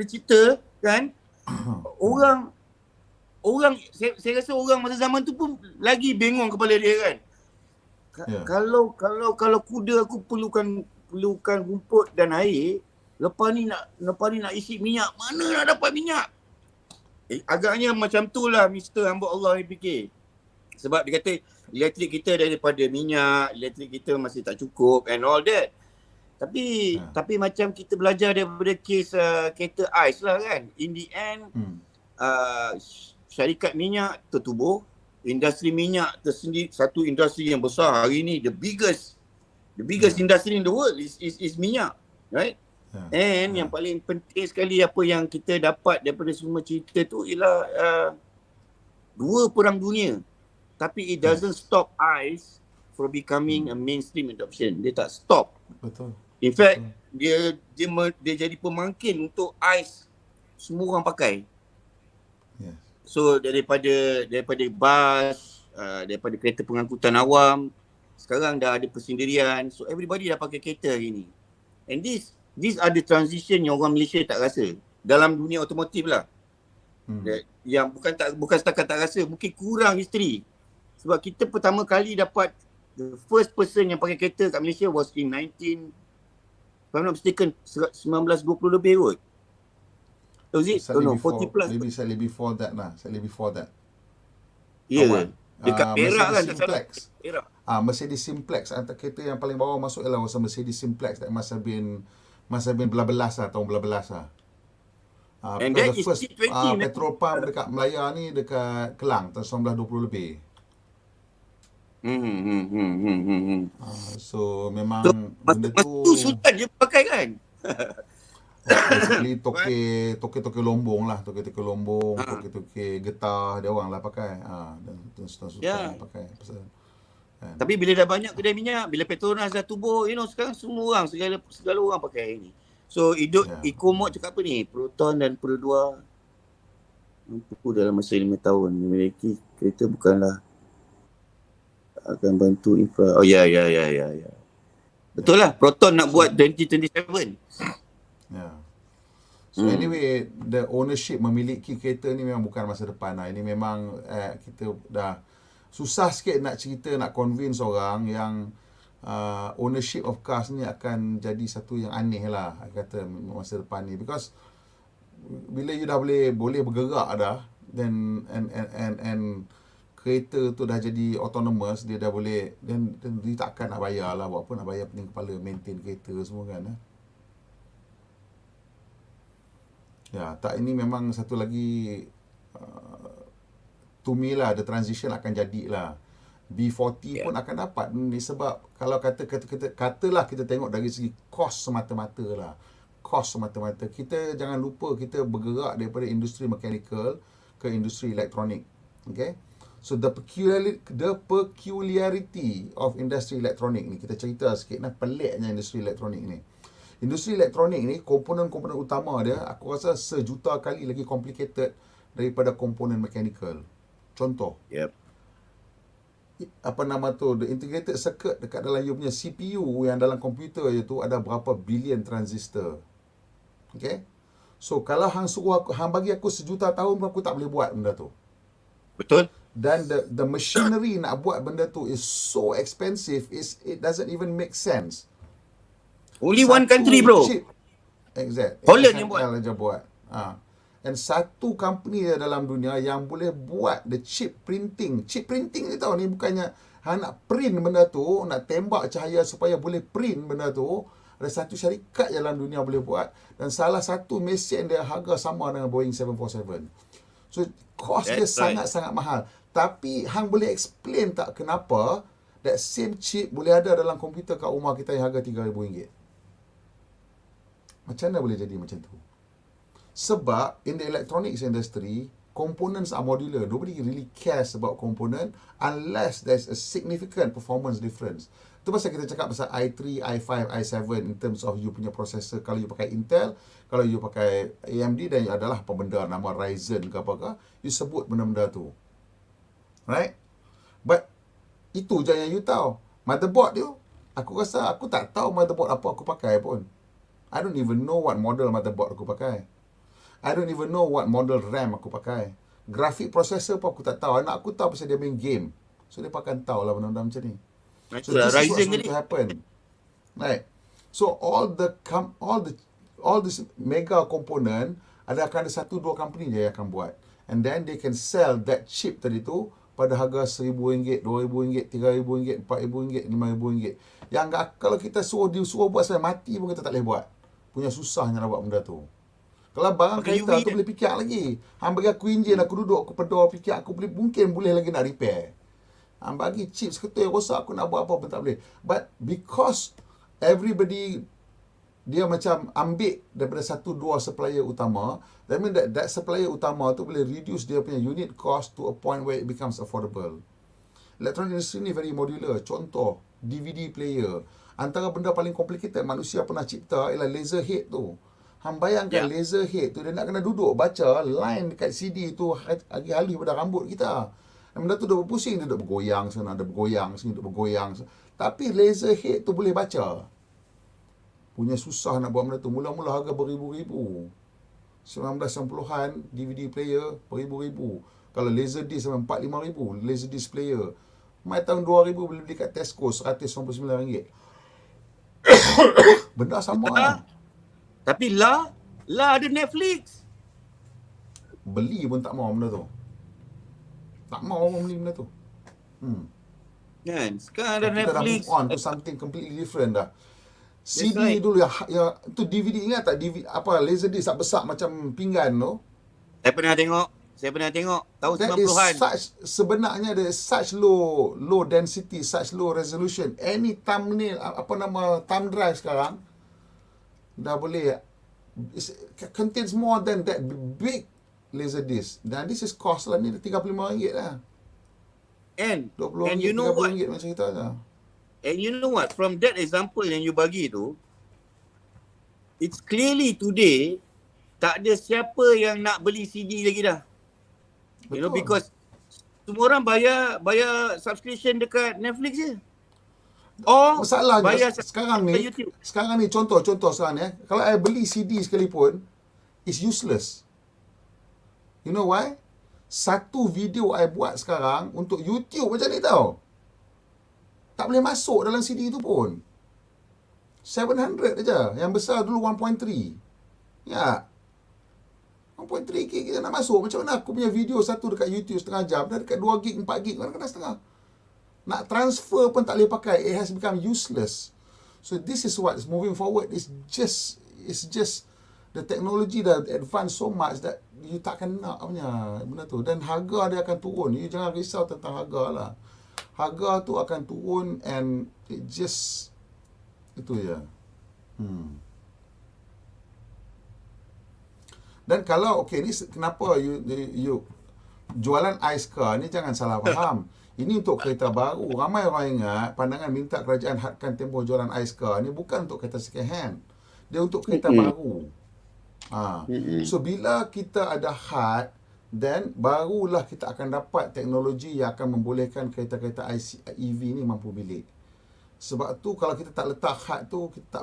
cipta kan. orang saya rasa orang masa zaman tu pun lagi bengong kepala dia kan. Kalau kuda aku perlukan rumput dan air, lepas ni nak isi minyak, mana nak dapat minyak? Agaknya macam tu lah Mr. Hamba Allah ni fikir. Sebab dia kata elektrik kita daripada minyak, elektrik kita masih tak cukup and all that. Tapi macam kita belajar daripada kes kereta ais lah kan. In the end, syarikat minyak tertubuh, industri minyak tersendiri, satu industri yang besar hari ni, the biggest industry in the world is minyak, right? And yang paling penting sekali apa yang kita dapat daripada semua cerita tu ialah dua perang dunia. Tapi it doesn't stop ICE from becoming a mainstream adoption. Dia tak stop.
Betul.
In fact, dia jadi pemangkin untuk ICE semua orang pakai.
Yes.
So daripada bas, daripada kereta pengangkutan awam, sekarang dah ada persendirian. So everybody dah pakai kereta hari ni. And these are the transition yang orang Malaysia tak rasa dalam dunia automotif lah. Yang bukan setakat tak rasa, mungkin kurang history. Sebab kita pertama kali dapat the first person yang pakai kereta kat Malaysia was in if I'm not mistaken 1920 lebih kot. Was it?
Slightly
40 plus.
Maybe slightly before that lah. Slightly before that.
Ya. Dekat Perak kan tak salah.
Simplex.
Perak.
Mercedes Simplex. Antara kereta yang paling bawah masuk ialah was a Mercedes Simplex. That must have been belas lah. Tahun belas lah.
And that is
first
T20
petrol pump dekat Melaya ni dekat Kelang tahun 1920 lebih. So memang benda tu
Sultan je pakai kan.
basically toke lombong lah, toke lombong, toke getah dia orang lah pakai. Dan sultan pakai pasal.
Tapi bila dah banyak kedai minyak, bila Petronas dah tubuh, sekarang semua orang, segala orang pakai ini. So Eco-Mod cakap apa ni? Proton dan Pro 2 mampu dalam masa 5 tahun memiliki kereta bukanlah akan bantu infra. Oh ya. Betul lah, Proton nak buat 2027.
So anyway, the ownership memiliki kereta ni memang bukan masa depan lah. Ini memang kita dah susah sikit nak cerita, nak convince orang yang ownership of cars ni akan jadi satu yang aneh lah, kata masa depan ni. Because bila you dah boleh bergerak dah, then and kereta tu dah jadi autonomous, dia dah boleh, dan dia takkan nak bayar lah, buat apa nak bayar pening kepala maintain kereta semua kan. Ini memang satu lagi to me lah, the transition akan jadilah. B40 pun akan dapat ni, sebab kalau katalah kita tengok dari segi kos semata-mata lah. Kita jangan lupa kita bergerak daripada industri mechanical ke industri elektronik. Okay? So the peculiarity of industri elektronik ni, kita cerita sikit peliknya industri elektronik ni. Industri elektronik ni, komponen-komponen utama dia, aku rasa sejuta kali lagi complicated daripada komponen mechanical. Contoh. The integrated circuit dekat dalam you punya CPU yang dalam komputer je tu ada berapa bilion transistor. Okay? So kalau hang bagi aku sejuta tahun pun aku tak boleh buat benda tu.
Betul.
Dan the machinery nak buat benda tu is so expensive, it doesn't even make sense.
Only one country bro.
Exact.
Holland yang
buat. And satu company dalam dunia yang boleh buat the chip printing. Chip printing ni tahu ni bukannya nak print benda tu, nak tembak cahaya supaya boleh print benda tu. Ada satu syarikat dalam dunia boleh buat, dan salah satu mesin dia harga sama dengan Boeing 747. So cost dia sangat-sangat mahal. Tapi hang boleh explain tak kenapa that same chip boleh ada dalam komputer kat rumah kita yang harga RM3,000? Macam mana boleh jadi macam tu? Sebab in the electronics industry, components are modular. Nobody really cares about component unless there's a significant performance difference. Itu pasal kita cakap pasal i3, i5, i7 in terms of you punya processor. Kalau you pakai Intel, kalau you pakai AMD, dan adalah apa benda nama Ryzen ke apakah, you sebut benda-benda tu. Right? But itu je yang you tahu. Motherboard tu, aku rasa aku tak tahu motherboard apa aku pakai pun. I don't even know what model motherboard aku pakai. I don't even know what model RAM aku pakai. Graphic processor pun aku tak tahu. Anak aku tahu pasal dia main game. So dia akan tahu lah benda-benda macam ni. So this is what's going to happen. Right. So all this mega component akan ada 1-2 company je yang akan buat. And then they can sell that chip tadi tu pada harga RM1,000, RM2,000, RM3,000, RM4,000, RM5,000. Yang kalau kita disuruh buat sampai mati pun kita tak boleh buat. Punya susahnya nak buat benda tu. Kalau barang kereta tu boleh fikir lagi. Hang bagi aku enjin, aku duduk, aku pedal, fikir aku mungkin boleh lagi nak repair. Hang bagi chip seketul yang rosak, aku nak buat apa pun tak boleh. But because everybody dia macam ambil daripada satu dua supplier utama. That mean that supplier utama tu boleh reduce dia punya unit cost to a point where it becomes affordable. Electronic industry ni very modular. Contoh, DVD player. Antara benda paling complicated manusia pernah cipta ialah laser head tu. Hang bayangkan laser head tu, dia nak kena duduk baca line dekat CD tu lagi halus pada rambut kita. Dan benda tu dia berpusing, dia duduk bergoyang sana, dia bergoyang sini, duduk bergoyang. Tapi laser head tu boleh baca. Punya susah nak buat benda tu. Mula-mula harga beribu-ribu. 1990-an DVD player beribu-ribu. Kalau laser disc sampai 4-5 ribu laser disc player. Mai tahun 2000 boleh beli kat Tesco RM199. Benda sama lah.
Tapi lah ada Netflix.
Beli pun tak mau benda tu. Tak mau orang beli benda tu.
Kan? Sekarang ada
Kita
Netflix.
dah move on to something completely different dah. CD
right.
dulu ya tu DVD, ingat tak DVD apa laser disc tak besar macam pinggan tu?
Saya pernah tengok tahun
That is
90-an.
sebenarnya ada such low density, such low resolution. Any thumbnail, thumb drive sekarang dah boleh contains more than that big laser disc. Dan this is cost lah, ni RM35 lah.
And
RM20,
you know what?
RM30 macam kita lah.
And you know what? From that example yang you bagi tu, it's clearly today tak ada siapa yang nak beli CD lagi dah. You know, because semua orang bayar subscription dekat Netflix je. Oh,
masalahnya
bayar
sekarang ni contoh sekarang ni, kalau I beli CD sekalipun, it's useless. You know why? Satu video I buat sekarang untuk YouTube macam ni tau, tak boleh masuk dalam CD tu pun. 700 aja. Yang besar dulu 1.3. Ya. 1.3 gig kita nak masuk. Macam mana aku punya video satu dekat YouTube setengah jam, dah dekat 2 gig, 4 gig, kadang-kadang setengah. Nak transfer pun tak boleh pakai. It has become useless. So this is what's moving forward. It's just the technology dah advance so much that you takkan nak punya benda tu. Dan harga dia akan turun. You jangan risau tentang harga lah. Harga tu akan turun and it just itu je. Dan kalau ni kenapa you jualan ice car ni, jangan salah faham. Ini untuk kereta baru. Ramai orang ingat pandangan minta kerajaan hadkan tempoh jualan ice car ni bukan untuk kereta second hand. Dia untuk kereta baru. So bila kita ada had, then barulah kita akan dapat teknologi yang akan membolehkan kereta-kereta EV ni mampu bilik. Sebab tu kalau kita tak letak had tu, kita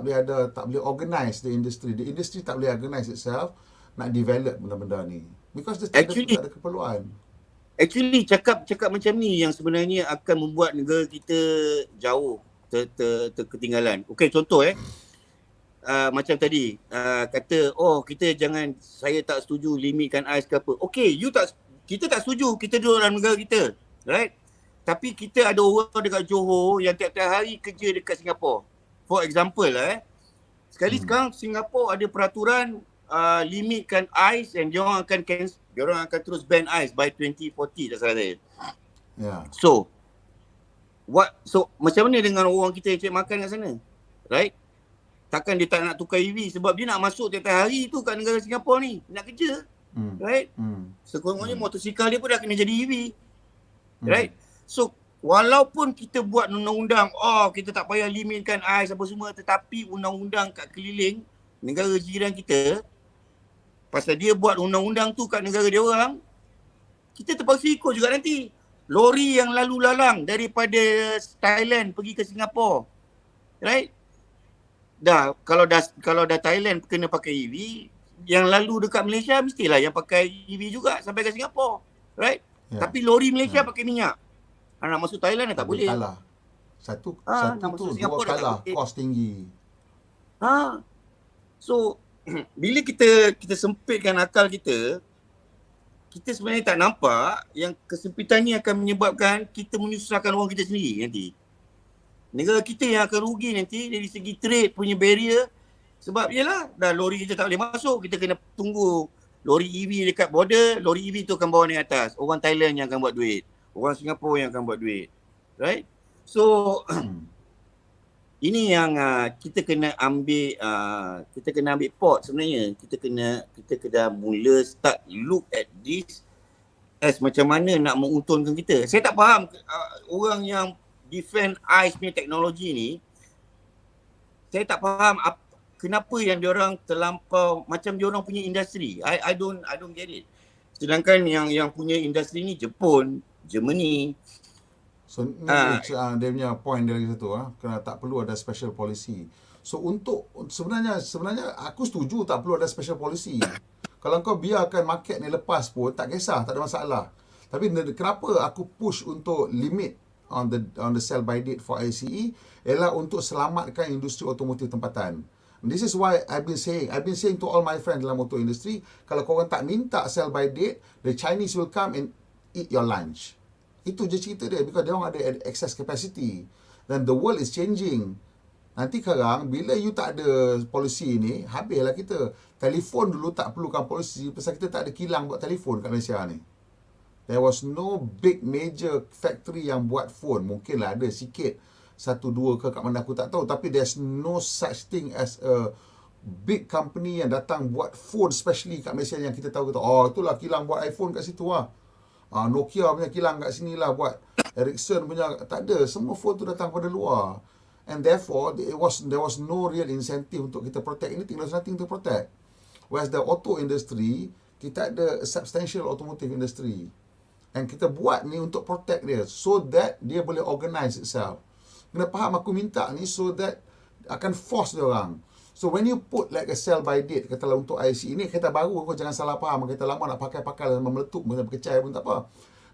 tak boleh organize the industry. The industry tak boleh organize itself nak develop benda-benda ni. Because tak ada keperluan.
Actually cakap macam ni yang sebenarnya akan membuat negara kita jauh ketinggalan. Okey, contoh macam tadi kata kita jangan, saya tak setuju limitkan ais ke apa. Okey, kita tak setuju, kita duduk dalam negara kita, right? Tapi kita ada orang dekat Johor yang tiap-tiap hari kerja dekat Singapura. For example sekarang Singapura ada peraturan limitkan ais, and dia orang akan terus ban ais by 2040 tak salah saya.
Yeah.
So macam mana dengan orang kita yang cari makan kat sana, right? Takkan dia tak nak tukar EV sebab dia nak masuk tiap-tiap hari tu kat negara Singapura ni, nak kerja, right? Sekurang-kurangnya motosikal dia pun dah kena jadi EV, right? So walaupun kita buat undang-undang, kita tak payah limitkan ais apa semua, tetapi undang-undang kat keliling negara jiran kita, pasal dia buat undang-undang tu kat negara dia orang, kita terpaksa ikut juga nanti. Lori yang lalu lalang daripada Thailand pergi ke Singapura, right? Kalau dah Thailand kena pakai EV, yang lalu dekat Malaysia mestilah yang pakai EV juga sampai ke Singapura, right?
Yeah.
Tapi lori Malaysia pakai minyak. Nak masuk Thailand tak boleh.
Kalah. Satu tu, dua kalah, kos tinggi.
So bila kita sempitkan akal kita sebenarnya tak nampak yang kesempitan ni akan menyebabkan kita menyusahkan orang kita sendiri nanti. Negara kita yang akan rugi nanti dari segi trade punya barrier. Sebab yelah, dah lori kita tak boleh masuk, kita kena tunggu lori EV dekat border, lori EV tu akan bawa naik atas. Orang Thailand yang akan buat duit, orang Singapura yang akan buat duit, right? So ini yang kita kena ambil port sebenarnya. Kita kena mula start look at this as macam mana nak menguntungkan kita. Saya tak faham orang yang defend ICE punya teknologi ni, saya tak faham kenapa yang diorang terlampau macam diorang punya industri. I don't get it. Sedangkan yang punya industri ni Jepun, Germany.
So ni dia punya point dari situ kena tak perlu ada special policy. So untuk sebenarnya aku setuju tak perlu ada special policy. Kalau kau biarkan market ni lepas pun tak kisah, tak ada masalah. Tapi kenapa aku push untuk limit on the sell by date for ICE ialah untuk selamatkan industri automotif tempatan. This is why I've been saying to all my friends dalam auto industry, kalau korang tak minta sell by date, the Chinese will come and eat your lunch. Itu je cerita dia, because dia orang ada excess capacity. Dan the world is changing. Nanti sekarang, bila you tak ada polisi ni, habislah kita. Telefon dulu tak perlukan polisi, pasal kita tak ada kilang buat telefon kat Malaysia ni. There was no big major factory yang buat phone. Mungkinlah ada sikit, satu dua ke kat mana aku tak tahu. Tapi there's no such thing as a big company yang datang buat phone specially kat Malaysia yang kita tahu. Itulah kilang buat iPhone kat situ Nokia punya kilang kat sini lah buat. Ericsson punya, tak ada. Semua phone tu datang pada luar. And therefore, there was no real incentive untuk kita protect anything. There's nothing to protect. Whereas the auto industry, kita ada a substantial automotive industry. And kita buat ni untuk protect dia. So that dia boleh organize itself. Kena faham aku minta ni so that akan force dia orang. So when you put like a sell by date, katalah untuk IC ini, kereta baru, kau jangan salah faham. Kereta lama nak pakai sama meletup, berkecai pun tak apa.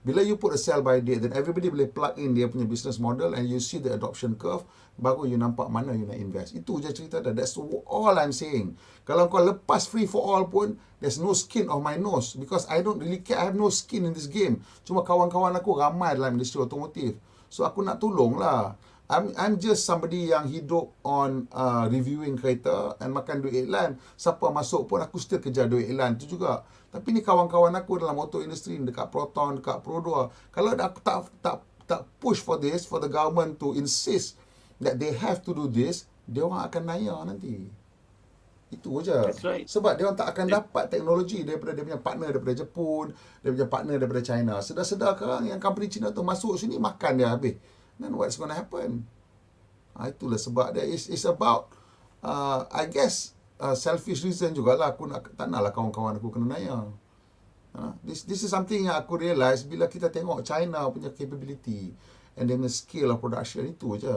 Bila you put a sell by date, then everybody boleh plug in dia punya business model and you see the adoption curve, baru you nampak mana you nak invest. Itu je cerita dah. That's all I'm saying. Kalau kau lepas free for all pun, there's no skin of my nose. Because I don't really care. I have no skin in this game. Cuma kawan-kawan aku ramai dalam industri otomotif. So aku nak tolong lah. I'm just somebody yang hidup on reviewing kereta and makan duit iklan. Siapa masuk pun aku still kejar duit iklan tu juga. Tapi ni kawan-kawan aku dalam auto industry, dekat Proton, dekat Pro2. Kalau aku tak push for this, for the government to insist that they have to do this, dia orang akan naya nanti. Itu je.
Right.
Sebab dia orang tak akan dapat teknologi daripada dia punya partner daripada Jepun, dia punya partner daripada China. Sedar-sedar sekarang yang company China tu masuk sini, makan dia habis. Then what's going to happen? Itulah sebab dia. It's about, I guess, selfish reason jugalah. Aku tak naklah kawan-kawan aku kena naya. This is something yang aku realise bila kita tengok China punya capability and their scale of production, itu je.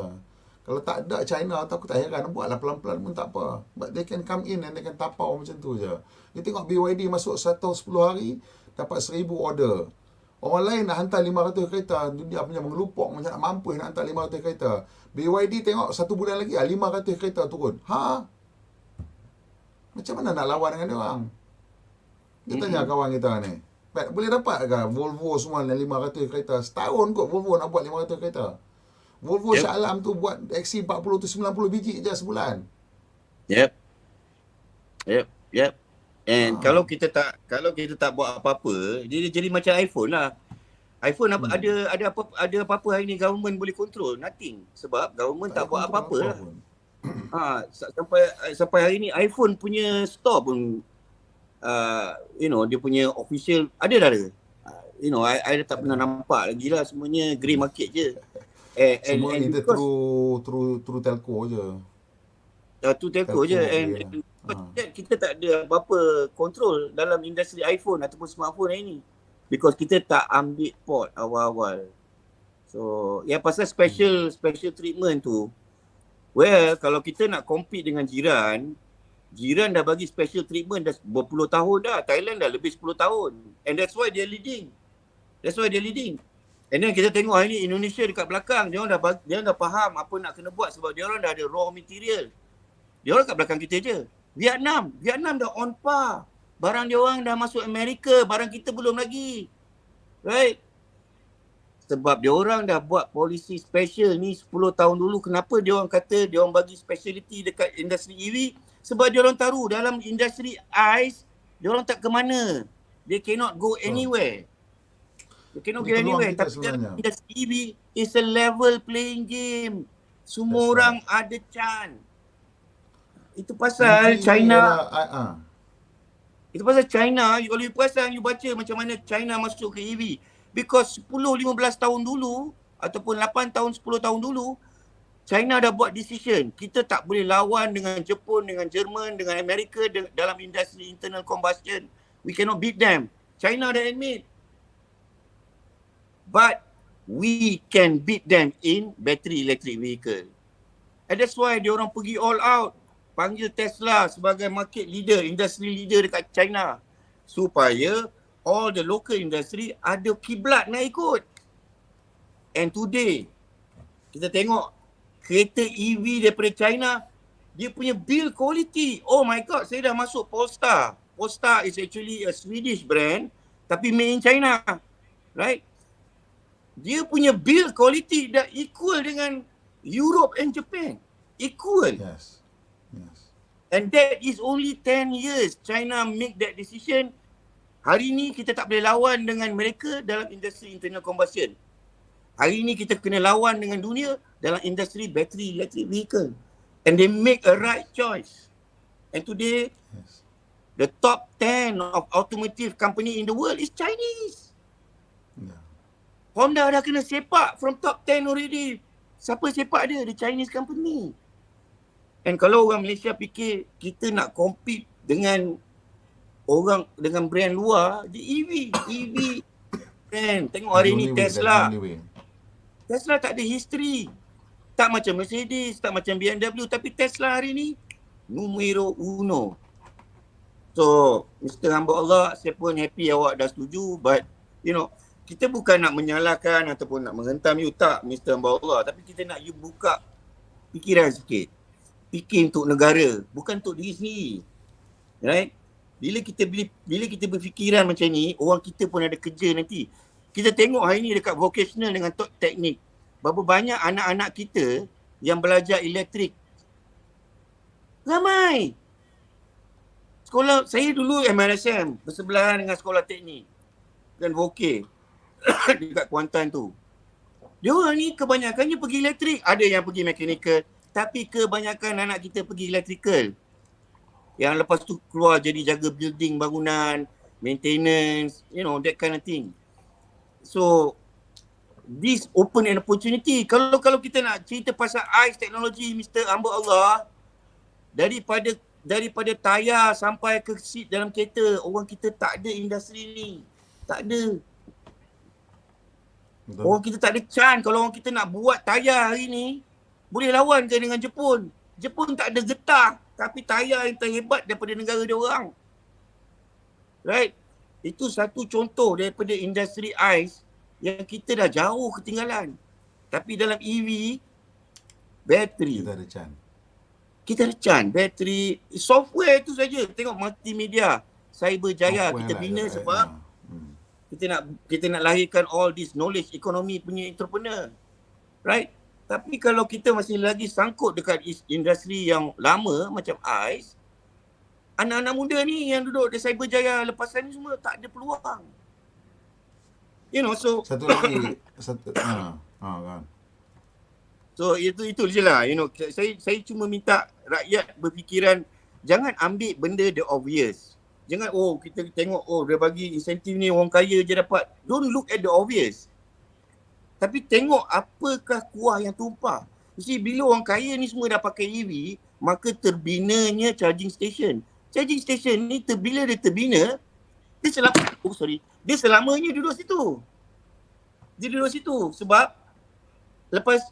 Kalau tak ada China tu aku tak heran. Buatlah pelan-pelan pun tak apa. But they can come in and they can tapau macam tu je. You tengok BYD masuk 10 hari, dapat 1,000 order. Orang lain nak hantar 500 kereta, dia punya mengelupok macam nak mampus nak hantar 500 kereta. BYD tengok 1 bulan lagi 500 kereta turun. Macam mana nak lawan dengan dia orang? Kita tanya kawan kita ni. Boleh dapat ke Volvo semua 500 kereta? Setahun kot Volvo nak buat 500 kereta. Volvo Shah Alam tu buat XC40 tu 90 biji je sebulan.
Yep. And kalau kita tak buat apa-apa, dia jadi macam iPhone lah. iPhone ada apa-apa hari ni government boleh control? Nothing. Sebab government tak buat apa-apa lah. Sampai hari ni iPhone punya store pun dia punya official ada. I tak pernah nampak lagi lah, semuanya grey market je.
Semua ni through telco je.
True telco je. Kita tak ada apa-apa control dalam industri iPhone ataupun smartphone hari ni. Because kita tak ambil port awal-awal. So, yang pasal special treatment tu, well, kalau kita nak compete dengan jiran dah bagi special treatment dah berpuluh tahun dah. Thailand dah lebih 10 tahun. And that's why they're leading. And then kita tengok hari ni Indonesia dekat belakang, dia orang dah faham apa nak kena buat sebab dia orang dah ada raw material. Dia orang kat belakang kita je. Vietnam dah on par. Barang dia orang dah masuk Amerika, barang kita belum lagi. Right? Sebab dia orang dah buat polisi special ni 10 tahun dulu. Kenapa dia orang kata dia orang bagi speciality dekat industri EV? Sebab dia orang tahu dalam industri ICE, dia orang tak ke mana. They cannot go anywhere. Tapi dalam industri EV is a level playing game. Semua
That's
orang
right.
ada chance. Itu pasal
EV
China,
ialah,
itu pasal China, kalau you perasan, you baca macam mana China masuk ke EV. Because 10-15 tahun dulu, ataupun 8 tahun, 10 tahun dulu, China dah buat decision. Kita tak boleh lawan dengan Jepun, dengan Jerman, dengan Amerika dalam industri internal combustion. We cannot beat them. China dah admit. But we can beat them in battery electric vehicle. And that's why dia orang pergi all out. Panggil Tesla sebagai market leader, industry leader dekat China. Supaya all the local industry ada kiblat nak ikut. And today, kita tengok kereta EV daripada China, dia punya build quality. Oh my god, saya dah masuk Polestar. Polestar is actually a Swedish brand, tapi made in China. Right? Dia punya build quality dah equal dengan Europe and Japan. Equal.
yes. Yes.
And that is only 10 years China make that decision. Hari ni kita tak boleh lawan dengan mereka dalam industri internal combustion. Hari ni kita kena lawan dengan dunia dalam industri battery electric vehicle. And they make a right choice. And today,
Yes.
the top 10 of automotive company in the world is Chinese.
Yeah.
Honda dah kena sepak from top 10 already. Siapa sepak dia? The Chinese company. And kalau orang Malaysia fikir kita nak compete dengan orang, dengan brand luar, dia EV brand. Tengok hari ni Tesla. Tesla tak ada history. Tak macam Mercedes, tak macam BMW, tapi Tesla hari ni numero uno. So, Mr. Hamba Allah, saya pun happy awak dah setuju, but you know, kita bukan nak menyalahkan ataupun nak menghentam you, tak, Mr. Hamba Allah, tapi kita nak you buka fikiran sikit. Fikir untuk negara, bukan untuk diri sendiri. Right? Bila kita berfikiran macam ni, orang kita pun ada kerja nanti. Kita tengok hari ni dekat vocational dengan teknik. Berapa banyak anak-anak kita yang belajar elektrik. Ramai. Sekolah, saya dulu MRSM, bersebelahan dengan sekolah teknik. Dan vokal dekat Kuantan tu. Dia orang ni kebanyakannya pergi elektrik. Ada yang pergi mechanical. Tapi kebanyakan anak kita pergi electrical. Yang lepas tu keluar jadi jaga building bangunan, maintenance, you know, that kind of thing. So, this open an opportunity. Kalau kita nak cerita pasal ICE teknologi, Mr. Hamba Allah, daripada tayar sampai ke seat dalam kereta, orang kita tak ada industri ni. Tak ada.
Betul.
Orang kita tak ada chance. Kalau orang kita nak buat tayar hari ni, boleh lawan ke dengan Jepun? Jepun tak ada getah, tapi tayar yang terhebat daripada negara dia orang. Right? Itu satu contoh daripada industri ICE yang kita dah jauh ketinggalan. Tapi dalam EV, bateri. Kita ada chance. Bateri, software tu saja. Tengok multimedia, Cyberjaya kita bina sebab kita nak lahirkan all this knowledge economy punya entrepreneur. Right? Tapi kalau kita masih lagi sangkut dekat industri yang lama macam ICE, anak-anak muda ni yang duduk di Cyberjaya lepasan ni semua tak ada peluang. You know, so
Satu lagi, kan.
So itu je lah, you know, saya cuma minta rakyat berfikiran, jangan ambil benda the obvious. Jangan kita tengok dia bagi insentif ni orang kaya je dapat. Don't look at the obvious. Tapi tengok apakah kuah yang tumpah. You see, bila orang kaya ni semua dah pakai EV, maka terbinanya charging station. Charging station ni bila dia terbina, dia selamanya duduk situ. Dia duduk situ sebab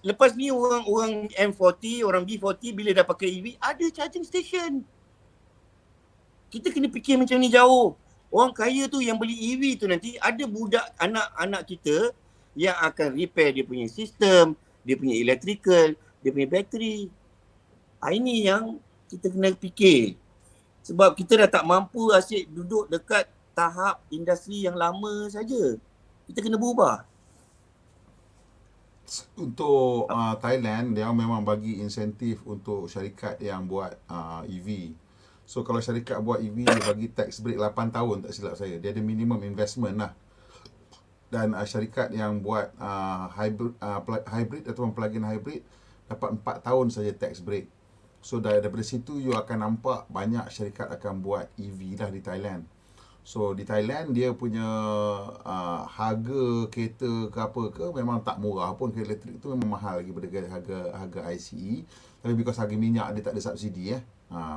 lepas ni orang M40, orang B40 bila dah pakai EV, ada charging station. Kita kena fikir macam ni jauh. Orang kaya tu yang beli EV tu nanti ada budak anak-anak kita yang akan repair dia punya sistem, dia punya electrical, dia punya bateri. Ini yang kita kena fikir. Sebab kita dah tak mampu asyik duduk dekat tahap industri yang lama saja. Kita kena berubah.
Untuk Thailand, dia memang bagi insentif untuk syarikat yang buat EV. So kalau syarikat buat EV, dia bagi tax break 8 tahun tak silap saya. Dia ada minimum investment lah. Dan syarikat yang buat hybrid ataupun plug-in hybrid, dapat 4 tahun saja tax break. So daripada situ you akan nampak banyak syarikat akan buat EV lah di Thailand. So di Thailand dia punya harga kereta ke apa ke memang tak murah pun. Kereta elektrik tu memang mahal lagi daripada harga ICE. Tapi because harga minyak dia tak ada subsidi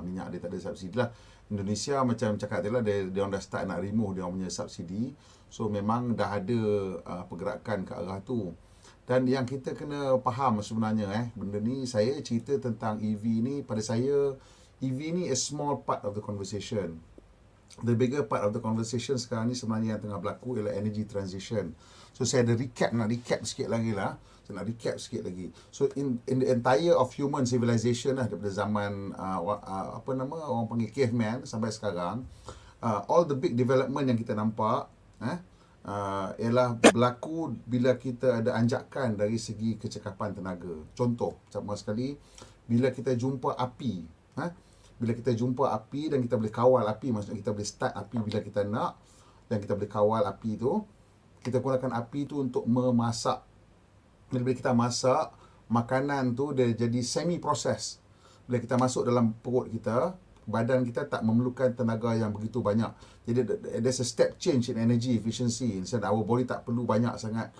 minyak dia tak ada subsidi lah. Indonesia macam cakap tadi lah, dia orang dah start nak remove dia orang punya subsidi. So memang dah ada pergerakan ke arah tu. Dan yang kita kena faham sebenarnya benda ni, saya cerita tentang EV ni, pada saya EV ni a small part of the conversation. The bigger part of the conversation sekarang ni sebenarnya yang tengah berlaku ialah energy transition. So saya ada nak recap sikit lagi lah. Saya nak recap sikit lagi. So in the entire of human civilization lah, daripada zaman orang panggil caveman sampai sekarang, all the big development yang kita nampak ialah berlaku bila kita ada anjakan dari segi kecekapan tenaga. Contoh, sama sekali, bila kita jumpa api, bila kita jumpa api dan kita boleh kawal api, maksudnya kita boleh start api bila kita nak, dan kita boleh kawal api tu, kita gunakan api tu untuk memasak. Bila kita masak, makanan tu dia jadi semi-proses. Bila kita masuk dalam perut kita, badan kita tak memerlukan tenaga yang begitu banyak. Jadi there's a step change in energy efficiency. Instead our body tak perlu banyak sangat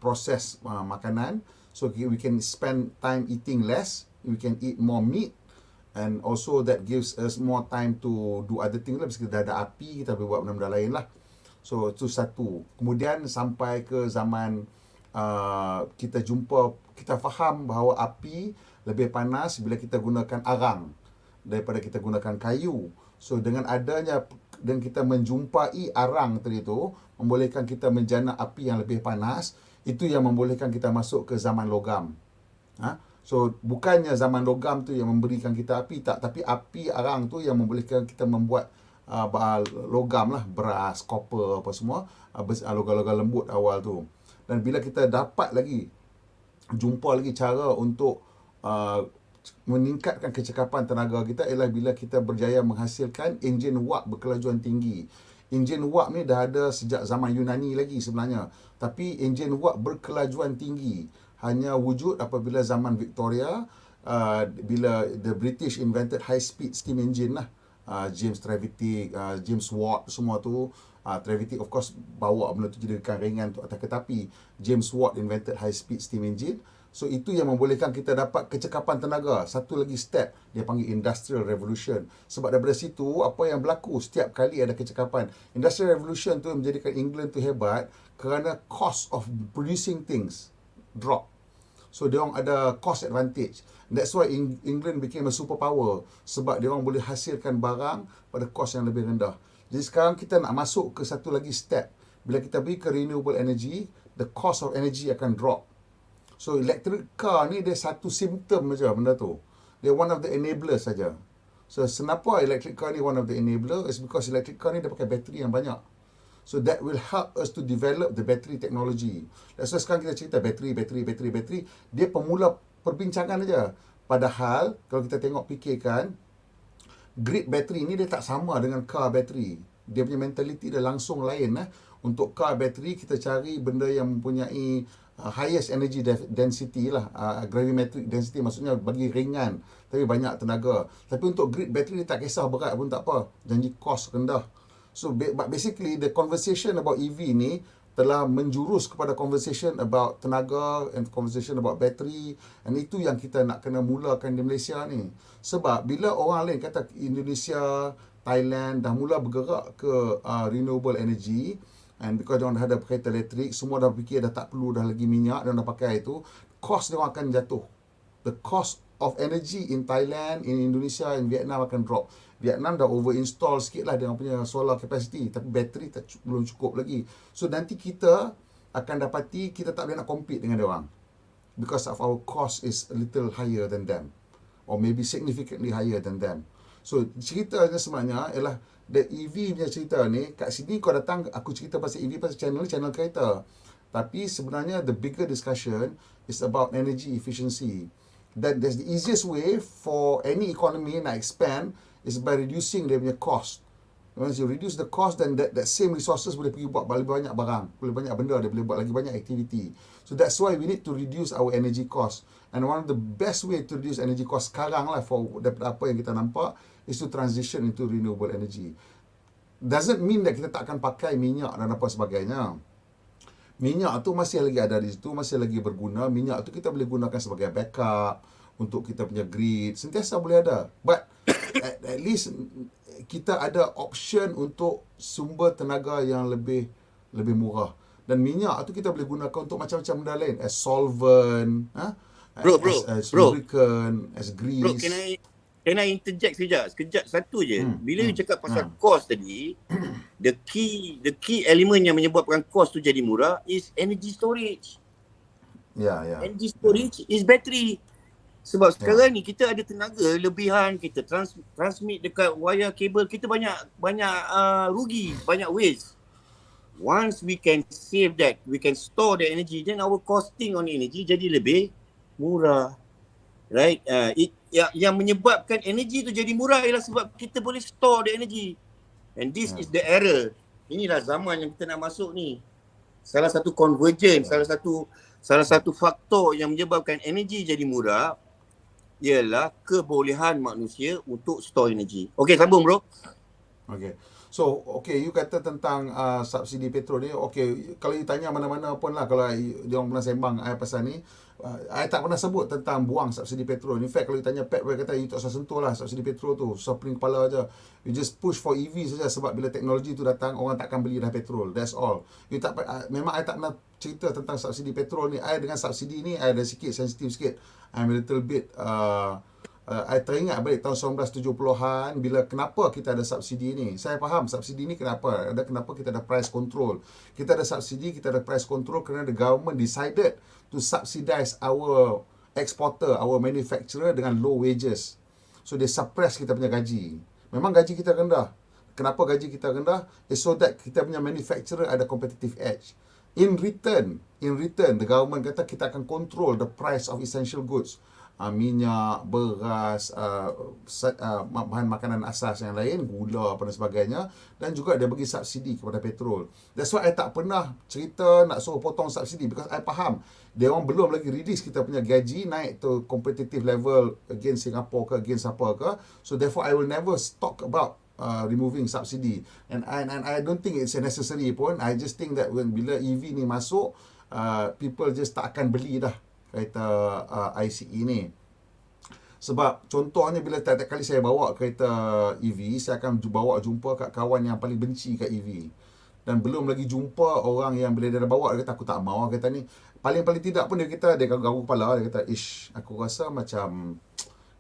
proses makanan. So we can spend time eating less, we can eat more meat, and also that gives us more time to do other things lah. Bila kita dah ada api, kita boleh buat benda-benda lain lah. So itu satu. Kemudian sampai ke zaman kita faham bahawa api lebih panas bila kita gunakan arang daripada kita gunakan kayu. So dengan adanya dan kita menjumpai arang tadi tu, membolehkan kita menjana api yang lebih panas. Itu yang membolehkan kita masuk ke zaman logam. So bukannya zaman logam tu yang memberikan kita api, tak, tapi api arang tu yang membolehkan kita membuat logam lah, beras, copper, apa semua, logam-logam lembut awal tu. Dan bila kita dapat lagi jumpa lagi cara untuk meningkatkan kecekapan tenaga kita, ialah bila kita berjaya menghasilkan enjin wap berkelajuan tinggi. Enjin wap ni dah ada sejak zaman Yunani lagi sebenarnya, tapi enjin wap berkelajuan tinggi hanya wujud apabila zaman Victoria, bila the British invented high speed steam engine lah. James Trevithick, James Watt, semua tu. Trevithick of course bawa benda tu jadikan ringan tu atas tetapi James Watt invented high speed steam engine. So itu yang membolehkan kita dapat kecekapan tenaga. Satu lagi step, dia panggil industrial revolution. Sebab daripada situ apa yang berlaku setiap kali ada kecekapan. Industrial revolution tu menjadikan England tu hebat kerana cost of producing things drop. So dia orang ada cost advantage. That's why England became a superpower, sebab dia orang boleh hasilkan barang pada kos yang lebih rendah. Jadi sekarang kita nak masuk ke satu lagi step. Bila kita pergi ke renewable energy, the cost of energy akan drop. So electric car ni dia satu simptom saja benda tu. Dia one of the enablers saja. So kenapa electric car ni one of the enabler? Is because electric car ni dia pakai bateri yang banyak. So that will help us to develop the battery technology. That's why sekarang kita cerita bateri. Dia pemula perbincangan aja. Padahal kalau kita fikirkan, grid bateri ni dia tak sama dengan car bateri. Dia punya mentality dia langsung lain. Untuk car bateri kita cari benda yang mempunyai highest energy density lah, gravimetric density, maksudnya bagi ringan tapi banyak tenaga. Tapi untuk grid bateri dia tak kisah berat pun tak apa, janji kos rendah. So basically the conversation about EV ni telah menjurus kepada conversation about tenaga and conversation about battery, and itu yang kita nak kena mulakan di Malaysia ni. Sebab bila orang lain kata Indonesia, Thailand dah mula bergerak ke renewable energy, and because diorang dah ada kereta elektrik, semua dah fikir dah tak perlu dah lagi minyak, diorang dah pakai itu, cost diorang akan jatuh. The cost of energy in Thailand, in Indonesia, in Vietnam akan drop. Vietnam dah over-install sikit lah dia punya solar capacity, tapi bateri belum cukup lagi. So nanti kita akan dapati kita tak boleh nak compete dengan diorang, because of our cost is a little higher than them, or maybe significantly higher than them. So ceritanya sebenarnya ialah the EV punya cerita ni, kat sini kau datang, aku cerita pasal EV pasal channel kereta. Tapi sebenarnya the bigger discussion is about energy efficiency. That that's the easiest way for any economy nak expand is by reducing dia punya cost. Once you reduce the cost, then that same resources boleh pergi buat lebih banyak barang, boleh banyak benda, dia boleh buat lagi banyak activity. So that's why we need to reduce our energy cost. And one of the best way to reduce energy cost sekarang lah, for daripada apa yang kita nampak, is to transition into renewable energy. Doesn't mean that kita tak akan pakai minyak dan apa sebagainya. Minyak tu masih lagi ada di situ, masih lagi berguna. Minyak tu kita boleh gunakan sebagai backup untuk kita punya grid, sentiasa boleh ada. But at least kita ada option untuk sumber tenaga yang lebih murah. Dan minyak tu kita boleh gunakan untuk macam-macam benda lain, as solvent, as lubricant, as grease.
Bro, can I interject sekejap satu je. Bila you cakap pasal cost tadi, the key element yang menyebabkan cost tu jadi murah is energy storage. Energy storage is battery. Sebab sekarang ni kita ada tenaga lebihan, kita transmit dekat wire kabel, kita banyak rugi, banyak waste. Once we can save that, we can store the energy, then our costing on energy jadi lebih murah. Right? Yang menyebabkan energy tu jadi murah ialah sebab kita boleh store the energy. And this is the error. Inilah zaman yang kita nak masuk ni. Salah satu convergence, salah satu faktor yang menyebabkan energy jadi murah ialah kebolehan manusia untuk store energy. Okey, sambung bro.
Okay. So, you kata tentang subsidi petrol ni. Okay, kalau you tanya mana-mana pun lah, kalau dia orang pernah sembang pasal ni, I tak pernah sebut tentang buang subsidi petrol. In fact, kalau you tanya Pep, dia kata you tak usah sentuh lah subsidi petrol tu, susah pening kepala aja. You just push for EV saja, sebab bila teknologi tu datang, orang takkan beli dah petrol. That's all. Memang I tak pernah cerita tentang subsidi petrol ni. I dengan subsidi ni, I ada sikit sensitif sikit. I'm a little bit I teringat balik tahun 1970-an bila kenapa kita ada subsidi ni. Saya faham subsidi ni kenapa kita ada price control. Kita ada subsidi, kita ada price control kerana the government decided to subsidize our exporter, our manufacturer dengan low wages. So they suppress kita punya gaji. Memang gaji kita rendah. Kenapa gaji kita rendah? Is so that kita punya manufacturer ada competitive edge. In return, the government kata kita akan control the price of essential goods. Minyak, beras, bahan makanan asas yang lain, gula dan sebagainya, dan juga dia bagi subsidi kepada petrol. That's why I tak pernah cerita nak suruh potong subsidi, because I faham dia orang belum lagi release kita punya gaji naik to competitive level against Singapore ke against apa ke. So therefore I will never talk about removing subsidi, and I don't think it's necessary pun. I just think that bila EV ni masuk, people just tak akan beli dah kereta ICE ni. Sebab contohnya bila tiap-tiap kali saya bawa kereta EV, saya akan bawa jumpa kat kawan yang paling benci kat EV. Dan belum lagi jumpa orang yang bila dia dah bawa, dia kata aku tak mahu kereta ni. Paling tidak pun dia garuk kepala, dia kata, ish, aku rasa macam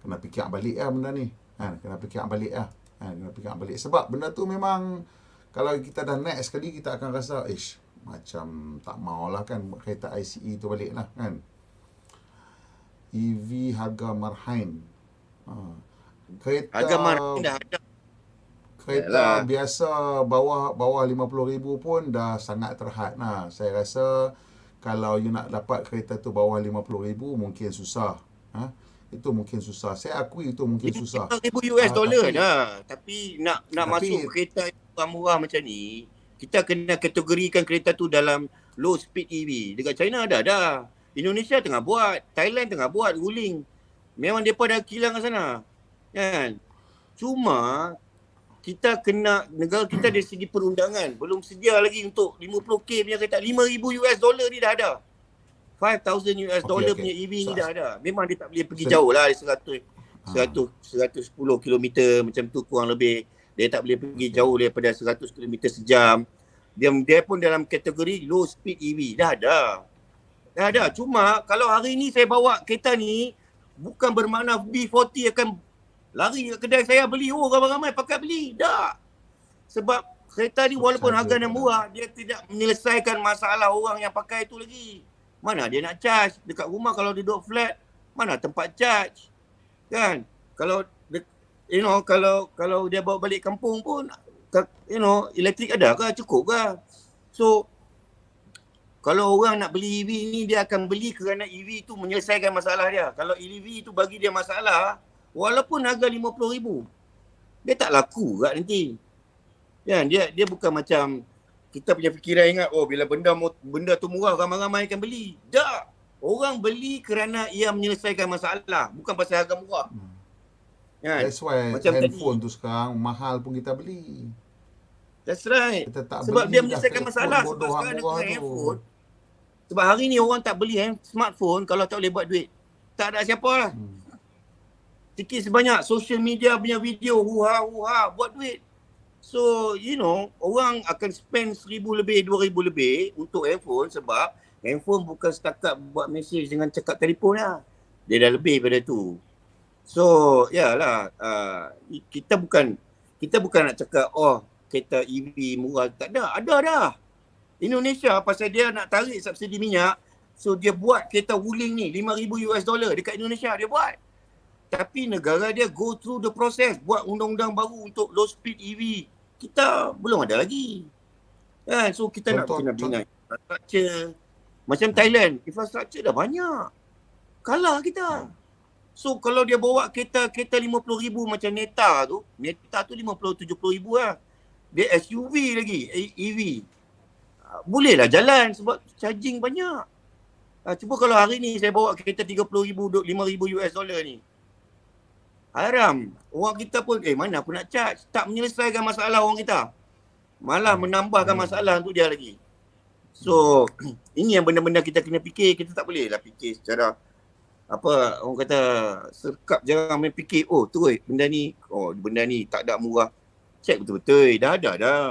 kena fikir balik lah benda ni. Kena fikir balik lah. Kena fikir balik. Sebab benda tu memang, kalau kita dah naik sekali, kita akan rasa, ish, macam tak maulah kan kereta ICE tu balik lah kan. EV harga marhain.
Harga marhain dah ada.
Kereta biasa bawah 50,000 pun dah sangat terhad lah. Saya rasa kalau you nak dapat kereta tu bawah 50,000 mungkin susah. Itu mungkin susah. Saya akui itu mungkin susah.
$50,000 dah. Tapi nak masuk kereta murah macam ni, kita kena kategorikan kereta tu dalam low speed EV. Dekat China ada dah. Indonesia tengah buat, Thailand tengah buat ruling. Memang mereka dah kilang kat sana. Kan? Cuma kita kena, negara kita dari segi perundangan belum sedia lagi untuk 50K punya kereta. $5,000 ni dah ada. $5,000 punya EV ni dah ada. Memang dia tak boleh pergi jauh lah, 110 km macam tu kurang lebih. Dia tak boleh pergi jauh daripada 100 km sejam. Dia pun dalam kategori low speed EV. Dah ada. Cuma kalau hari ni saya bawa kereta ni, bukan bermakna B40 akan lari ke kedai saya beli. Ramai-ramai pakai beli. Tak. Sebab kereta ni walaupun harga yang murah, dia tidak menyelesaikan masalah orang yang pakai itu lagi. Mana dia nak charge? Dekat rumah kalau duduk flat, mana tempat charge? Kan? Kalau kalau dia bawa balik kampung pun, elektrik ada ke? Cukup ke? So kalau orang nak beli EV ni, dia akan beli kerana EV tu menyelesaikan masalah dia. Kalau EV tu bagi dia masalah, walaupun harga 50,000, dia tak laku kat nanti. Kan dia bukan macam kita punya fikiran ingat bila benda tu murah ramai-ramai akan beli. Tak. Orang beli kerana ia menyelesaikan masalah, bukan pasal harga murah. Kan?
That's why
Macam
handphone
tadi.
tu sekarang mahal pun kita beli.
That's right.
Kita tak
Sebab
beli
dia
dah
menyelesaikan
telefon
masalah. Sebab
bodoh
sekarang
murah
dengan
tu.
handphone. Sebab hari ni orang tak beli smartphone kalau tak boleh buat duit. Tak ada siapa lah. Sikit sebanyak social media punya video huha buat duit. So, orang akan spend 1,000 lebih, 2,000 lebih untuk handphone sebab handphone bukan setakat buat mesej dengan cakap telefon lah. Dia dah lebih pada tu. So, yalah, kita bukan nak cakap kereta EV murah. Tak ada. Ada dah. Indonesia pasal dia nak tarik subsidi minyak, so dia buat kereta wuling ni $5,000 dekat Indonesia dia buat. Tapi negara dia go through the process, buat undang-undang baru untuk low speed EV. Kita belum ada lagi. Kan? So kita nak bina infrastructure. Macam Thailand, infrastructure dah banyak. Kalah kita. So kalau dia bawa kereta 50,000 macam Neta tu 50-70,000 lah. Dia SUV lagi, EV. Bolehlah jalan sebab charging banyak. Cuba kalau hari ni saya bawa kereta 30,000, $5,000 ni. Haram. Orang kita pun mana pun nak charge. Tak menyelesaikan masalah orang kita. Malah menambahkan masalah untuk dia lagi. So, ini yang benda-benda kita kena fikir. Kita tak boleh lah fikir secara orang kata serkap, jangan main fikir terus benda ni tak ada murah. Check betul-betul. Dah ada dah.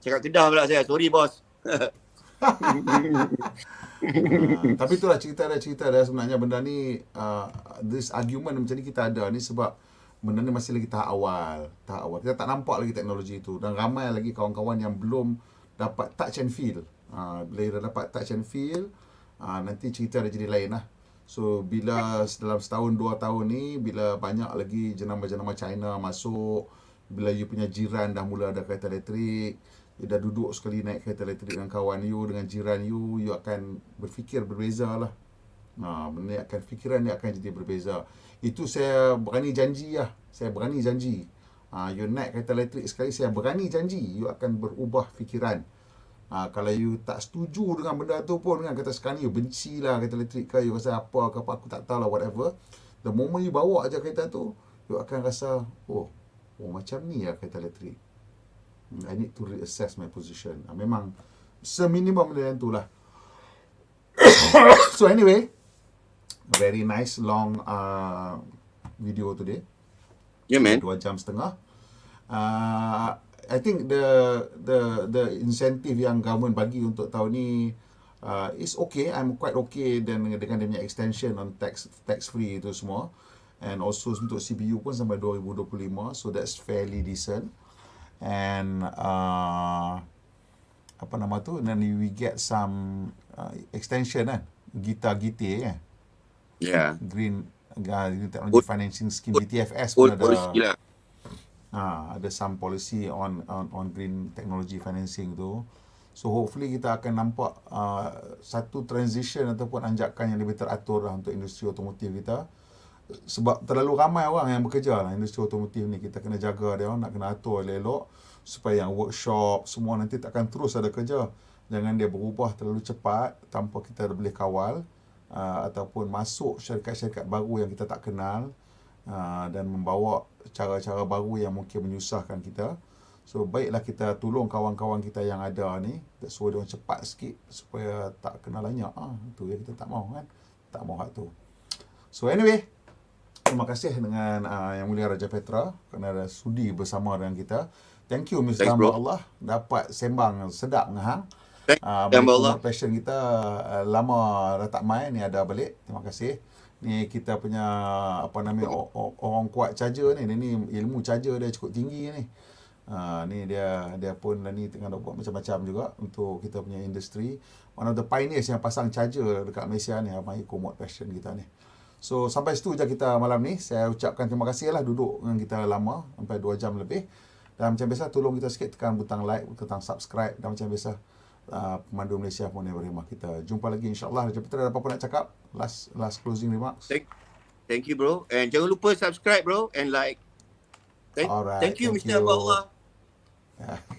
Cakap Kedah pula saya. Sorry bos.
Tapi itulah cerita dia sebenarnya benda ni this argument macam ni kita ada ni sebab benda ni masih lagi tahap awal. Kita tak nampak lagi teknologi itu dan ramai lagi kawan-kawan yang belum dapat touch and feel. Bila dah dapat touch and feel, nanti cerita dia jadi lain lah. So bila dalam setahun 2 tahun ni, bila banyak lagi jenama-jenama China masuk, bila you punya jiran dah mula ada kereta elektrik, you dah duduk sekali naik kereta elektrik dengan kawan you, dengan jiran you akan berfikir berbeza lah. Fikiran dia akan jadi berbeza. Itu saya berani janji lah. You naik kereta elektrik sekali, saya berani janji, you akan berubah fikiran. Kalau you tak setuju dengan benda tu pun kan, kata sekarang ni you benci lah kereta elektrik ke, you rasa apa ke apa, aku tak tahu lah, whatever. The moment you bawa aja kereta tu, you akan rasa, macam ni lah kereta elektrik. I need to reassess my position. Memang seminimum dia yang tu lah. So anyway, very nice long video today.
Yeah man.
2 jam setengah. I think the insentif yang government bagi untuk tahun ni is okay. I'm quite okay dengan dia punya extension on tax free itu semua. And also untuk CBU pun sampai 2025. So that's fairly decent. And then we get some extension GITA Green Technology Financing Scheme, GTFS pun ada. Ada some policy on green technology financing tu. So hopefully kita akan nampak satu transition ataupun anjakan yang lebih teratur lah untuk industri automotif kita. Sebab terlalu ramai orang yang bekerja lah industri automotif ni. Kita kena jaga dia, nak kena atur elok supaya yang workshop semua nanti takkan terus ada kerja. Jangan dia berubah terlalu cepat tanpa kita boleh kawal, ataupun masuk syarikat-syarikat baru yang kita tak kenal, dan membawa cara-cara baru yang mungkin menyusahkan kita. So baiklah kita tolong kawan-kawan kita yang ada ni, suruh dia orang cepat sikit supaya tak kena lanyak. Itu yang kita tak mahu kan. Tak mahu hak tu. So anyway, terima kasih dengan Yang Mulia Raja Petra kerana ada sudi bersama dengan kita. Thank you Mr. Hamba Allah, dapat sembang sedap dengan hang. Allah. Passion kita lama dah tak main ni, ada balik. Terima kasih. Ni kita punya orang kuat charger ni. Ni ilmu charger dia cukup tinggi ni. Ni dia pun ni tengah buat macam-macam juga untuk kita punya industri. One of the pioneers yang pasang charger dekat Malaysia ni, mai komod passion kita ni. So sampai situ je kita malam ni. Saya ucapkan terima kasih lah duduk dengan kita lama sampai 2 jam lebih. Dan macam biasa tolong kita sikit tekan butang like, tekan subscribe, dan macam biasa pemandu Malaysia pun yang berkhidmat kita. Jumpa lagi insya-Allah. Raja Petra ada apa-apa nak cakap? Last closing remarks.
Thank you bro, and jangan lupa subscribe bro and like. Thank you Mr. Allah.
Ya.